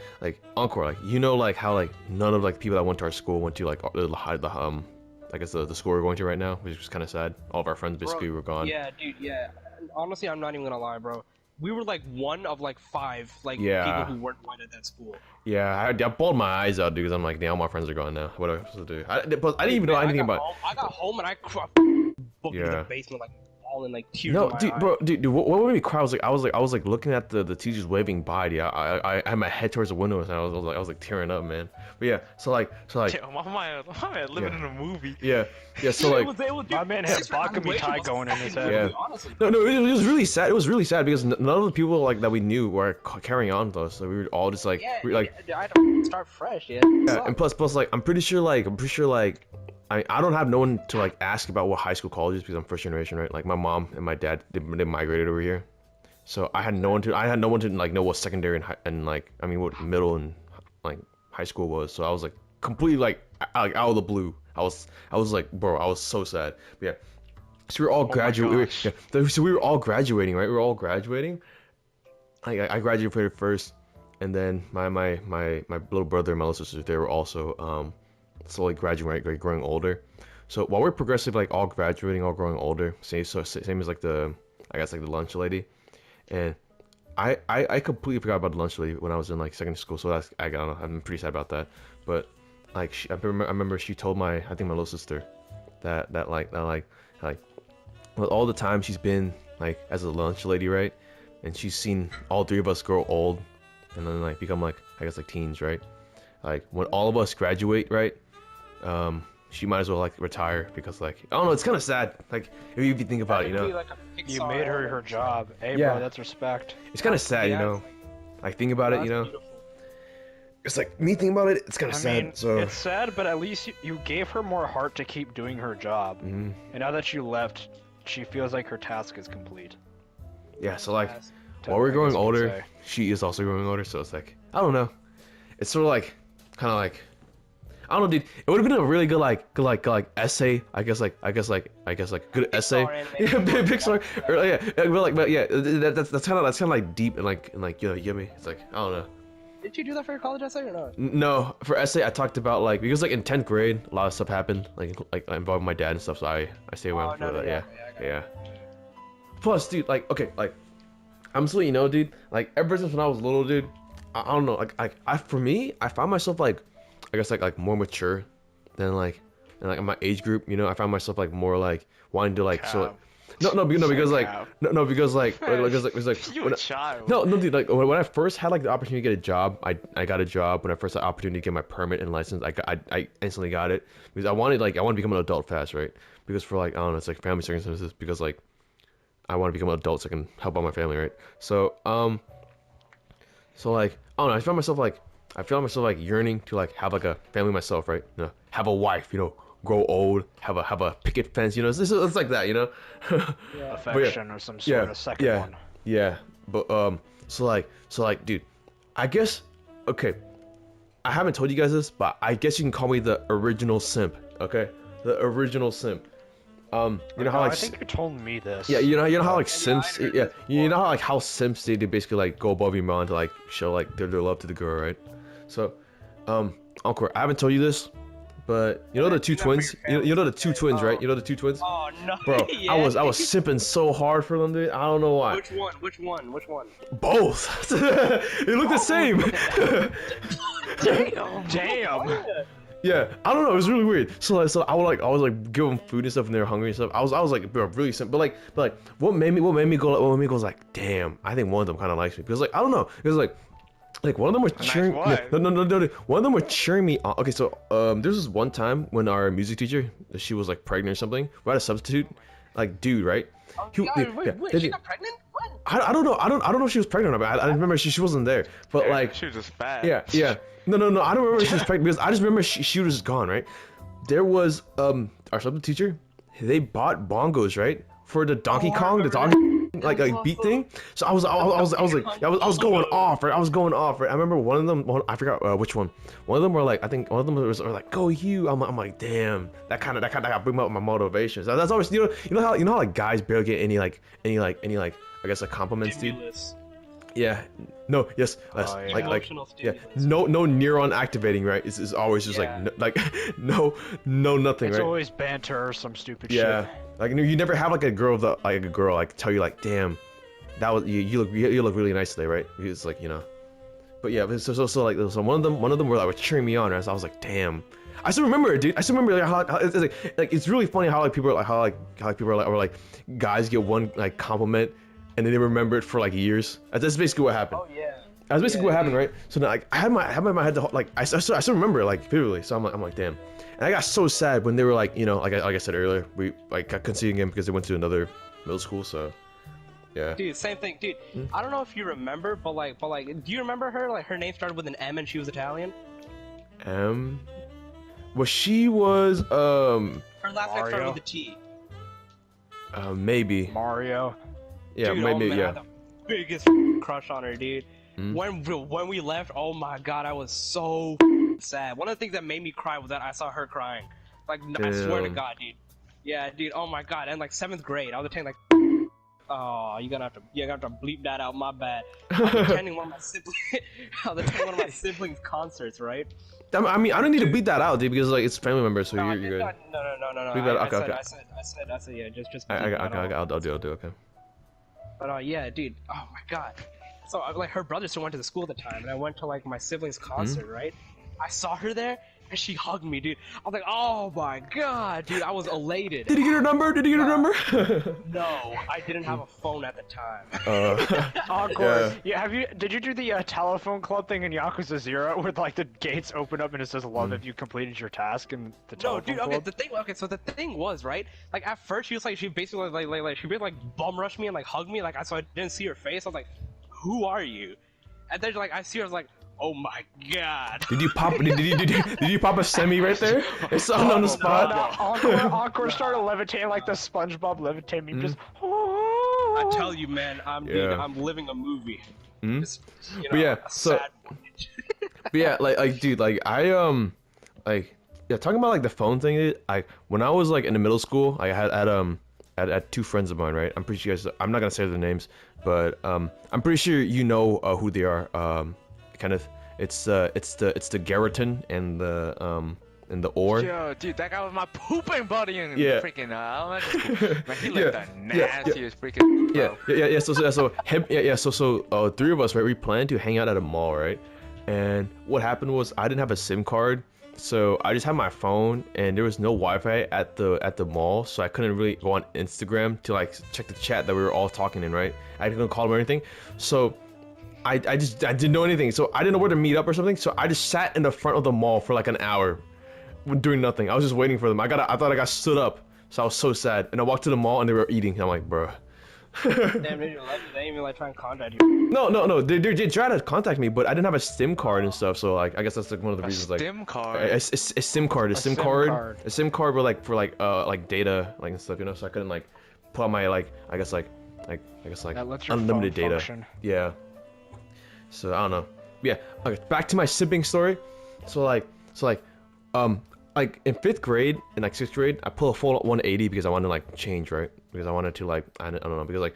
Speaker 1: Encore, like how like none of like people that went to our school went to like I guess the school we're going to right now, which was kind of sad. All of our friends basically were gone.
Speaker 5: Yeah, dude, yeah. Honestly, I'm not even gonna lie, bro. We were like one of like 5 like
Speaker 1: Yeah.
Speaker 5: people who weren't white at that school.
Speaker 1: Yeah, I bawled my eyes out, dude, because I'm like, damn, all my friends are gone now. What am I supposed to do? I didn't even know anything about.
Speaker 5: I got home and I booked in
Speaker 1: Yeah.
Speaker 5: the basement like bawling like tears.
Speaker 1: No,
Speaker 5: in my
Speaker 1: dude,
Speaker 5: eyes.
Speaker 1: bro, dude, what made me cry? I was like looking at the teachers waving bye. Dude. I had my head towards the window, and I was like tearing up, man. But yeah, so like,
Speaker 2: Damn, my man living
Speaker 1: Yeah.
Speaker 2: in a movie.
Speaker 1: yeah, so
Speaker 5: It
Speaker 1: like,
Speaker 5: was,
Speaker 4: My man had
Speaker 5: Six Flags
Speaker 4: Bakami
Speaker 5: Waves
Speaker 4: Tai
Speaker 5: was
Speaker 4: going in his
Speaker 5: fucking
Speaker 4: head.
Speaker 1: Yeah.
Speaker 5: movie, honestly.
Speaker 1: no, it was really sad. It was really sad because none of the people like that we knew were carrying on with us. So we were all just like,
Speaker 5: Yeah,
Speaker 1: we were, like,
Speaker 5: I had to start fresh. Yeah.
Speaker 1: yeah, and plus, like, I'm pretty sure, like, I don't have no one to like ask about what high school college is because I'm first generation, right? Like my mom and my dad, they migrated over here, so I had no one to like know what secondary and like I mean what middle and like high school was. So I was like completely like out of the blue. I was like, bro, I was so sad. But yeah, so we were all graduating.
Speaker 2: gosh.
Speaker 1: So we were all graduating, right? We were all graduating. I graduated first, and then my little brother and my little sister, they were also slowly graduating, like growing older. So while we're progressive, like all graduating, all growing older, same as like the lunch lady, and I completely forgot about the lunch lady when I was in like secondary school. So that's I don't know, I'm pretty sad about that. But like I remember she told my little sister that with all the time she's been like as a lunch lady, right, and she's seen all three of us grow old, and then like become like I guess like teens, right. Like when all of us graduate, right, she might as well like retire because like I don't know, it's kind of sad. Like if you think about it, you know,
Speaker 4: You made her job. Hey,
Speaker 1: Yeah.
Speaker 4: bro, that's respect.
Speaker 1: it's kind of sad, you
Speaker 5: Yeah.
Speaker 1: know. Like think about it, you know. It's like me thinking about it, it's kind
Speaker 4: I
Speaker 1: of sad.
Speaker 4: mean,
Speaker 1: So
Speaker 4: it's sad, but at least you gave her more heart to keep doing her job.
Speaker 1: mhm.
Speaker 4: And now that you left, she feels like her task is complete.
Speaker 1: Yeah, so like
Speaker 5: Yes.
Speaker 1: while we're
Speaker 4: I guess
Speaker 1: growing
Speaker 4: you could
Speaker 1: older,
Speaker 4: say.
Speaker 1: she is also growing older. So it's like I don't know. It's sort of like kind of like I don't know, dude. It would have been a really good essay. I guess good essay. Yeah, Pixar. Or, yeah, but yeah, that's kind of like deep and like you know, you get me. It's like I don't know.
Speaker 5: Did you do that for your college essay or not?
Speaker 1: No, for essay I talked about like because like in 10th grade a lot of stuff happened like involving my dad and stuff. So I stay away from that. Yeah. Plus, dude, like okay, like I'm just letting you know, dude. Like ever since when I was little, dude, I don't know. Like for me, I found myself like I guess like more mature than like in my age group. You know, I found myself like more like wanting to like so. No, because like
Speaker 2: Cap.
Speaker 1: no, because like it's like
Speaker 2: You
Speaker 1: when
Speaker 2: a child.
Speaker 1: no, dude. Like when I first had like the opportunity to get a job, I got a job. When I first had the opportunity to get my permit and license, I instantly got it because I want to become an adult fast, right? Because for like I don't know, it's like family circumstances. Because like I want to become an adult so I can help out my family, right? So like I don't know. I feel myself like yearning to like have like a family myself, right? You know, have a wife, you know, grow old, have a picket fence, you know. It's like that, you know.
Speaker 4: Affection or some sort of second one.
Speaker 1: Yeah, but so like, dude, I guess okay. I haven't told you guys this, but I guess you can call me the original simp. Okay, the original simp. You know how
Speaker 4: No,
Speaker 1: like
Speaker 4: I think you told me this.
Speaker 1: yeah, you know how like simps, yeah, you know how like how simps they basically like go above your mind to like show like their love to the girl, right? So, Encore, I haven't told you this, but you know the two twins, you know the two twins, right? You know the two twins,
Speaker 5: Oh no.
Speaker 1: bro.
Speaker 5: Yeah.
Speaker 1: I was simping so hard for them, dude. I don't know why.
Speaker 5: Which one?
Speaker 1: Both. They look the same.
Speaker 4: Damn.
Speaker 1: Yeah, I don't know. It was really weird. So I was like give them food and stuff, and they were hungry and stuff. I was like, bro, really simple. But like, what made me go was like, damn, I think one of them kind of likes me because like I don't know, because like one of them was cheering.
Speaker 2: wife.
Speaker 1: No. One of them were cheering me on. Okay, so there was this one time when our music teacher, she was like pregnant or something. We had a substitute, like dude, right?
Speaker 5: Wait, she got pregnant? What?
Speaker 1: I don't know. I don't know if she was pregnant or not. I remember she wasn't there. But like,
Speaker 2: She was just fat.
Speaker 1: yeah. No. I don't remember if she was pregnant because I just remember she was gone, right? There was our substitute teacher. They bought bongos, right, for the Donkey Kong, the Donkey like beat thing. So I was going off, right? I was going off, right? I remember one of them. I forgot which one. One of them were like, I think one of them was like, "Go you!" I'm like, damn, that kind of bring up my motivation. So that's always you know how like guys barely get any I guess like compliments, dude. Yeah. No. Yes. Yes.
Speaker 4: Oh, yeah.
Speaker 1: Like
Speaker 5: Emotional
Speaker 1: yeah.
Speaker 5: stimulus.
Speaker 1: No neuron activating, right? It's always just
Speaker 5: Yeah.
Speaker 1: no nothing,
Speaker 4: It's
Speaker 1: right?
Speaker 4: always banter or some stupid
Speaker 1: Yeah.
Speaker 4: shit.
Speaker 1: Like you never have like a girl tell you like, damn, that was you look really nice today, right? It's like, you know. But yeah, so one of them were like cheering me on, right? So I was like, damn. I still remember it, dude. I still remember like, how it's like it's really funny how like people are like how people are like or like guys get one like compliment and then they remember it for like years. That's basically what happened.
Speaker 5: Oh yeah.
Speaker 1: That's basically what happened, right? So now, like, I had my head like I still remember it, like vividly. So I'm like, damn. And I got so sad when they were like, you know, like I said earlier, we like got conceding him because they went to another middle school. So, yeah.
Speaker 5: Dude, same thing, dude. I don't know if you remember, but like, do you remember her? Like, her name started with an M and she was Italian.
Speaker 1: Well, she was
Speaker 5: Her last name started
Speaker 4: Mario.
Speaker 5: with a T.
Speaker 1: Maybe.
Speaker 4: Mario.
Speaker 1: Yeah,
Speaker 5: Dude,
Speaker 1: maybe.
Speaker 5: oh, man, I
Speaker 1: Yeah.
Speaker 5: had the biggest crush on her, dude. When we left, oh my god, I was so sad. One of the things that made me cry was that I saw her crying. Like, I swear to
Speaker 1: Damn.
Speaker 5: God, dude. Yeah, dude. Oh my god. And like 7th grade, I was attending like. Oh, you're gonna have to bleep that out. My bad. I was attending one of my siblings. I was attending one of my siblings' concerts, right?
Speaker 1: I mean, I don't need to beat that out, dude, because like it's family members, so
Speaker 5: No,
Speaker 1: you're good.
Speaker 5: No.
Speaker 1: Bleep that out, okay.
Speaker 5: I said, yeah, just.
Speaker 1: I,
Speaker 5: bleep that out.
Speaker 1: I'll do, okay.
Speaker 5: But yeah, dude. Oh my god. So like her brother still went to the school at the time, and I went to like my siblings' concert, right? I saw her there, and she hugged me, dude. I was like, oh my god, dude. I was elated.
Speaker 1: Did he get her number?
Speaker 5: No, I didn't have a phone at the time.
Speaker 4: Awkward. Yeah. Did you do the telephone club thing in Yakuza 0 where like the gates open up and it says "Love if you completed your task" in the
Speaker 5: No,
Speaker 4: telephone
Speaker 5: dude. Okay,
Speaker 4: club?
Speaker 5: so the thing was, right? Like at first, she basically like bum rushed me and like hugged me, like so I didn't see her face. I was like, who are you? And then like I see her, I was like, oh my god.
Speaker 1: Did you pop? Did you pop a semi right there? It's on the spot.
Speaker 4: Encore started levitating like the SpongeBob levitating meme. Just.
Speaker 5: I tell you, man,
Speaker 1: Yeah.
Speaker 5: I'm living a movie. Just, you know,
Speaker 1: But yeah,
Speaker 5: a
Speaker 1: so-
Speaker 5: sad voyage.
Speaker 1: But yeah, like, dude, like I like, yeah, talking about like the phone thing. When I was like in the middle school, I had two friends of mine, right? I'm pretty sure you guys. I'm not gonna say their names, but I'm pretty sure you know who they are. Kenneth. It's the Garriton and the Orr.
Speaker 2: Yo, dude, that guy was my pooping buddy in
Speaker 1: Yeah.
Speaker 2: freaking elementary school. Man, he looked
Speaker 1: Yeah,
Speaker 2: the
Speaker 1: yeah,
Speaker 2: nastiest freaking.
Speaker 1: Yeah. So three of us, right? We planned to hang out at a mall, right? And what happened was I didn't have a SIM card, so I just had my phone, and there was no Wi-Fi at the mall, so I couldn't really go on Instagram to like check the chat that we were all talking in, right? I couldn't call them or anything, so I didn't know anything, so I didn't know where to meet up or something, so I just sat in the front of the mall for like an hour, doing nothing. I was just waiting for them. I thought I got stood up, so I was so sad, and I walked to the mall and they were eating. And I'm like, bro.
Speaker 5: Damn, they didn't even like try and contact you.
Speaker 1: No. They tried to contact me, but I didn't have a SIM card and stuff. So like, I guess that's like one of the reasons. Like,
Speaker 2: Stim card.
Speaker 1: a SIM card, a SIM card, but like for data, like and stuff, you know. So I couldn't like put on my I guess
Speaker 4: That lets your
Speaker 1: unlimited
Speaker 4: phone
Speaker 1: data.
Speaker 4: function.
Speaker 1: Yeah. So I don't know. Yeah. Okay. Back to my sibling story. So like in 5th grade and like 6th grade, I pulled a full 180 because I wanted to like change, right? Because I wanted to like I don't know, because like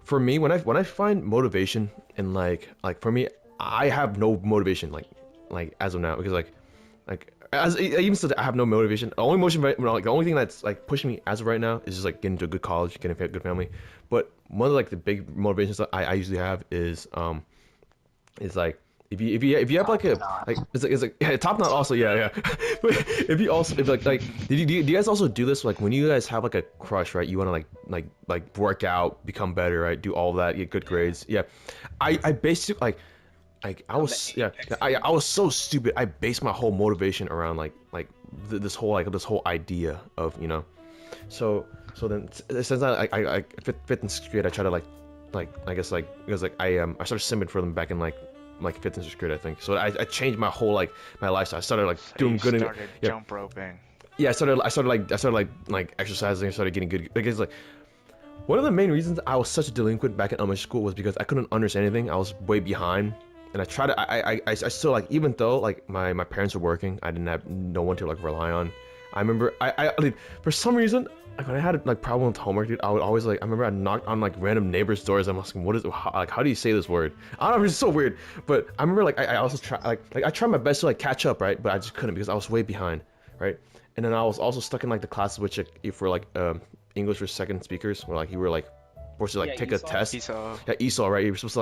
Speaker 1: for me when I find motivation in like for me, I have no motivation like as of now, because like as I even still I have no motivation. The only the only thing that's like pushing me as of right now is just like getting to a good college, getting a good family. But one of like the big motivations that I usually have is like if you have like it's like yeah, top knot also, yeah. But if do you guys also do this, like when you guys have like a crush, right? You want to like work out, become better, right? Do all of that, get good grades. Yeah, I basically I was so stupid. I based my whole motivation around this whole idea of, you know. So then since I fifth and 6th grade, I try to I guess because I started simming for them back in like 5th and 6th grade, I think. So I changed my whole my lifestyle. I started doing good.
Speaker 2: Started jump roping.
Speaker 1: Yeah, I started exercising. I started getting good. Because one of the main reasons I was such a delinquent back in elementary school was because I couldn't understand anything. I was way behind, and I tried to. I still even though my parents were working, I didn't have no one to rely on. I remember for some reason, when I had problem with homework, dude, I would always I remember I knocked on random neighbors' doors. I'm asking, what is how do you say this word? I don't know, it's so weird. But I remember I also try I tried my best to catch up, right? But I just couldn't because I was way behind, right? And then I was also stuck in the classes which if we're English for second speakers, where you were forced to take a test.
Speaker 2: ESOL.
Speaker 1: Yeah, ESOL, right? You're supposed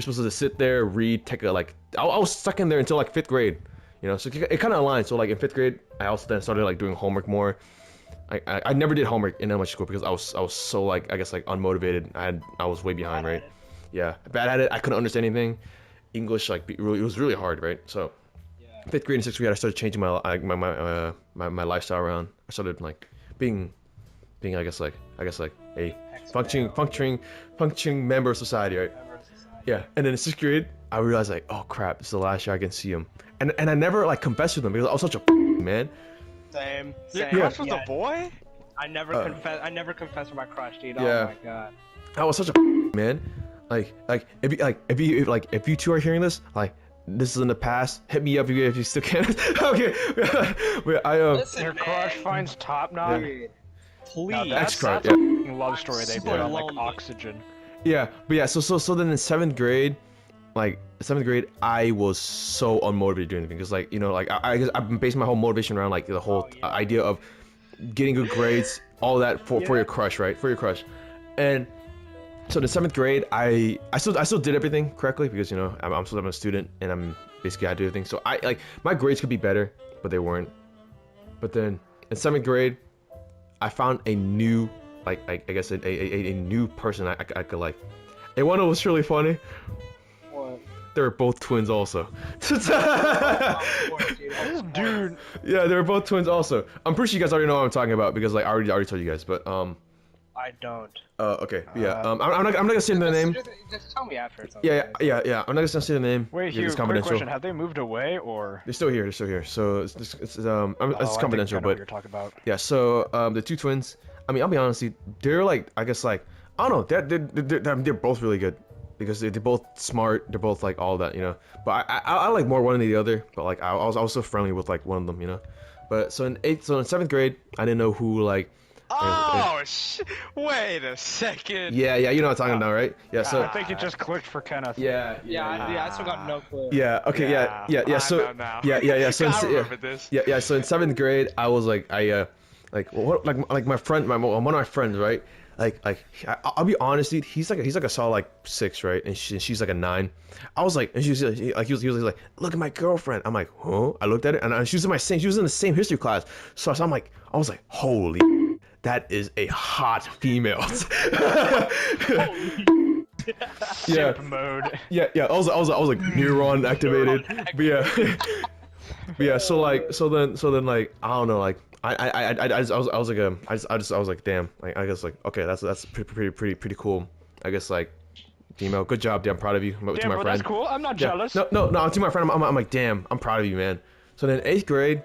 Speaker 1: to sit there, read, take a I was stuck in there until 5th grade. you know. So it kind of aligned. So like in 5th grade, I also then started like doing homework more. I never did homework in elementary school because I was so like, I guess, like unmotivated. I was way behind, right? Yeah, bad at it. I couldn't understand anything. English, like, it was really hard, right? So 5th grade and 6th grade, I started changing my lifestyle around. I started like being I guess like a functioning member of society, right? Yeah. And then in 6th grade, I realized like, oh crap, this is the last year I can see him. And I never like confessed to them because I was such a man.
Speaker 5: Same.
Speaker 2: Your
Speaker 5: Same.
Speaker 2: crush was a boy?
Speaker 5: I never confessed to my crush, dude.
Speaker 1: Yeah.
Speaker 5: Oh my god.
Speaker 1: I was such a man. If you two are hearing this, like, this is in the past. Hit me up if you still can. Okay.
Speaker 5: Listen,
Speaker 4: Your
Speaker 5: man.
Speaker 4: crush finds top knot.
Speaker 5: Dude, please.
Speaker 4: Now
Speaker 1: That's
Speaker 4: that's
Speaker 1: yeah.
Speaker 4: a f***ing love story they
Speaker 5: super
Speaker 4: put on like
Speaker 5: lonely.
Speaker 4: Oxygen.
Speaker 1: Yeah, but yeah, so then in 7th grade, like 7th grade, I was so unmotivated to do anything because, like, you know, like I guess I've been basing my whole motivation around like the whole idea of getting good grades, all that for your crush, right? For your crush. And so in 7th grade, I still did everything correctly because, you know, I'm a student and I'm basically I do everything. So I like my grades could be better, but they weren't. But then in 7th grade, I found a new, like, I guess a new person I could like. And one that was really funny.
Speaker 5: What?
Speaker 1: They were both twins also.
Speaker 4: Dude,
Speaker 1: Yeah, they were both twins also. I'm pretty sure you guys already know what I'm talking about because like I already told you guys. But
Speaker 5: I don't.
Speaker 1: okay, yeah. I'm not gonna say the name.
Speaker 5: Just tell me after. It's
Speaker 1: Yeah. I'm not gonna say the name.
Speaker 4: wait,
Speaker 1: because
Speaker 4: Hugh,
Speaker 1: it's
Speaker 4: quick
Speaker 1: confidential.
Speaker 4: question. Have they moved away or?
Speaker 1: They're still here. So it's
Speaker 4: Oh, I think
Speaker 1: confidential.
Speaker 4: I know what
Speaker 1: But
Speaker 4: you're talking about.
Speaker 1: yeah, so the two twins. I mean, I'll be honest, they're like, I guess like, I don't know, they're both really good because they're both smart. They're both like all that, you know. But I like more one than the other. But like I was also friendly with like one of them, you know. But so in 7th grade, I didn't know who like.
Speaker 2: Oh, wait a second.
Speaker 1: Yeah, you know what I'm talking about, right? Yeah, so.
Speaker 4: I think it just clicked for Kenneth.
Speaker 1: Yeah.
Speaker 5: I still got no clue.
Speaker 1: Yeah. Okay. Yeah.
Speaker 2: I
Speaker 1: So.
Speaker 2: know now.
Speaker 1: Yeah. So.
Speaker 2: I
Speaker 1: yeah.
Speaker 2: remember this.
Speaker 1: Yeah. So in 7th grade, I was like, like my friend, one of my friends, right? I'll be honest, dude. He's like a solid like 6, right? And she's like a 9. I was like, and she was like, he was like, look at my girlfriend. I'm like, huh? I looked at it, and she was in the same history class. So I'm like, I was like, holy, that is a hot female. Yeah.
Speaker 4: Simp mode.
Speaker 1: Yeah. I was like neuron activated. But yeah. So then like I don't know, like I was like damn, like I guess like okay, that's pretty cool. I guess like female, good job, damn, proud of you. To
Speaker 4: Damn,
Speaker 1: my
Speaker 4: bro,
Speaker 1: friend.
Speaker 4: that's cool. I'm not jealous.
Speaker 1: No, to my friend, I'm like damn, I'm proud of you, man. So then 8th grade,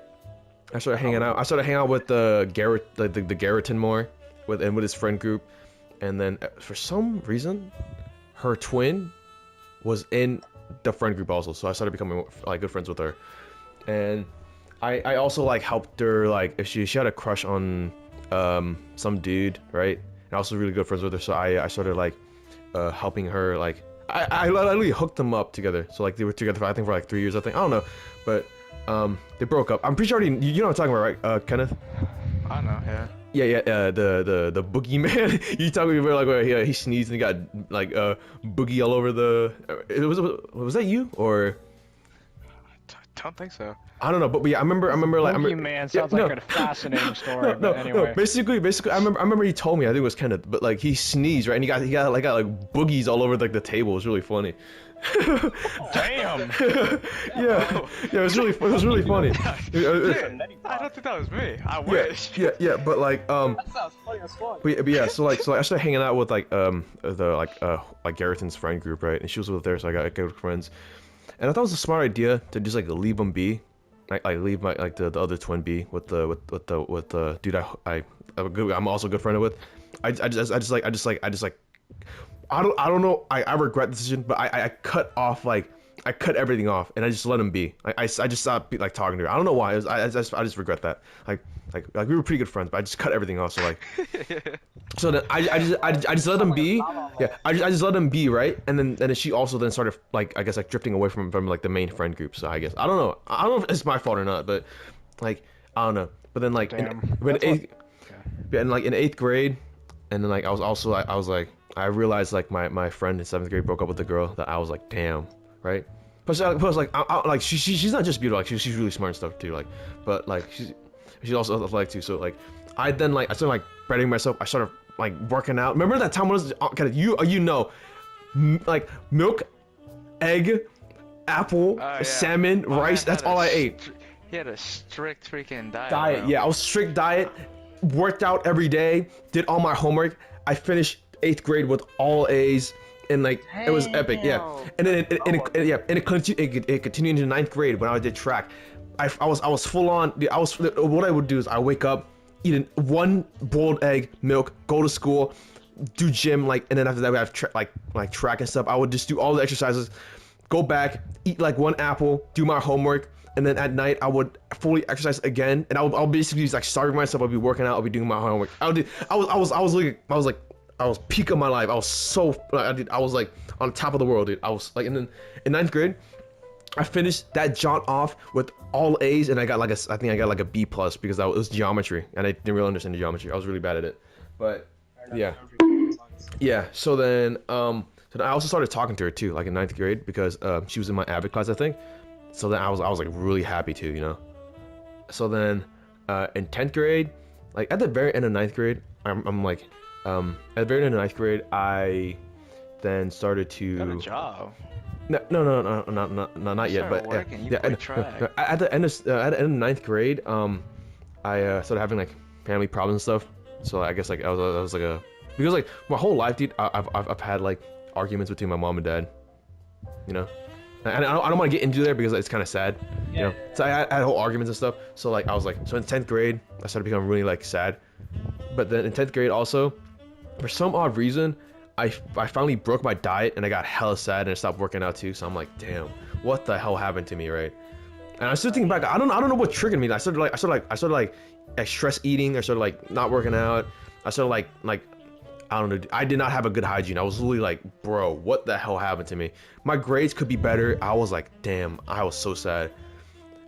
Speaker 1: I started hanging out. I started hanging out with the Garreton more, with his friend group, and then for some reason, her twin was in the friend group also. So I started becoming like good friends with her, and I also like helped her like if she had a crush on some dude, right? And I was also really good friends with her, so I started like helping her like I literally hooked them up together. So like they were together for I think for like 3 years, I think. I don't know, but they broke up. I'm pretty sure already, you know what I'm talking about, right, Kenneth?
Speaker 2: I know, yeah.
Speaker 1: Yeah, the boogeyman. You talking about like where he sneezed and he got like boogie all over the. Was that you or?
Speaker 2: Don't think so.
Speaker 1: I don't know, but yeah, I remember like
Speaker 4: Man sounds like a fascinating story.
Speaker 1: No,
Speaker 4: but anyway.
Speaker 1: no. Basically, I remember he told me. I think it was Kenneth, but like he sneezed, right, and he got like boogies all over like the table. It was really funny.
Speaker 4: Damn.
Speaker 1: Yeah, it was really funny.
Speaker 2: Dude, I don't think that was me. I wish.
Speaker 1: Yeah, but like
Speaker 5: That sounds funny as fuck.
Speaker 1: but yeah, so I started hanging out with like the Garreton's friend group, right, and she was with there, so I got good friends, and I thought it was a smart idea to just like leave them be. Like leave my like the other twin be with the dude I'm also a good friend with. I don't know. I regret the decision, but I cut everything off and I just let him be. I just stopped like talking to her. I don't know why. I just regret that. Like we were pretty good friends, but I just cut everything off. So like, so then I just let him be. Yeah, I just let him be, right? And then she also then started like I guess like drifting away from like the main friend group. So I guess I don't know if it's my fault or not, but like I don't know. But then like in 8th grade, and then like I was like I realized like my friend in 7th grade broke up with the girl that I was like damn, right? Plus like like she's not just beautiful, like she's really smart and stuff too, like, but like she's also athletic too. So like I started like bettering myself. I started like working out. Remember that time when I was kind of you know, like milk, egg, apple, salmon, rice. That's all I ate.
Speaker 2: He had a strict freaking diet. Bro.
Speaker 1: Yeah, I was strict diet. Worked out every day. Did all my homework. I finished 8th grade with all A's. And like it was epic, yeah. And then it continued into 9th grade when I did track. I was full on. What I would do is I wake up, eat one boiled egg, milk, go to school, do gym, like, and then after that we have like track and stuff. I would just do all the exercises, go back, eat like one apple, do my homework, and then at night I would fully exercise again. And I'll basically just like starving myself. I'll be working out. I'll be doing my homework. I was peak of my life. I was so I was like on top of the world, dude. I was like, and then in 9th grade, I finished that jaunt off with all A's, and I got like I think I got like a B+ because it was geometry, and I didn't really understand the geometry. I was really bad at it, but yeah. So then I also started talking to her too, like in 9th grade, because she was in my Avid class, I think. So then I was like really happy too, you know. So then in 10th grade, like at the very end of 9th grade, I'm like. At the very end of 9th grade, I then started to.
Speaker 2: Got a job.
Speaker 1: No, not yet. But at the end of 9th grade, I started having like family problems and stuff. So I guess like I was like because like my whole life, dude, I've had like arguments between my mom and dad, you know. And I don't want to get into there because it's kind of sad, you know. So I had whole arguments and stuff. So like I was like, so in 10th grade, I started becoming really like sad. But then in 10th grade also, for some odd reason, I finally broke my diet and I got hella sad and I stopped working out too. So I'm like, damn, what the hell happened to me, right? And I started thinking back, I don't know what triggered me. I started like stress eating. I started like not working out. I started like I don't know. I did not have a good hygiene. I was literally like, bro, what the hell happened to me? My grades could be better. I was like, damn, I was so sad.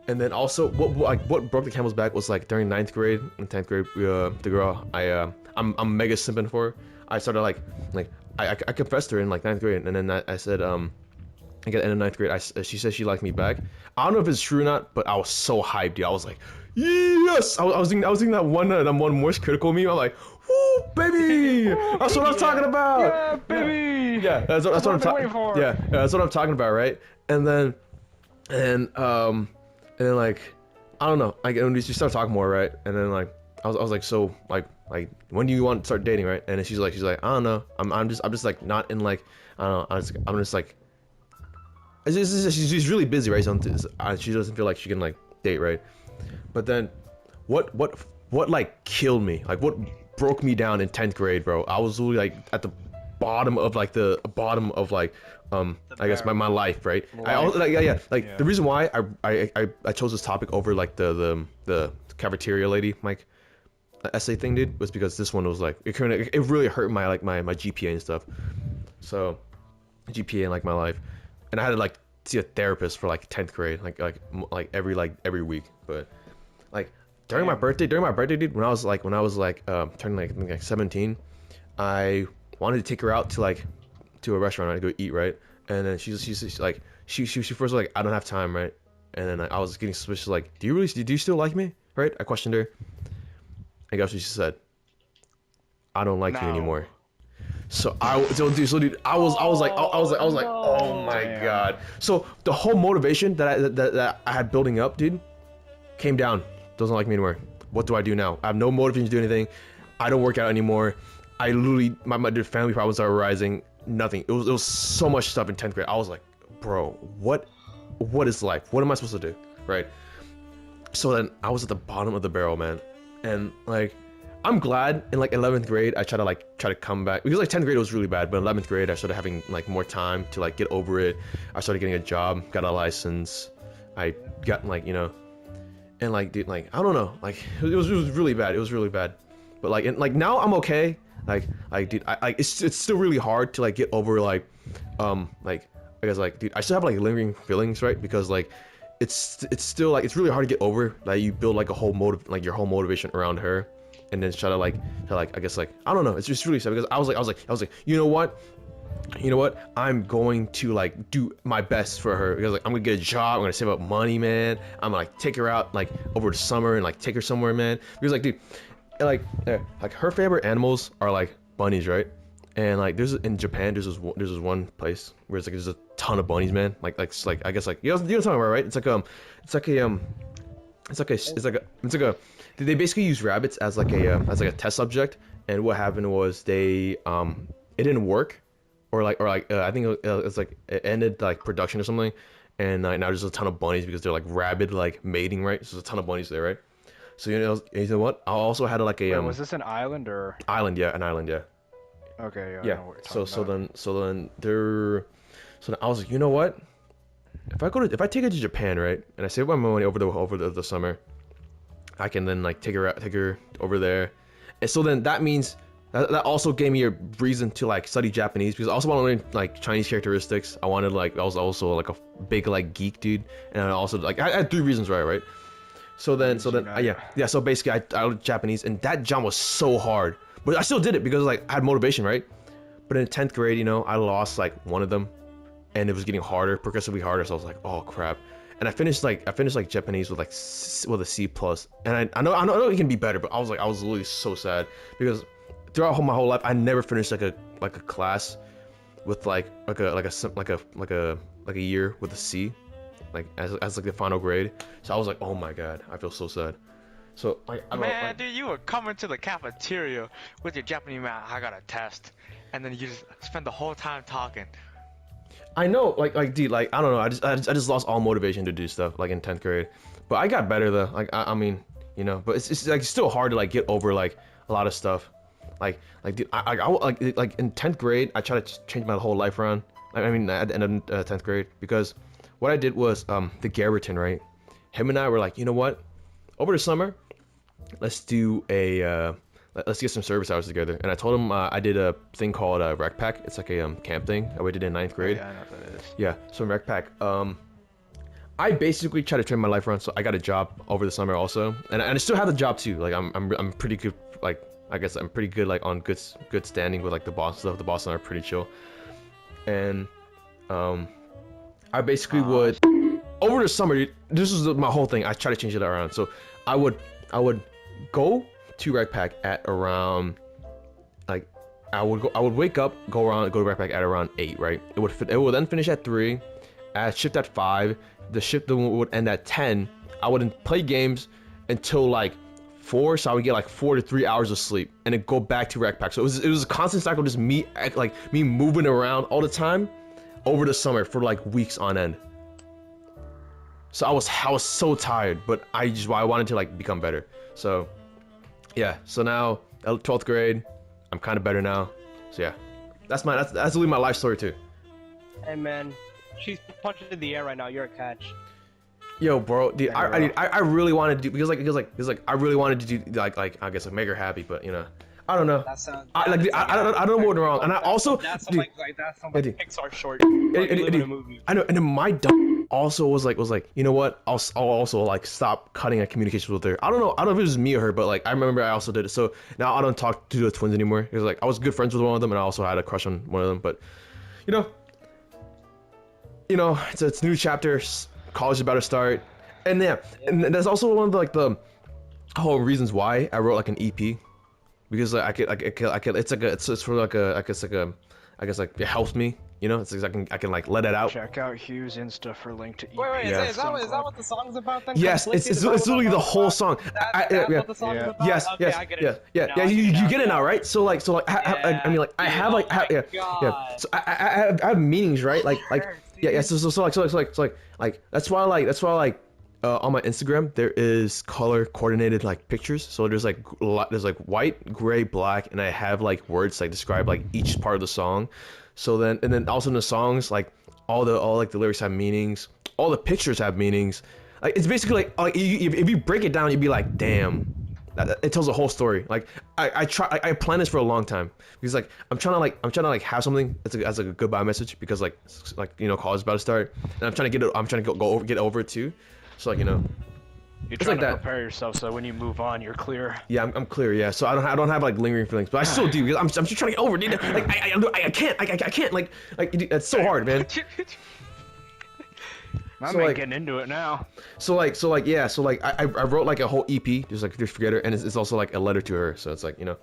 Speaker 1: And then also, what broke the camel's back was like during 9th grade and 10th grade, the girl I'm mega simping for. I started like I confessed to her in like 9th grade, and then I said I got end of 9th grade. She said she liked me back. I don't know if it's true or not, but I was so hyped, dude. I was like, yes. I was thinking that one Morse critical meme. I'm like, woo, baby. That's what I'm talking about.
Speaker 2: Yeah, baby.
Speaker 1: Yeah, that's what I'm talking about. Yeah, that's what I'm talking about, right? And then like I don't know, like when you start talking more, right? And then like I was like, so like when do you want to start dating, right? And then she's like I don't know, I'm just like not in like I don't know, I'm just like she's really busy, right? So she doesn't feel like she can like date, right? But then what like killed me, like what broke me down in 10th grade, bro? I was really like at the bottom of like I guess my life, right? I also like the reason why I chose this topic over like the cafeteria lady like essay thing, dude, was because this one was like it really hurt my like my GPA and stuff. So GPA and like my life, and I had to like see a therapist for like 10th grade, like every week. But like during my birthday, dude, when I was turning like 17, I wanted to take her out to a restaurant, right, to go eat, right? And then she's like she first was like, I don't have time, right? And then I was getting suspicious, like, do you still like me, right? I questioned her. And guess what she said? I don't like you anymore. So dude, I was like, oh my god. So the whole motivation that I had building up, dude, came down. Doesn't like me anymore. What do I do now? I have no motivation to do anything. I don't work out anymore. I literally my family problems are arising. Nothing. It was so much stuff in 10th grade. I was like, bro, what is life? What am I supposed to do, right? So then I was at the bottom of the barrel, man, and like I'm glad in like 11th grade I try to come back, because like 10th grade was really bad, but 11th grade I started having like more time to like get over it. I started getting a job, got a license, I got like, you know, and like dude, like I don't know, like it was really bad. It was really bad, but like now I'm okay. Like dude, it's still really hard to like get over like I guess like dude, I still have like lingering feelings, right? Because like it's still like it's really hard to get over that you build like your whole motivation around her, and then try to like I guess like I don't know, it's just really sad because I was like you know what, you know what? I'm going to like do my best for her because like I'm gonna get a job. I'm gonna save up money, man. I'm gonna like take her out like over the summer and like take her somewhere, man. Because like, dude, like her favorite animals are like bunnies, right? And like there's in Japan, there's this one place where it's like there's a ton of bunnies, man. Like I guess like you know what I'm talking about, right? It's like a they basically use rabbits as like a test subject. And what happened was it didn't work, or I think it's like it ended like production or something, and now there's a ton of bunnies because they're like rabid like mating, right? So there's a ton of bunnies there, right? So you know what? I also had like a
Speaker 4: Wait, was this an island or?
Speaker 1: island, yeah, an island, yeah.
Speaker 4: Okay, yeah. I
Speaker 1: Yeah.
Speaker 4: know what you're talking about.
Speaker 1: So then I was like, you know what? If I take her to Japan, right, and I save my money over the summer, I can then like take her over there, and so then that means that also gave me a reason to like study Japanese because I also want to learn like Chinese characteristics. I was also like a big like geek dude, and I also like I had 3 reasons, right? So then yeah. So basically I learned Japanese, and that jump was so hard, but I still did it because like I had motivation, right? But in 10th grade, you know, I lost like one of them, and it was getting harder, progressively harder. So I was like, oh crap. And I finished Japanese with with a C plus, and I know it can be better, but I was literally so sad because throughout my whole life I never finished like a class with like a year with a C, like as like the final grade. So I was like, oh my god, I feel so sad. So I don't know,
Speaker 2: Man, dude, you were coming to the cafeteria with your Japanese man. I got a test, and then you just spend the whole time talking.
Speaker 1: I know, dude, like, I don't know, I just lost all motivation to do stuff, like, in 10th grade, but I got better, though, like, I mean, you know, but it's like, still hard to, like, get over, like, a lot of stuff, dude, like, in 10th grade, I tried to change my whole life around, I mean, at the end of 10th grade, because what I did was, the Garrison, right, him and I were like, you know what, over the summer, let's get some service hours together. And I told him I did a thing called Rec Pack. It's like a camp thing I did in 9th grade.
Speaker 4: Yeah, I know what that is.
Speaker 1: Yeah, so in Rec Pack, I basically tried to turn my life around. So I got a job over the summer also, and I still have the job too. Like I'm pretty good. Like I guess I'm pretty good. Like on good standing with like the boss stuff. The boss and I are pretty chill. And I basically would over the summer. This was my whole thing. I try to change it around. So I would go to Rec Pack at around like I would wake up, go to Rec Pack at around 8, right? It would then finish at 3, I'd shift at 5, the shift would end at 10. I wouldn't play games until like 4, so I would get like 4 to 3 hours of sleep and then go back to Rec Pack. So it was a constant cycle, just me moving around all the time over the summer for like weeks on end. So I was so tired, but I wanted to like become better. So yeah, so now 12th grade, I'm kind of better now. So yeah, that's really my life story too.
Speaker 5: Hey man, she's punching in the air right now. You're a catch.
Speaker 1: Yo, bro, dude, I really wanted to do because I really wanted to do like I guess like make her happy, but you know, I don't know.
Speaker 5: That sounds.
Speaker 1: I don't know what's wrong, and I also
Speaker 5: That sounds
Speaker 1: dude,
Speaker 5: like Pixar short.
Speaker 1: Dude,
Speaker 5: Like a movie.
Speaker 1: I know, and then my dumb also was like, you know what? I'll also like stop cutting at communications with her. I don't know if it was me or her, but like I remember I also did it. So now I don't talk to the twins anymore. Because like I was good friends with one of them, and I also had a crush on one of them. But you know, it's a new chapter. College is about to start, and yeah, and that's also one of the whole reasons why I wrote like an EP. Because like I could it's for like a I guess like it helps me, you know. It's like I can like let it out.
Speaker 4: Check out Hugh's Insta for link to EP.
Speaker 5: Wait,
Speaker 1: Yeah.
Speaker 5: is that what the song's about then?
Speaker 1: Yes, it's literally the whole song.
Speaker 5: That's what the song's about?
Speaker 1: Yes,
Speaker 5: Okay,
Speaker 1: yes,
Speaker 5: I get it.
Speaker 1: yeah.
Speaker 5: Now I
Speaker 1: You
Speaker 5: get it.
Speaker 1: get it now, right? So I mean like I have like
Speaker 5: Oh my
Speaker 1: yeah.
Speaker 5: God.
Speaker 1: So I have meanings, right? Like yeah. So that's why on my Instagram there is color coordinated like pictures. So there's like white, gray, black, and I have like words like describe like each part of the song. So then also in the songs like all the lyrics have meanings, all the pictures have meanings. Like it's basically like if you break it down, you'd be like, damn, it tells a whole story. Like I planned this for a long time because like I'm trying to have something as like a goodbye message because like you know college is about to start, and I'm trying to get over it too. So like you know,
Speaker 4: You're
Speaker 1: It's
Speaker 4: trying
Speaker 1: like
Speaker 4: to
Speaker 1: that.
Speaker 4: prepare yourself so when you move on, you're clear.
Speaker 1: Yeah, I'm clear. Yeah, so I don't have like lingering feelings, but I still do. Because I'm just trying to get over, dude. Like I can't. Like dude, that's so hard, man.
Speaker 4: I'm
Speaker 1: So, like-
Speaker 4: getting into it now.
Speaker 1: So I wrote like a whole EP, just forget her, and it's also like a letter to her. So it's like, you know.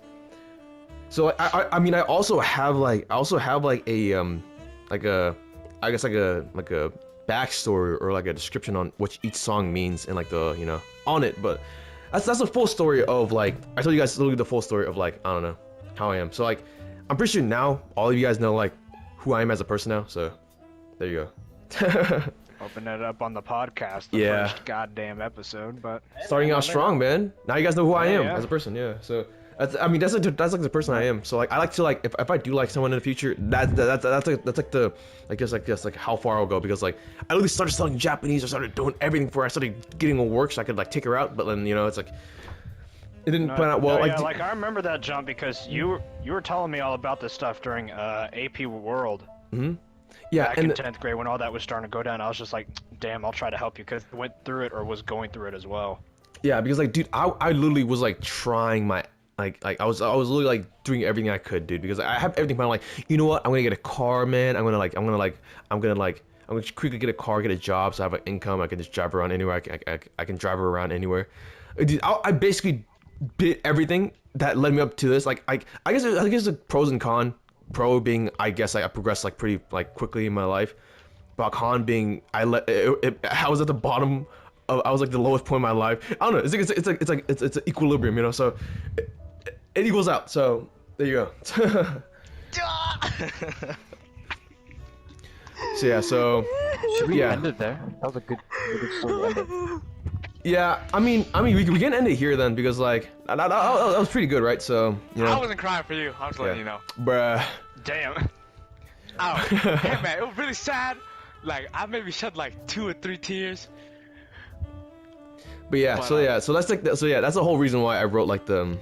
Speaker 1: So like, I mean I also have like a like a I guess like a backstory or like a description on what each song means and like the, you know, on it. But that's a full story of like, I told you guys literally the full story of like, I don't know how I am. So like I'm pretty sure now all of you guys know like who I am as a person now. So there you go.
Speaker 4: Open it up on the podcast, the
Speaker 1: Yeah.
Speaker 4: first goddamn episode, but
Speaker 1: Starting out strong, man. Now you guys know who I am
Speaker 4: yeah.
Speaker 1: as a person. Yeah. So that's like the person I am. So like I like to like if I do like someone in the future, that's like the I guess like how far I'll go, because like I literally started studying Japanese. I started doing everything for her. I started getting a work so I could like take her out. But then, you know, it's like it didn't plan out well.
Speaker 4: No,
Speaker 1: Like
Speaker 4: yeah, like I remember that jump because you were telling me all about this stuff during AP World.
Speaker 1: yeah,
Speaker 4: Back in
Speaker 1: and
Speaker 4: 10th grade when all that was starting to go down, I was just like, damn, I'll try to help you because I went through it or was going through it as well.
Speaker 1: yeah, because like dude, I literally was like trying my like I was literally like doing everything I could, dude, because I have everything planned. Like, you know what, I'm gonna get a car, man. I'm gonna quickly get a car, get a job, so I have an income. I can just drive around anywhere. I can drive her around anywhere. Dude, I basically did everything that led me up to this. Like I guess the pros and cons. Pro being, I guess I progressed like pretty like quickly in my life, but con being I was at the bottom of, I was like the lowest point in my life. I don't know. It's an equilibrium, you know. So it equals out. So there you go. So yeah. So
Speaker 3: Should we
Speaker 1: yeah.
Speaker 3: end it there? That was a good story to end it.
Speaker 1: Yeah. I mean we can end it here then, because like that was pretty good, right? So you know.
Speaker 2: I wasn't crying for you. I was letting you know.
Speaker 1: Bruh.
Speaker 4: Damn.
Speaker 2: Oh, hey man, it was really sad. Like I maybe shed like 2 or 3 tears.
Speaker 1: But yeah,
Speaker 2: But,
Speaker 1: so that's like that's the whole reason why I wrote like the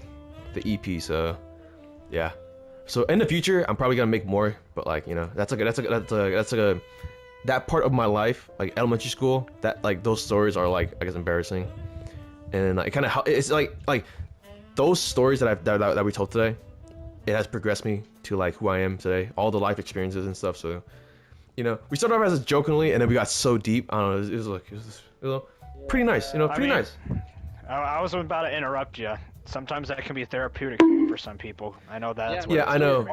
Speaker 1: EP. So yeah, so in the future I'm probably gonna make more, but like, you know, that's that part of my life, like elementary school, that like those stories are like, I guess, embarrassing, and like, it kind of it's like those stories that we told today, it has progressed me to like who I am today, all the life experiences and stuff. So, you know, we started off as jokingly, and then we got so deep. I don't know, it was you know, pretty nice, you know, pretty nice.
Speaker 4: I was about to interrupt you. Sometimes that can be therapeutic for some people. I know that.
Speaker 1: Yeah, I know.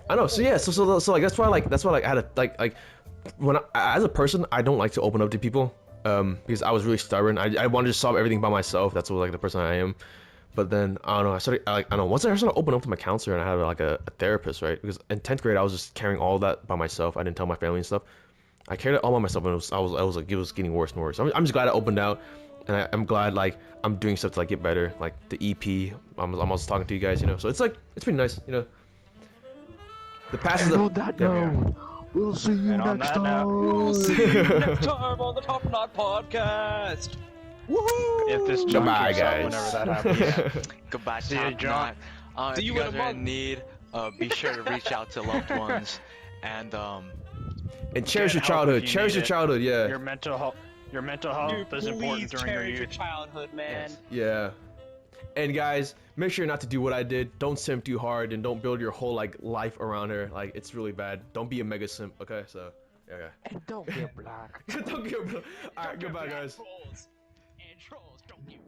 Speaker 1: I know. So yeah, so like that's why I had a like when as a person, I don't like to open up to people, because I was really stubborn. I wanted to solve everything by myself. That's what like the person I am. But then I don't know. I don't know. Once I started opening up to my counselor and I had like a therapist, right? Because in 10th grade I was just carrying all that by myself. I didn't tell my family and stuff. I carried it all by myself, and I was like, it was getting worse and worse. I'm just glad I opened out, and I'm glad like I'm doing stuff to like get better. Like the EP, I'm also talking to you guys, you know. So it's like it's pretty nice, you know. The past is
Speaker 3: On that note, we'll see you
Speaker 4: And on
Speaker 3: next
Speaker 4: that
Speaker 3: time.
Speaker 4: note,
Speaker 5: Next time on the Top Knot Podcast. Woohoo!
Speaker 4: if this junk
Speaker 1: Goodbye,
Speaker 4: keeps up
Speaker 1: guys.
Speaker 4: whenever that happens.
Speaker 2: Goodbye,
Speaker 4: See you,
Speaker 2: Top
Speaker 4: John.
Speaker 2: Knot.
Speaker 5: See
Speaker 2: If
Speaker 5: you
Speaker 2: you
Speaker 5: in
Speaker 2: guys
Speaker 5: a
Speaker 2: are in
Speaker 5: month.
Speaker 2: need, be sure to reach out to loved ones, and
Speaker 1: and cherish your
Speaker 4: Get help
Speaker 1: childhood.
Speaker 4: if you
Speaker 1: Cherish
Speaker 4: need
Speaker 1: your
Speaker 4: it.
Speaker 1: childhood. Yeah.
Speaker 4: Your mental health is important
Speaker 5: Please
Speaker 4: during your
Speaker 5: cherish
Speaker 4: youth.
Speaker 5: childhood, man.
Speaker 1: Yeah. And guys, make sure not to do what I did. Don't simp too hard, and don't build your whole like life around her. Like, it's really bad. Don't be a mega simp. Okay. So yeah.
Speaker 3: And don't get black.
Speaker 1: Don't give. All right. Goodbye, guys.
Speaker 5: Trolls and trolls don't get